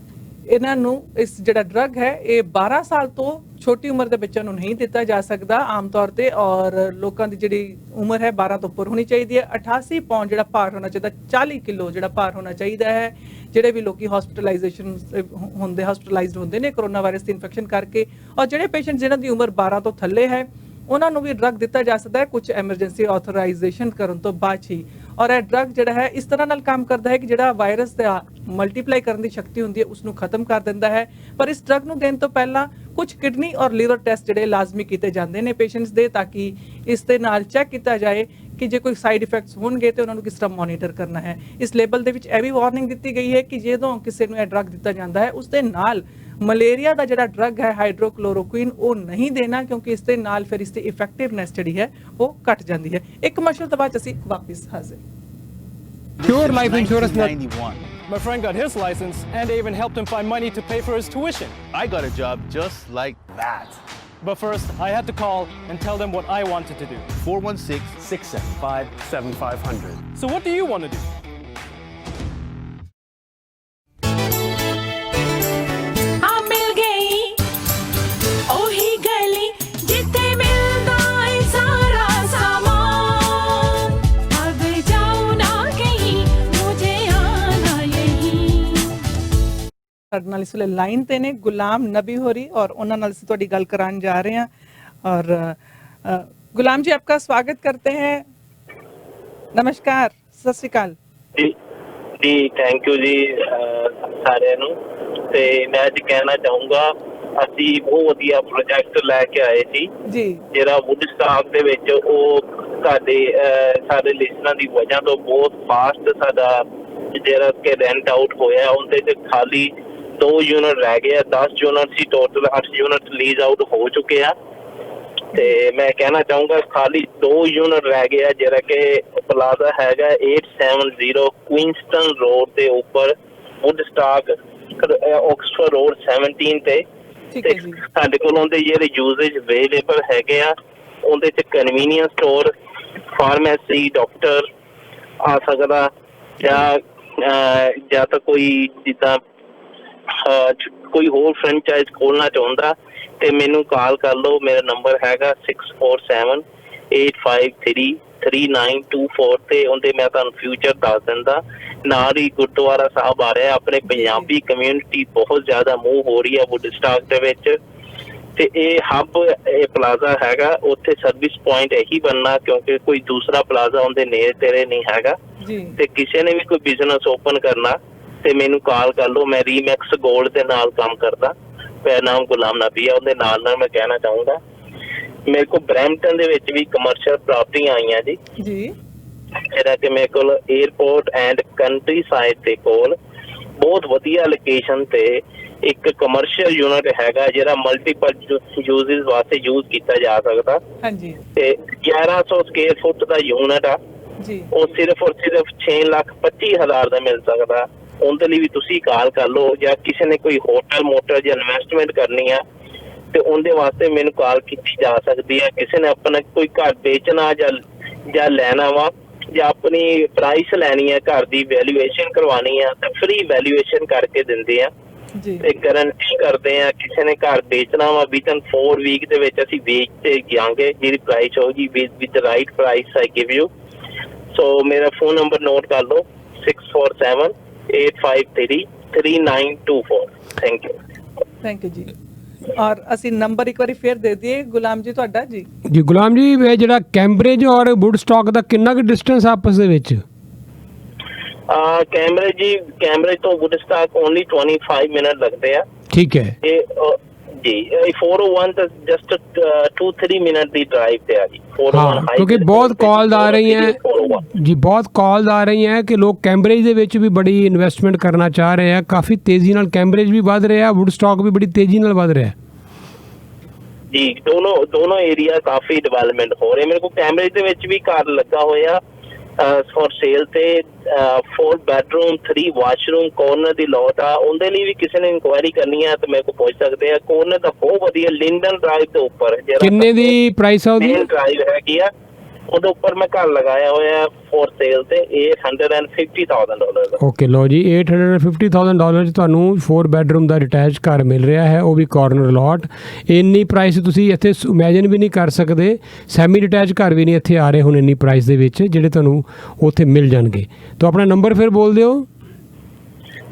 ਇਹਨਾਂ ਨੂੰ ਇਸ ਜਿਹੜਾ ਡਰੱਗ ਹੈ ਇਹ 12 ਸਾਲ ਤੋਂ ਛੋਟੀ ਉਮਰ ਦੇ ਬੱਚਿਆਂ ਨੂੰ ਨਹੀਂ ਦਿੱਤਾ ਜਾ ਸਕਦਾ ਆਮ ਤੌਰ ਤੇ, ਔਰ ਲੋਕਾਂ ਦੀ ਜਿਹੜੀ ਉਮਰ ਹੈ 12 ਤੋਂ ਉੱਪਰ ਹੋਣੀ ਚਾਹੀਦੀ ਹੈ। 88 ਪਾਉਂਡ ਜਿਹੜਾ ਭਾਰ ਹੋਣਾ ਚਾਹੀਦਾ, 40 ਕਿਲੋ ਜਿਹੜਾ ਭਾਰ ਹੋਣਾ ਚਾਹੀਦਾ ਹੈ। ਜਿਹੜੇ ਵੀ ਲੋਕੀ ਹਸਪੀਟਲਾਈਜ਼ਡ ਹੁੰਦੇ ਨੇ ਕਰੋਨਾ ਵਾਇਰਸ ਦੀ ਇਨਫੈਕਸ਼ਨ ਕਰਕੇ, ਔਰ ਜਿਹੜੇ ਪੇਸ਼ੈਂਟ ਜਿਨ੍ਹਾਂ ਦੀ ਉਮਰ 12 ਤੋਂ ਥੱਲੇ ਹੈ ਉਹਨਾਂ ਨੂੰ ਵੀ ਡਰੱਗ ਦਿੱਤਾ ਜਾ ਸਕਦਾ ਹੈ ਕੁਝ ਐਮਰਜੈਂਸੀ ਆਥੋਰਾਈਜੇਸ਼ਨ ਕਰਨ ਤੋਂ ਬਾਅਦ ਹੀ। ਔਰ ਇਹ ਡਰੱਗ ਜਿਹੜਾ ਹੈ ਇਸ ਤਰ੍ਹਾਂ ਨਾਲ ਕੰਮ ਕਰਦਾ ਹੈ ਕਿ ਜਿਹੜਾ ਵਾਇਰਸ ਦਾ ਮਲਟੀਪਲਾਈ ਕਰਨ ਦੀ ਸ਼ਕਤੀ ਹੁੰਦੀ ਹੈ ਉਸ ਨੂੰ ਖਤਮ ਕਰ ਦਿੰਦਾ ਹੈ। ਪਰ ਇਸ ਡਰੱਗ ਨੂੰ ਦੇਣ ਤੋਂ ਪਹਿਲਾਂ ਕੁਝ ਕਿਡਨੀ ਔਰ ਲੀਵਰ ਟੈਸਟ ਜਿਹੜੇ ਲਾਜ਼ਮੀ ਕੀਤੇ ਜਾਂਦੇ ਨੇ ਪੇਸ਼ੈਂਟਸ ਦੇ, ਤਾਂ ਕਿ ਇਸ ਦੇ ਨਾਲ ਚੈੱਕ ਕੀਤਾ ਜਾਏ ਕਿ ਜੇ ਕੋਈ ਸਾਈਡ ਇਫੈਕਟਸ ਹੋਣਗੇ ਤੇ ਉਹਨਾਂ ਨੂੰ ਕਿਸ ਤਰ੍ਹਾਂ ਮੋਨੀਟਰ ਕਰਨਾ ਹੈ। ਇਸ ਲੇਬਲ ਦੇ ਵਿੱਚ ਇਹ ਵੀ ਵਾਰਨਿੰਗ ਦਿੱਤੀ ਗਈ ਹੈ ਕਿ ਜਦੋਂ ਕਿਸੇ ਨੂੰ ਇਹ ਡਰੱਗ ਦਿੱਤਾ ਜਾਂਦਾ ਹੈ ਉਸ ਦੇ ਨਾਲ ਮਲੇਰੀਆ ਦਾ ਜਿਹੜਾ ਡਰੱਗ ਹੈ ਹਾਈਡਰੋਕਲੋਰੋਕੁਇਨ ਉਹ ਨਹੀਂ ਦੇਣਾ, ਕਿਉਂਕਿ ਇਸ ਦੇ ਨਾਲ ਫਿਰ ਇਸ ਦੀ ਇਫੈਕਟਿਵਨੈਸ ਜਿਹੜੀ ਹੈ ਉਹ ਘਟ ਜਾਂਦੀ ਹੈ। ਇੱਕ ਕਮਰਸ਼ੀਅਲ ਤੋਂ ਬਾਅਦ ਅਸੀਂ ਵਾਪਸ ਹਾਜ਼ਰ। Pure life insurance. 91. My friend got his license, and they even helped him find money to pay for his tuition. I got a job just like that. But first, I had to call and tell them what I wanted to do. 416-675-7500. So what do you want to do? ਸਾਡੇ ਨਾਲ ਇਸ ਵੇਲੇ line ਤੇ ਨੇ ਗੁਲਾਮ ਨਬੀ ਹੋਰੀ, और ਉਹਨਾਂ ਨਾਲ ਅਸੀਂ ਤੁਹਾਡੀ ਗੱਲ ਕਰਾਉਣ ਜਾ ਰਹੇ ਹਾਂ। और गुलाम जी आपका स्वागत करते हैं। नमस्कार, सत श्री अकाल जी। थैंक यू जी सारे ਨੂੰ। ਤੇ ਮੈਂ ਅੱਜ ਕਹਿਣਾ ਚਾਹੂੰਗਾ ਅਸੀਂ ਬਹੁਤ ਵਧੀਆ ਪ੍ਰੋਜੈਕਟ ਲੈ ਕੇ ਆਏ ਸੀ ਜੀ, ਜਿਹੜਾ ਵੁੱਡਸਟਾਕ ਦੇ ਵਿੱਚ ਉਹ ਸਾਡੇ ਲਿਸਨਾਂ ਦੀ ਵਜ੍ਹਾ ਤੋਂ ਬਹੁਤ ਫਾਸਟ ਸਾਡਾ ਜਿਹੜਾ ਕਿ ਰੈਂਟ ਆਊਟ ਹੋਇਆ ਉਹਦੇ ਤੇ ਖਾਲੀ 2 ਯੂਨਿਟ ਰਹਿ ਗਏ ਆ। 10 ਯੂਨਿਟ ਸੀ ਟੋਟਲ, 8 ਯੂਨਿਟ ਲੀਜ਼ ਆਊਟ ਹੋ ਚੁੱਕੇ ਆ। ਤੇ ਮੈਂ ਕਹਿਣਾ ਚਾਹੂੰਗਾ ਖਾਲੀ 2 ਯੂਨਿਟ ਰਹਿ ਗਏ ਆ ਜਿਹੜਾ ਕਿ ਪਲਾਜ਼ਾ ਹੈਗਾ 870 ਕੁਇਨਸਟਨ ਰੋਡ ਦੇ ਉੱਪਰ ਵੁੱਡਸਟਾਕ ਆਕਸਫੋਰਡ ਰੋਡ 17 ਤੇ। ਸਾਡੇ ਕੋਲ ਉਹਦੇ ਜਿਹੜੇ ਯੂਜ਼ੇਜ ਅਵੇਲੇਬਲ ਹੈਗੇ ਆ ਉਹਦੇ ਚ ਕਨਵੀਨੀਅੰਸ ਸਟੋਰ, ਫਾਰਮੇਸੀ, ਡਾਕਟਰ ਆ ਸਕਦਾ ਜਾਂ ਤਾਂ ਕੋਈ ਜਿੱਦਾਂ ਕੋਈ ਹੋਰ ਫਰੈਂਚਾਈਜ਼ ਖੋਲਣਾ ਚਾਹੁੰਦਾ ਤੇ ਮੈਨੂੰ ਕਾਲ ਕਰ ਲਓ। ਮੇਰਾ ਨੰਬਰ ਹੈਗਾ 6478533924 ਤੇ ਉਹਦੇ ਮੈਂ ਤੁਹਾਨੂੰ ਫਿਊਚਰ ਦੱਸ ਦਿੰਦਾ। ਨਾਲ ਹੀ ਗੁਰਦੁਆਰਾ ਸਾਹਿਬ ਆ ਰਿਹਾ, ਆਪਣੇ ਪੰਜਾਬੀ ਕਮਿਊਨਿਟੀ ਬਹੁਤ ਜ਼ਿਆਦਾ ਮੂਵ ਹੋ ਰਹੀ ਹੈ ਵੁੱਡਸਟਾਕ ਦੇ ਵਿੱਚ ਤੇ ਇਹ ਹੱਬ ਇਹ ਪਲਾਜ਼ਾ ਹੈਗਾ, ਉੱਥੇ ਸਰਵਿਸ ਪੁਆਇੰਟ ਇਹੀ ਬਣਨਾ ਕਿਉਂਕਿ ਕੋਈ ਦੂਸਰਾ ਪਲਾਜ਼ਾ ਉਹਦੇ ਨੇੜੇ ਤੇੜੇ ਨਹੀਂ ਹੈਗਾ। ਤੇ ਕਿਸੇ ਨੇ ਵੀ ਕੋਈ ਬਿਜ਼ਨਸ ਓਪਨ ਕਰਨਾ ਤੇ ਮੈਨੂੰ ਕਾਲ ਕਰ ਲਓ। ਮੈਂ ਰੀਮੈਕਸ ਗੋਲਡ ਦੇ ਨਾਲ ਕੰਮ ਕਰਦਾ, ਮੇਰਾ ਨਾਮ ਗੁਲਾਮ ਨਬੀ ਆ। ਉਹਦੇ ਨਾਲ ਮੈਂ ਕਹਿਣਾ ਚਾਹੂੰਗਾ ਮੇਰੇ ਕੋਲ ਬਰੈਂਪਟਨ ਦੇ ਵਿੱਚ ਵੀ ਕਮਰਸ਼ੀਅਲ ਪ੍ਰਾਪਰਟੀਆਂ ਆਈਆਂ ਜੀ, ਜਿਹੜਾ ਕਿ ਮੇਰੇ ਕੋਲ 에ਅਰਪੋਰਟ ਐਂਡ ਕੰਟਰੀ ਸਾਈਡ ਦੇ ਕੋਲ ਬਹੁਤ ਵਧੀਆ ਲੋਕੇਸ਼ਨ ਤੇ ਇੱਕ ਕਮਰਸ਼ੀਅਲ ਯੂਨਿਟ ਹੈਗਾ ਜਿਹੜਾ ਮਲਟੀਪਲ ਯੂਜ਼ਸ ਵਾਸਤੇ ਯੂਜ਼ ਕੀਤਾ ਜਾ ਸਕਦਾ। ਹਾਂਜੀ, ਤੇ 1100 ਸਕੁਅਰ ਫੁੱਟ ਦਾ ਯੂਨਿਟ ਆ ਜੀ, ਉਹ ਸਿਰਫ ਔਰ ਸਿਰਫ 6,25,000 ਦਾ ਮਿਲ ਸਕਦਾ। ਉਹਦੇ ਲਈ ਵੀ ਤੁਸੀਂ ਕਾਲ ਕਰ ਲਓ, ਜਾਂ ਕਿਸੇ ਨੇ ਕੋਈ ਹੋਟਲ ਮੋਟਲ ਜਾਂ ਇਨਵੈਸਟਮੈਂਟ ਕਰਨੀ ਆ ਤੇ ਉਹਦੇ ਵਾਸਤੇ ਮੈਨੂੰ ਕਾਲ ਕੀਤੀ ਜਾ ਸਕਦੀ ਹੈ। ਕਿਸੇ ਨੇ ਆਪਣਾ ਕੋਈ ਘਰ ਵੇਚਣਾ ਜਾਂ ਲੈਣਾ ਵਾ ਜਾਂ ਆਪਣੀ ਪ੍ਰਾਈਸ ਲੈਣੀ ਹੈ, ਘਰ ਦੀ ਵੈਲਿਊਏਸ਼ਨ ਕਰਵਾਉਣੀ ਆ ਤਾਂ ਫ੍ਰੀ ਵੈਲਿਊਏਸ਼ਨ ਕਰਕੇ ਦਿੰਦੇ ਆ ਤੇ ਗਾਰੰਟੀ ਕਰਦੇ ਆ। ਕਿਸੇ ਨੇ ਘਰ ਵੇਚਣਾ ਵਾ ਵਿਦਨ 4 ਵੀਕ ਦੇ ਵਿੱਚ ਅਸੀਂ ਵੇਚ ਤੇ ਜਾਵਾਂਗੇ, ਜਿਹਦੀ ਪ੍ਰਾਈਸ ਹੋਊਗੀ with right price I give you. So ਮੇਰਾ ਫੋਨ ਨੰਬਰ ਨੋਟ ਕਰ ਲਓ 6478533924। ਥੈਂਕ ਯੂ ਜੀ। ਔਰ ਅਸੀਂ ਨੰਬਰ ਇੱਕ ਵਾਰੀ ਫੇਰ ਦੇ ਦਈਏ ਗੁਲਾਮ ਜੀ ਤੁਹਾਡਾ ਜੀ। ਜੀ ਗੁਲਾਮ ਜੀ, ਇਹ ਜਿਹੜਾ ਕੈਂਬਰਿਜ ਔਰ ਵੁੱਡਸਟਾਕ ਦਾ ਕਿੰਨਾ ਕੁ ਡਿਸਟੈਂਸ ਆਪਸ ਦੇ ਵਿੱਚ? ਕੈਂਬਰਿਜ ਤੋਂ ਵੁੱਡਸਟਾਕ ਓਨਲੀ 25 ਮਿੰਟ ਲੱਗਦੇ ਆ। ਠੀਕ ਹੈ ਜੀ। 401 ਤਾਂ ਜਸਟ 2-3 ਮਿੰਟ ਦੀ ਡਰਾਈਵ ਤੇ ਆ ਜੀ। 401 ਕਿਉਂਕਿ ਬਹੁਤ ਕਾਲ ਆ ਰਹੀ ਹੈ ਜੀ, ਬਹੁਤ ਕਾਲ ਆ ਰਹੀ ਹੈ ਕਿ ਲੋਕ ਕੈਂਬਰਿਜ ਦੇ ਵਿੱਚ ਵੀ ਬੜੀ ਇਨਵੈਸਟਮੈਂਟ ਕਰਨਾ ਚਾਹ ਰਹੇ ਆ। ਕਾਫੀ ਤੇਜ਼ੀ ਨਾਲ ਕੈਂਬਰਿਜ ਵੀ ਵੱਧ ਰਿਹਾ, ਵੁੱਡਸਟਾਕ ਵੀ ਬੜੀ ਤੇਜ਼ੀ ਨਾਲ ਵੱਧ ਰਿਹਾ ਜੀ। ਦੋਨੋਂ ਏਰੀਆ ਕਾਫੀ ਡਿਵੈਲਪਮੈਂਟ ਹੋ ਰਹੇ। ਮੇਰੇ ਕੋਲ ਕੈਂਬਰਿਜ ਦੇ ਵਿੱਚ ਵੀ ਘਰ ਲੱਗਾ ਹੋਇਆ ਫॉर ਸੇਲ ਤੇ 4 ਬੈਡਰੂਮ 3 ਵਾਸ਼ਰੂਮ ਕੋਰਨਰ ਦੀ ਲੋਟ ਆ। ਉਹਦੇ ਲਈ ਵੀ ਕਿਸੇ ਨੇ ਇਨਕੁਆਇਰੀ ਕਰਨੀ ਹੈ ਤਾਂ ਮੇਰੇ ਕੋਲ ਪੁੱਛ ਸਕਦੇ ਆ। ਕੋਰਨਰ ਦਾ ਬਹੁਤ ਵਧੀਆ ਲਿੰਡਨ ਡਰਾਈਵ ਦੇ ਉੱਪਰ। ਕਿੰਨੇ ਦੀ ਪ੍ਰਾਈਸ ਆ ਉਹਦੀ? ਡਰਾਈਵ ਹੈਗੀ ਆ, ਉਹਦੇ ਉੱਪਰ ਮੈਂ ਘਰ ਲਗਾਇਆ ਹੋਇਆ ਫॉर ਸੇਲ ਤੇ $850,000। ਓਕੇ ਲਓ ਜੀ, $850,000 'ਚ ਤੁਹਾਨੂੰ 4 ਬੈਡਰੂਮ ਦਾ ਅਟੈਚ ਘਰ ਮਿਲ ਰਿਹਾ ਹੈ, ਉਹ ਵੀ ਕਾਰਨਰ ਲੋਟ। ਇੰਨੀ ਪ੍ਰਾਈਸ ਤੁਸੀਂ ਇੱਥੇ ਇਮੇਜਿਨ ਵੀ ਨਹੀਂ ਕਰ ਸਕਦੇ। ਸੈਮੀ ਡਿਟੈਚ ਘਰ ਵੀ ਨਹੀਂ ਇੱਥੇ ਆ ਰਹੇ ਹੁਣ ਇੰਨੀ ਪ੍ਰਾਈਸ ਦੇ ਵਿੱਚ, ਜਿਹੜੇ ਤੁਹਾਨੂੰ ਉੱਥੇ ਮਿਲ ਜਾਣਗੇ। ਤਾਂ ਆਪਣਾ ਨੰਬਰ ਫਿਰ ਬੋਲ ਦਿਓ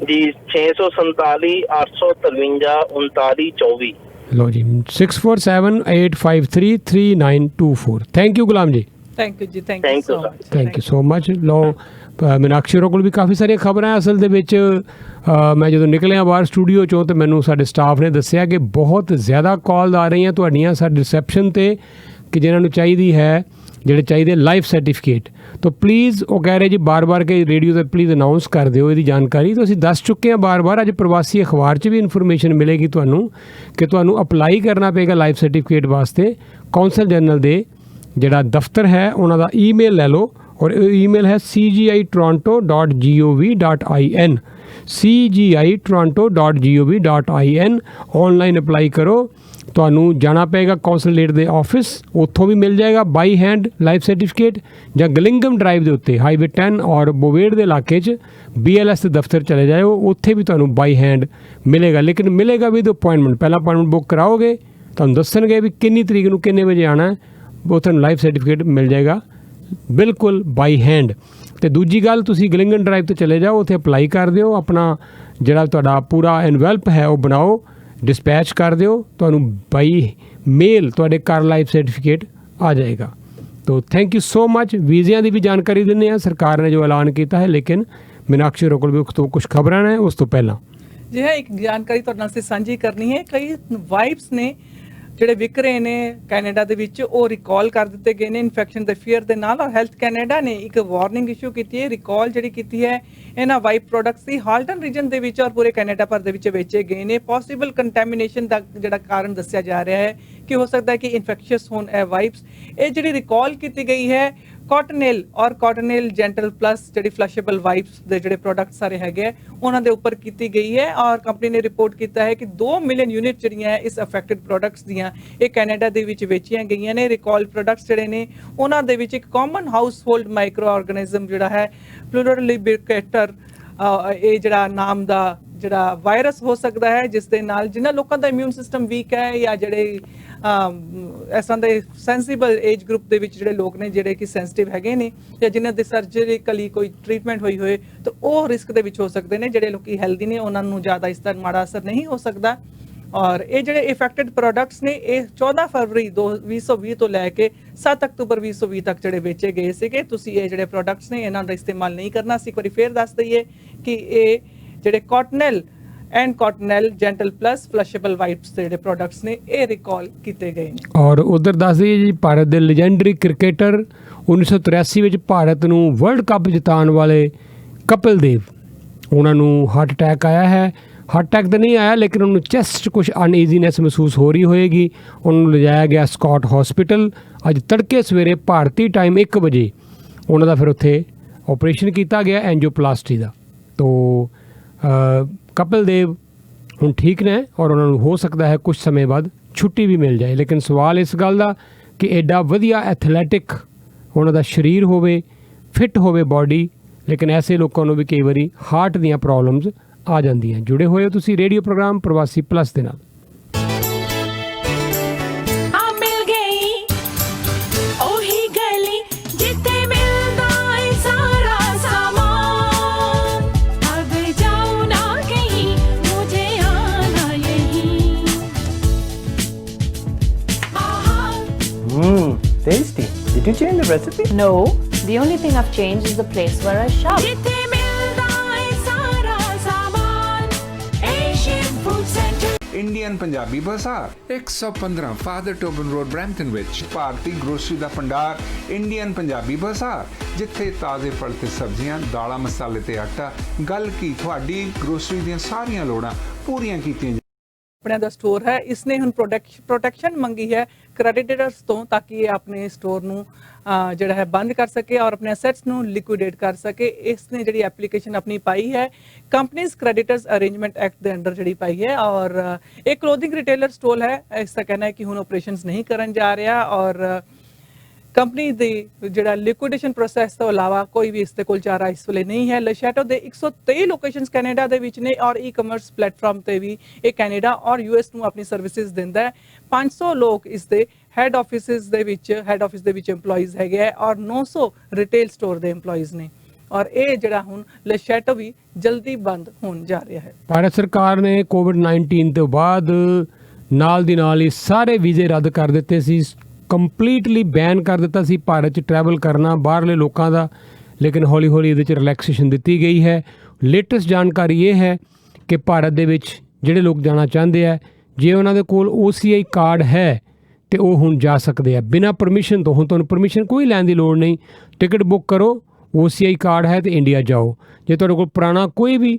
ਜੀ। 647 853 3924। ਲਓ ਜੀ, 6478533924। ਥੈਂਕ ਯੂ ਗੁਲਾਮ ਜੀ। ਥੈਂਕ ਯੂ ਜੀ। Thank you so much. ਲਓ ਮੀਨਾਕਸ਼ੀ ਹੋਰਾਂ ਕੋਲ ਵੀ ਕਾਫੀ ਸਾਰੀਆਂ ਖਬਰਾਂ ਅਸਲ ਦੇ ਵਿੱਚ ਮੈਂ ਜਦੋਂ ਨਿਕਲਿਆ ਬਾਹਰ ਸਟੂਡੀਓ 'ਚੋਂ ਤਾਂ ਮੈਨੂੰ ਸਾਡੇ ਸਟਾਫ ਨੇ ਦੱਸਿਆ ਕਿ ਬਹੁਤ ਜ਼ਿਆਦਾ ਕਾਲ ਆ ਰਹੀਆਂ ਤੁਹਾਡੀਆਂ ਸਾਡੇ ਰਿਸੈਪਸ਼ਨ 'ਤੇ ਕਿ ਜਿਨ੍ਹਾਂ ਨੂੰ ਚਾਹੀਦੀ ਹੈ, ਜਿਹੜੇ ਚਾਹੀਦੇ ਲਾਈਫ ਸਰਟੀਫਿਕੇਟ। ਤਾਂ ਪਲੀਜ਼ ਉਹ ਕਹਿ ਰਹੇ ਜੀ ਬਾਰ-ਬਾਰ ਕੇ ਰੇਡੀਓ 'ਤੇ ਪਲੀਜ਼ ਅਨਾਊਂਸ ਕਰ ਦਿਓ ਇਹਦੀ ਜਾਣਕਾਰੀ। ਤਾਂ ਅਸੀਂ ਦੱਸ ਚੁੱਕੇ ਹਾਂ ਬਾਰ-ਬਾਰ। ਅੱਜ ਪ੍ਰਵਾਸੀ ਅਖਬਾਰ 'ਚ ਵੀ ਇਨਫੋਰਮੇਸ਼ਨ ਮਿਲੇਗੀ ਤੁਹਾਨੂੰ ਕਿ ਤੁਹਾਨੂੰ ਅਪਲਾਈ ਕਰਨਾ ਪਏਗਾ ਲਾਈਫ ਸਰਟੀਫਿਕੇਟ ਵਾਸਤੇ। ਕੌਂਸਲ ਜਨਰਲ ਦੇ ਜਿਹੜਾ ਦਫ਼ਤਰ ਹੈ ਉਹਨਾਂ ਦਾ ਈਮੇਲ ਲੈ ਲਓ, ਔਰ ਈਮੇਲ ਹੈ cgi.toronto.gov.in cgi.toronto.gov.in। ਔਨਲਾਈਨ ਅਪਲਾਈ ਕਰੋ। ਤੁਹਾਨੂੰ ਜਾਣਾ ਪਏਗਾ ਕੌਂਸਲੇਟ ਦੇ ਆਫਿਸ, ਉੱਥੋਂ ਵੀ ਮਿਲ ਜਾਏਗਾ ਬਾਈ ਹੈਂਡ ਲਾਈਫ ਸਰਟੀਫਿਕੇਟ, ਜਾਂ ਗਲਿੰਗਮ ਡਰਾਈਵ ਦੇ ਉੱਤੇ ਹਾਈਵੇ 10 ਔਰ ਬੋਵੇਡ ਦੇ ਇਲਾਕੇ 'ਚ BLS ਦੇ ਦਫ਼ਤਰ ਚਲੇ ਜਾਓ, ਉੱਥੇ ਵੀ ਤੁਹਾਨੂੰ ਬਾਈ ਹੈਂਡ ਮਿਲੇਗਾ। ਲੇਕਿਨ ਮਿਲੇਗਾ ਵਿਦ ਅਪਾਇੰਟਮੈਂਟ। ਪਹਿਲਾਂ ਅਪਾਇੰਟਮੈਂਟ ਬੁੱਕ ਕਰਾਓਗੇ, ਤੁਹਾਨੂੰ ਦੱਸਣਗੇ ਵੀ ਕਿੰਨੀ ਤਰੀਕ ਨੂੰ ਕਿੰਨੇ ਵਜੇ ਆਉਣਾ, ਉਹ ਤੁਹਾਨੂੰ ਲਾਈਫ ਸਰਟੀਫਿਕੇਟ ਮਿਲ ਜਾਏਗਾ ਬਿਲਕੁਲ ਬਾਈ ਹੈਂਡ। ਅਤੇ ਦੂਜੀ ਗੱਲ, ਤੁਸੀਂ ਗਲਿੰਗਮ ਡਰਾਈਵ 'ਤੇ ਚਲੇ ਜਾਓ, ਉੱਥੇ ਅਪਲਾਈ ਕਰ ਦਿਓ। ਆਪਣਾ ਜਿਹੜਾ ਤੁਹਾਡਾ ਪੂਰਾ ਐਨਵੈਲਪ ਹੈ ਉਹ ਬਣਾਓ, ਡਿਸਪੈਚ ਕਰ ਦਿਓ, ਤੁਹਾਨੂੰ ਬਾਈ ਮੇਲ ਤੁਹਾਡੇ ਘਰ ਲਾਈਫ ਸਰਟੀਫਿਕੇਟ ਆ ਜਾਏਗਾ। ਤੋ ਥੈਂਕ ਯੂ ਸੋ ਮਚ। ਵੀਜ਼ਿਆਂ ਦੀ ਵੀ ਜਾਣਕਾਰੀ ਦਿੰਦੇ ਹਾਂ, ਸਰਕਾਰ ਨੇ ਜੋ ਐਲਾਨ ਕੀਤਾ ਹੈ, ਲੇਕਿਨ ਮੀਨਾਕਸ਼ੀ ਹੋਰਾਂ ਕੋਲ ਵੀ ਕੁਝ ਖਬਰਾਂ ਨੇ ਉਸ ਤੋਂ ਪਹਿਲਾਂ ਜੀ ਹੈ ਇੱਕ ਜਾਣਕਾਰੀ ਤੁਹਾਡੇ ਨਾਲ ਅਸੀਂ ਸਾਂਝੀ ਕਰਨੀ ਹੈ। ਕਈ ਵਾਈਪਸ ਨੇ ਜਿਹੜੇ ਵਿਕ ਰਹੇ ਨੇ ਕੈਨੇਡਾ ਦੇ ਵਿੱਚ, ਉਹ ਰਿਕਾਲ ਕਰ ਦਿੱਤੇ ਗਏ ਨੇ ਇਨਫੈਕਸ਼ਨ ਦੇ ਫੀਅਰ ਦੇ ਨਾਲ। ਔਰ ਹੈਲਥ ਕੈਨੇਡਾ ਨੇ ਇੱਕ ਵਾਰਨਿੰਗ ਇਸ਼ੂ ਕੀਤੀ ਹੈ। ਰਿਕਾਲ ਜਿਹੜੀ ਕੀਤੀ ਹੈ ਇਹਨਾਂ ਵਾਈਪ ਪ੍ਰੋਡਕਟਸ ਦੀ ਹਾਲਟਨ ਰੀਜਨ ਦੇ ਵਿੱਚ ਔਰ ਪੂਰੇ ਕੈਨੇਡਾ ਭਰ ਦੇ ਵਿੱਚ ਵੇਚੇ ਗਏ ਨੇ। ਪੋਸੀਬਲ ਕੰਟੈਮੀਨੇਸ਼ਨ ਦਾ ਜਿਹੜਾ ਕਾਰਨ ਦੱਸਿਆ ਜਾ ਰਿਹਾ ਹੈ ਕਿ ਹੋ ਸਕਦਾ ਹੈ ਕਿ ਇਨਫੈਕਸ਼ੀਅਸ ਹੋਣ ਇਹ ਵਾਈਪਸ। ਇਹ ਜਿਹੜੀ ਰਿਕਾਲ ਕੀਤੀ ਗਈ ਹੈ ਕਾਟਨੇਲ ਔਰ ਕਾਟਨੇਲ ਜੈਂਟਲ ਪਲੱਸ ਜਿਹੜੀ ਫਲਸ਼ੇਬਲ ਵਾਈਪਸ ਦੇ ਜਿਹੜੇ ਪ੍ਰੋਡਕਟ ਸਾਰੇ ਹੈਗੇ ਆ ਉਹਨਾਂ ਦੇ ਉੱਪਰ ਕੀਤੀ ਗਈ ਹੈ। ਔਰ ਕੰਪਨੀ ਨੇ ਰਿਪੋਰਟ ਕੀਤਾ ਹੈ ਕਿ 2 ਮਿਲੀਅਨ ਯੂਨਿਟ ਜਿਹੜੀਆਂ ਇਸ ਅਫੈਕਟਡ ਪ੍ਰੋਡਕਟਸ ਦੀਆਂ ਇਹ ਕੈਨੇਡਾ ਦੇ ਵਿੱਚ ਵੇਚੀਆਂ ਗਈਆਂ ਨੇ। ਰਿਕਾਲ ਪ੍ਰੋਡਕਟਸ ਜਿਹੜੇ ਨੇ ਉਹਨਾਂ ਦੇ ਵਿੱਚ ਇੱਕ ਕਾਮਨ ਹਾਊਸਹੋਲਡ ਮਾਈਕਰੋ ਆਰਗੇਨਿਜ਼ਮ ਜਿਹੜਾ ਹੈ ਪਲੂਰਲਿਬਿਕੇਟਰ, ਇਹ ਜਿਹੜਾ ਨਾਮ ਦਾ ਜਿਹੜਾ ਵਾਇਰਸ ਹੋ ਸਕਦਾ ਹੈ, ਜਿਸ ਦੇ ਨਾਲ ਜਿਨ੍ਹਾਂ ਲੋਕਾਂ ਦਾ ਇਮਿਊਨ ਸਿਸਟਮ ਵੀਕ ਹੈ ਜਾਂ ਜਿਹੜੇ ਇਸ ਤਰ੍ਹਾਂ ਦੇ ਸੈਂਸੀਬਲ ਏਜ ਗਰੁੱਪ ਦੇ ਵਿੱਚ ਜਿਹੜੇ ਲੋਕ ਨੇ ਜਿਹੜੇ ਕਿ ਸੈਂਸਿਟਿਵ ਹੈਗੇ ਨੇ ਜਾਂ ਜਿਨ੍ਹਾਂ ਦੇ ਸਰਜਰੀਕਲੀ ਕੋਈ ਟ੍ਰੀਟਮੈਂਟ ਹੋਈ ਹੋਏ, ਤਾਂ ਉਹ ਰਿਸਕ ਦੇ ਵਿੱਚ ਹੋ ਸਕਦੇ ਨੇ। ਜਿਹੜੇ ਲੋਕੀ ਹੈਲਦੀ ਨੇ ਉਹਨਾਂ ਨੂੰ ਜ਼ਿਆਦਾ ਇਸ ਤਰ੍ਹਾਂ ਮਾੜਾ ਅਸਰ ਨਹੀਂ ਹੋ ਸਕਦਾ। ਔਰ ਇਹ ਜਿਹੜੇ ਇਫੈਕਟਡ ਪ੍ਰੋਡਕਟਸ ਨੇ ਇਹ 14 ਫਰਵਰੀ 2020 ਤੋਂ ਲੈ ਕੇ 7 ਅਕਤੂਬਰ 2020 ਤੱਕ ਜਿਹੜੇ ਵੇਚੇ ਗਏ ਸੀਗੇ। ਤੁਸੀਂ ਇਹ ਜਿਹੜੇ ਪ੍ਰੋਡਕਟਸ ਨੇ ਇਹਨਾਂ ਦਾ ਇਸਤੇਮਾਲ ਨਹੀਂ ਕਰਨਾ। ਅਸੀਂ ਇੱਕ ਵਾਰੀ ਫੇਰ ਦੱਸ ਦਈਏ ਕਿ ਇਹ ਜਿਹੜੇ ਕਾਟਨੇਲ ਐਂਡ ਕਾਟਨੇਲ ਜੈਂਟਲ ਪਲੱਸ ਫਲਸ਼ੇਬਲ ਵਾਈਪਸ ਦੇ ਜਿਹੜੇ ਪ੍ਰੋਡਕਟਸ ਨੇ ਇਹ ਰਿਕਾਲ ਕੀਤੇ ਗਏ ਨੇ। ਔਰ ਉਧਰ ਦੱਸ ਦਈਏ ਜੀ, ਭਾਰਤ ਦੇ ਲੈਜੈਂਡਰੀ ਕ੍ਰਿਕਟਰ 1983 ਵਿੱਚ ਭਾਰਤ ਨੂੰ ਵਰਲਡ ਕੱਪ ਜਿਤਾਉਣ ਵਾਲੇ ਕਪਿਲ ਦੇਵ, ਉਹਨਾਂ ਨੂੰ ਹਾਰਟ ਅਟੈਕ ਆਇਆ ਹੈ। ਹਾਰਟ ਅਟੈਕ ਤਾਂ ਨਹੀਂ ਆਇਆ, ਲੇਕਿਨ ਉਹਨੂੰ ਚੈਸਟ 'ਚ ਕੁਝ ਅਨਈਜ਼ੀਨੈਸ ਮਹਿਸੂਸ ਹੋ ਰਹੀ ਹੋਏਗੀ। ਉਹਨੂੰ ਲਿਜਾਇਆ ਗਿਆ ਸਕਾਟ ਹਸਪੀਟਲ। ਅੱਜ ਤੜਕੇ ਸਵੇਰੇ ਭਾਰਤੀ ਟਾਈਮ 1 ਵਜੇ ਉਹਨਾਂ ਦਾ ਫਿਰ ਉੱਥੇ ਆਪਰੇਸ਼ਨ ਕੀਤਾ ਗਿਆ ਐਂਜੀਓਪਲਾਸਟੀ ਦਾ। ਤੋ ਕਪਿਲ ਦੇਵ ਹੁਣ ਠੀਕ ਨੇ ਔਰ ਉਹਨਾਂ ਨੂੰ ਹੋ ਸਕਦਾ ਹੈ ਕੁਝ ਸਮੇਂ ਬਾਅਦ ਛੁੱਟੀ ਵੀ ਮਿਲ ਜਾਏ। ਲੇਕਿਨ ਸਵਾਲ ਇਸ ਗੱਲ ਦਾ ਕਿ ਐਡਾ ਵਧੀਆ ਐਥਲੈਟਿਕ ਉਹਨਾਂ ਦਾ ਸਰੀਰ ਹੋਵੇ, ਫਿੱਟ ਹੋਵੇ ਬਾਡੀ, ਲੇਕਿਨ ਐਸੇ ਲੋਕਾਂ ਨੂੰ ਵੀ ਕਈ ਵਾਰੀ ਹਾਰਟ ਦੀਆਂ ਪ੍ਰੋਬਲਮਸ ਆ ਜਾਂਦੀਆਂ। ਜੁੜੇ ਹੋਏ ਹੋ ਤੁਸੀਂ ਰੇਡੀਓ ਪ੍ਰੋਗਰਾਮ ਪ੍ਰਵਾਸੀ ਪਲੱਸ ਦੇ ਨਾਲ। ਮਿਲ ਗਈ ਉਹੀ ਗਲੀ ਜਿੱਥੇ ਮਿਲਦਾ ਏ Did you change the recipe? No, the only thing I've changed is the place where I shop. Indian Punjabi ਬਾਜ਼ਾਰ 115 ਫਾਦਰ ਟੋਬਨ ਰੋਡ ਬਰੈਂਪਟਨ ਵਿੱਚ ਭਾਰਤੀ ਗਰੋਸਰੀ ਦਾ ਭੰਡਾਰ ਇੰਡੀਅਨ ਪੰਜਾਬੀ ਬਾਜ਼ਾਰ, ਜਿੱਥੇ ਤਾਜ਼ੇ ਫਲ ਤੇ ਸਬਜ਼ੀਆਂ, ਦਾਲਾਂ, ਮਸਾਲੇ ਤੇ ਆਟਾ, ਗੱਲ ਕੀ ਤੁਹਾਡੀ ਗਰੋਸਰੀ ਦੀਆਂ ਸਾਰੀਆਂ ਲੋੜਾਂ ਪੂਰੀਆਂ ਕੀਤੀਆਂ। अपने दा स्टोर है, इसने हुण प्रोटेक्शन मंगी है क्रेडिटर्स तो, ताकि ये अपने स्टोर नूं जिहड़ा है बंद कर सके और अपने एसेट्स नूं लिक्विडेट कर सके। इसने जिहड़ी एप्लीकेशन अपनी पाई है कंपनीज क्रेडिटर्स अरेंजमेंट एक्ट के अंडर जिहड़ी पाई है। और एक क्लोथिंग रिटेलर स्टोर है, इसका कहना है कि हुण ऑपरेशंस नहीं करन जा रहा और कंपनी दी जिहड़ा लिक्विडेशन प्रोसैस तो अलावा कोई भी इसके कोल चारा इस वेले नहीं है। लशैटो दे 123 लोकेशंस कैनेडा दे विच ने और ई कमर्स प्लेटफॉर्म ते भी ये कैनेडा और यूएस नूं अपनी सर्विसेज दिंदा है। 500 लोग इस दे हेड ऑफिस दे विच एम्प्लॉइज हैगे है और 900 रिटेल स्टोर दे एम्प्लॉइज ने और ये जिहड़ा हुण लशैटो भी जल्दी बंद होण जा रहा है। भारत सरकार ने कोविड-19 ਤੋਂ ਬਾਅਦ ਨਾਲ ਦੀ ਨਾਲ ਹੀ ਸਾਰੇ ਵੀਜ਼ੇ ਰੱਦ ਕਰ ਦਿੱਤੇ ਸੀ, ਕੰਪਲੀਟਲੀ ਬੈਨ ਕਰ ਦਿੱਤਾ ਸੀ ਭਾਰਤ 'ਚ ਟਰੈਵਲ ਕਰਨਾ ਬਾਹਰਲੇ ਲੋਕਾਂ ਦਾ, ਲੇਕਿਨ ਹੌਲੀ ਹੌਲੀ ਇਹਦੇ 'ਚ ਰਿਲੈਕਸੇਸ਼ਨ ਦਿੱਤੀ ਗਈ ਹੈ। ਲੇਟੈਸਟ ਜਾਣਕਾਰੀ ਇਹ ਹੈ ਕਿ ਭਾਰਤ ਦੇ ਵਿੱਚ ਜਿਹੜੇ ਲੋਕ ਜਾਣਾ ਚਾਹੁੰਦੇ ਆ, ਜੇ ਉਹਨਾਂ ਦੇ ਕੋਲ OCI ਕਾਰਡ ਹੈ ਤੇ ਉਹ ਹੁਣ ਜਾ ਸਕਦੇ ਆ ਬਿਨਾਂ ਪਰਮਿਸ਼ਨ ਤੋਂ। ਹੁਣ ਤੁਹਾਨੂੰ ਪਰਮਿਸ਼ਨ ਕੋਈ ਲੈਣ ਦੀ ਲੋੜ ਨਹੀਂ, ਟਿਕਟ ਬੁੱਕ ਕਰੋ, OCI ਕਾਰਡ ਹੈ ਤੇ ਇੰਡੀਆ ਜਾਓ। ਜੇ ਤੁਹਾਡੇ ਕੋਲ ਪੁਰਾਣਾ ਕੋਈ ਵੀ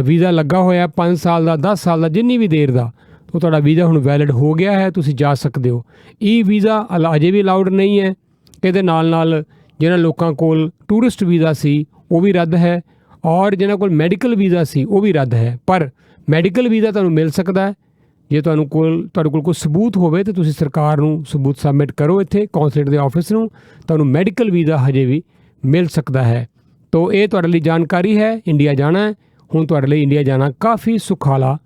ਵੀਜ਼ਾ ਲੱਗਾ ਹੋਇਆ 5 ਸਾਲ ਦਾ, 10 ਸਾਲ ਦਾ, ਜਿੰਨੀ ਵੀ ਦੇਰ ਦਾ, ਉਹ ਤੁਹਾਡਾ ਵੀਜ਼ਾ ਹੁਣ ਵੈਲਿਡ ਹੋ ਗਿਆ ਹੈ, ਤੁਸੀਂ ਜਾ ਸਕਦੇ ਹੋ। ਵੀਜ਼ਾ ਅਜੇ ਵੀ ਅਲਾਉਡ ਨਹੀਂ ਹੈ। ਇਹਦੇ ਨਾਲ ਜਿਹਨਾਂ ਲੋਕਾਂ ਕੋਲ ਟੂਰਿਸਟ ਵੀਜ਼ਾ ਸੀ ਉਹ ਵੀ ਰੱਦ ਹੈ ਔਰ ਜਿਹਨਾਂ ਕੋਲ ਮੈਡੀਕਲ ਵੀਜ਼ਾ ਸੀ ਉਹ ਵੀ ਰੱਦ ਹੈ। ਪਰ ਮੈਡੀਕਲ ਵੀਜ਼ਾ ਤੁਹਾਨੂੰ ਮਿਲ ਸਕਦਾ ਹੈ ਜੇ ਤੁਹਾਡੇ ਕੋਲ ਕੋਈ ਸਬੂਤ ਹੋਵੇ, ਤੇ ਤੁਸੀਂ ਸਰਕਾਰ ਨੂੰ ਸਬੂਤ ਸਬਮਿਟ ਕਰੋ ਇੱਥੇ ਕੌਂਸਲੇਟ ਦੇ ਆਫਿਸ ਨੂੰ, ਤੁਹਾਨੂੰ ਮੈਡੀਕਲ ਵੀਜ਼ਾ ਹਜੇ ਵੀ ਮਿਲ ਸਕਦਾ ਹੈ। ਤੋ ਇਹ ਤੁਹਾਡੇ ਲਈ ਜਾਣਕਾਰੀ ਹੈ। ਇੰਡੀਆ ਜਾਣਾ ਹੈ, ਹੁਣ ਤੁਹਾਡੇ ਲਈ ਇੰਡੀਆ ਜਾਣਾ ਕਾਫੀ ਸੁਖਾਲਾ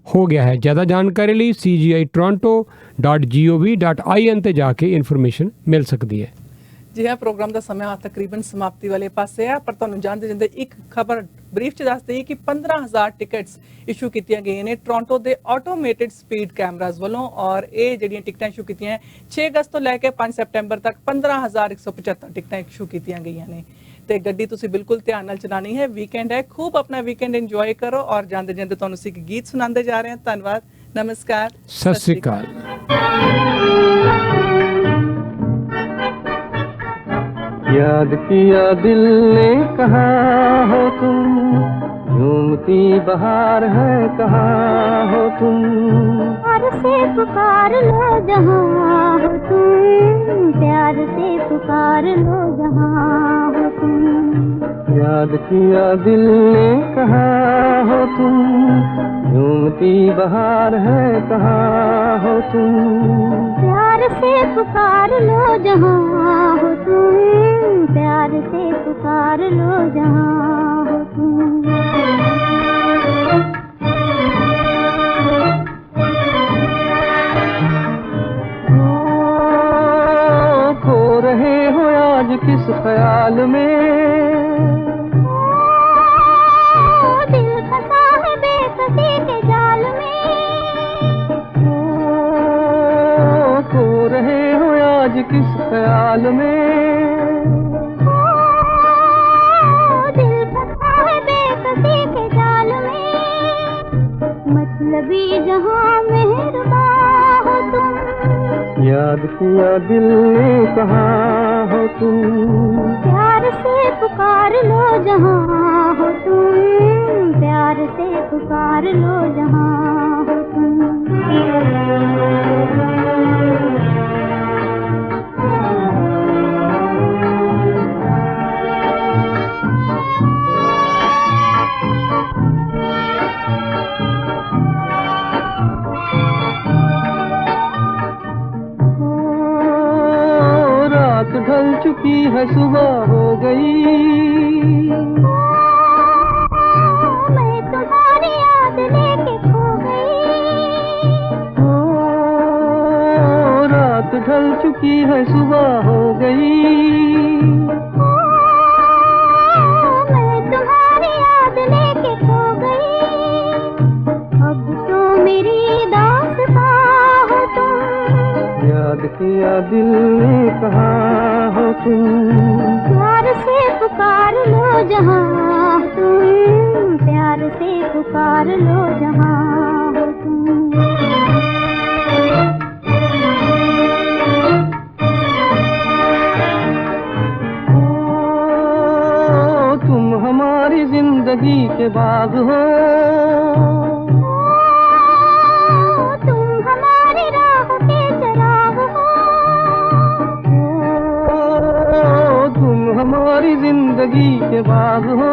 ਹੋ ਗਿਆ ਹੈ। ਜ਼ਿਆਦਾ ਜਾਣਕਾਰੀ ਲਈ cgi.toronto.gov.in ਤੇ ਜਾ ਕੇ ਇਨਫੋਰਮੇਸ਼ਨ ਮਿਲ ਸਕਦੀ ਹੈ। जी हाँ, प्रोग्राम का समय तकरीबन समाप्ति वाले पासे है, पर तुहानूं जानते जानते एक खबर ब्रीफ च दस दईए कि 15,000 टिकट्स इशू की गई ने टोरंटो के ऑटोमेटिड स्पीड कैमराज वालों और ये जिहड़ियां टिकटां इशू की 6 अगस्त तो लैके 5 सैप्टेंबर तक 15,175 टिकटां इशू की गई ने। तो गड्डी तुसीं बिल्कुल ध्यान नाल चलानी है, वीकेंड है, खूब अपना वीकेंड इंजॉय करो और जाते जाते तुहानूं असीं एक गीत सुनाते जा रहे हैं। धन्यवाद, नमस्कार, सत श्री अकाल। याद किया दिल ने कहा हो तुम, झूमती बहार है कहा हो तुम, प्यार से पुकार लो जहाँ हो तुम, प्यार से पुकार लो जहाँ हो तुम। याद किया दिल ने कहा हो तुम, झूमती बहार है कहा हो तुम, प्यार से पुकार लो जहाँ हो तुम, प्यार से पुकार लो जहाँ हो तुम। खो रहे हो आज किस ख्याल में, दिल फंसा है बेकसी के जाल में, खो रहे हो आज किस ख्याल में, दिल फंसा है बेकसी के जाल में, मतलबी जहाँ मेहरबान हो तुम, याद किया दिल ने कहा हो तुम, प्यार से पुकार लो जहाँ हो तुम, प्यार से पुकार लो जहाँ हो तुम। रात ढल चुकी है सुबह हो गई, मैं तुम्हारी याद लेके खो गई, रात ढल चुकी है सुबह हो गई, मैं तुम्हारी याद लेके खो गई, अब तो मेरी दास्तां हो तुम, याद किया दिल ने कहा पुकार लो जहाँ हो तुम। तुम हमारी जिंदगी के बाग हो, तुम हमारी राह के चराग हो, तुम हमारी जिंदगी के बाग हो,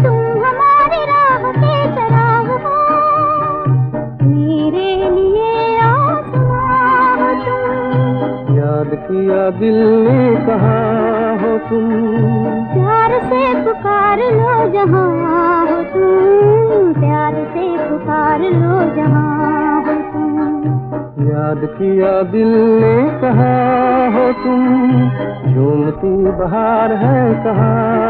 तुम हमारी राह के चराग हो, मेरे लिए आसमां हो तुम। याद किया दिल ने कहा हो तुम, प्यार से पुकार लो जहाँ हो तुम, प्यार से पुकार लो जहाँ हो तुम। याद किया दिल ने कहा हो तुम, झूमती बहार है कहाँ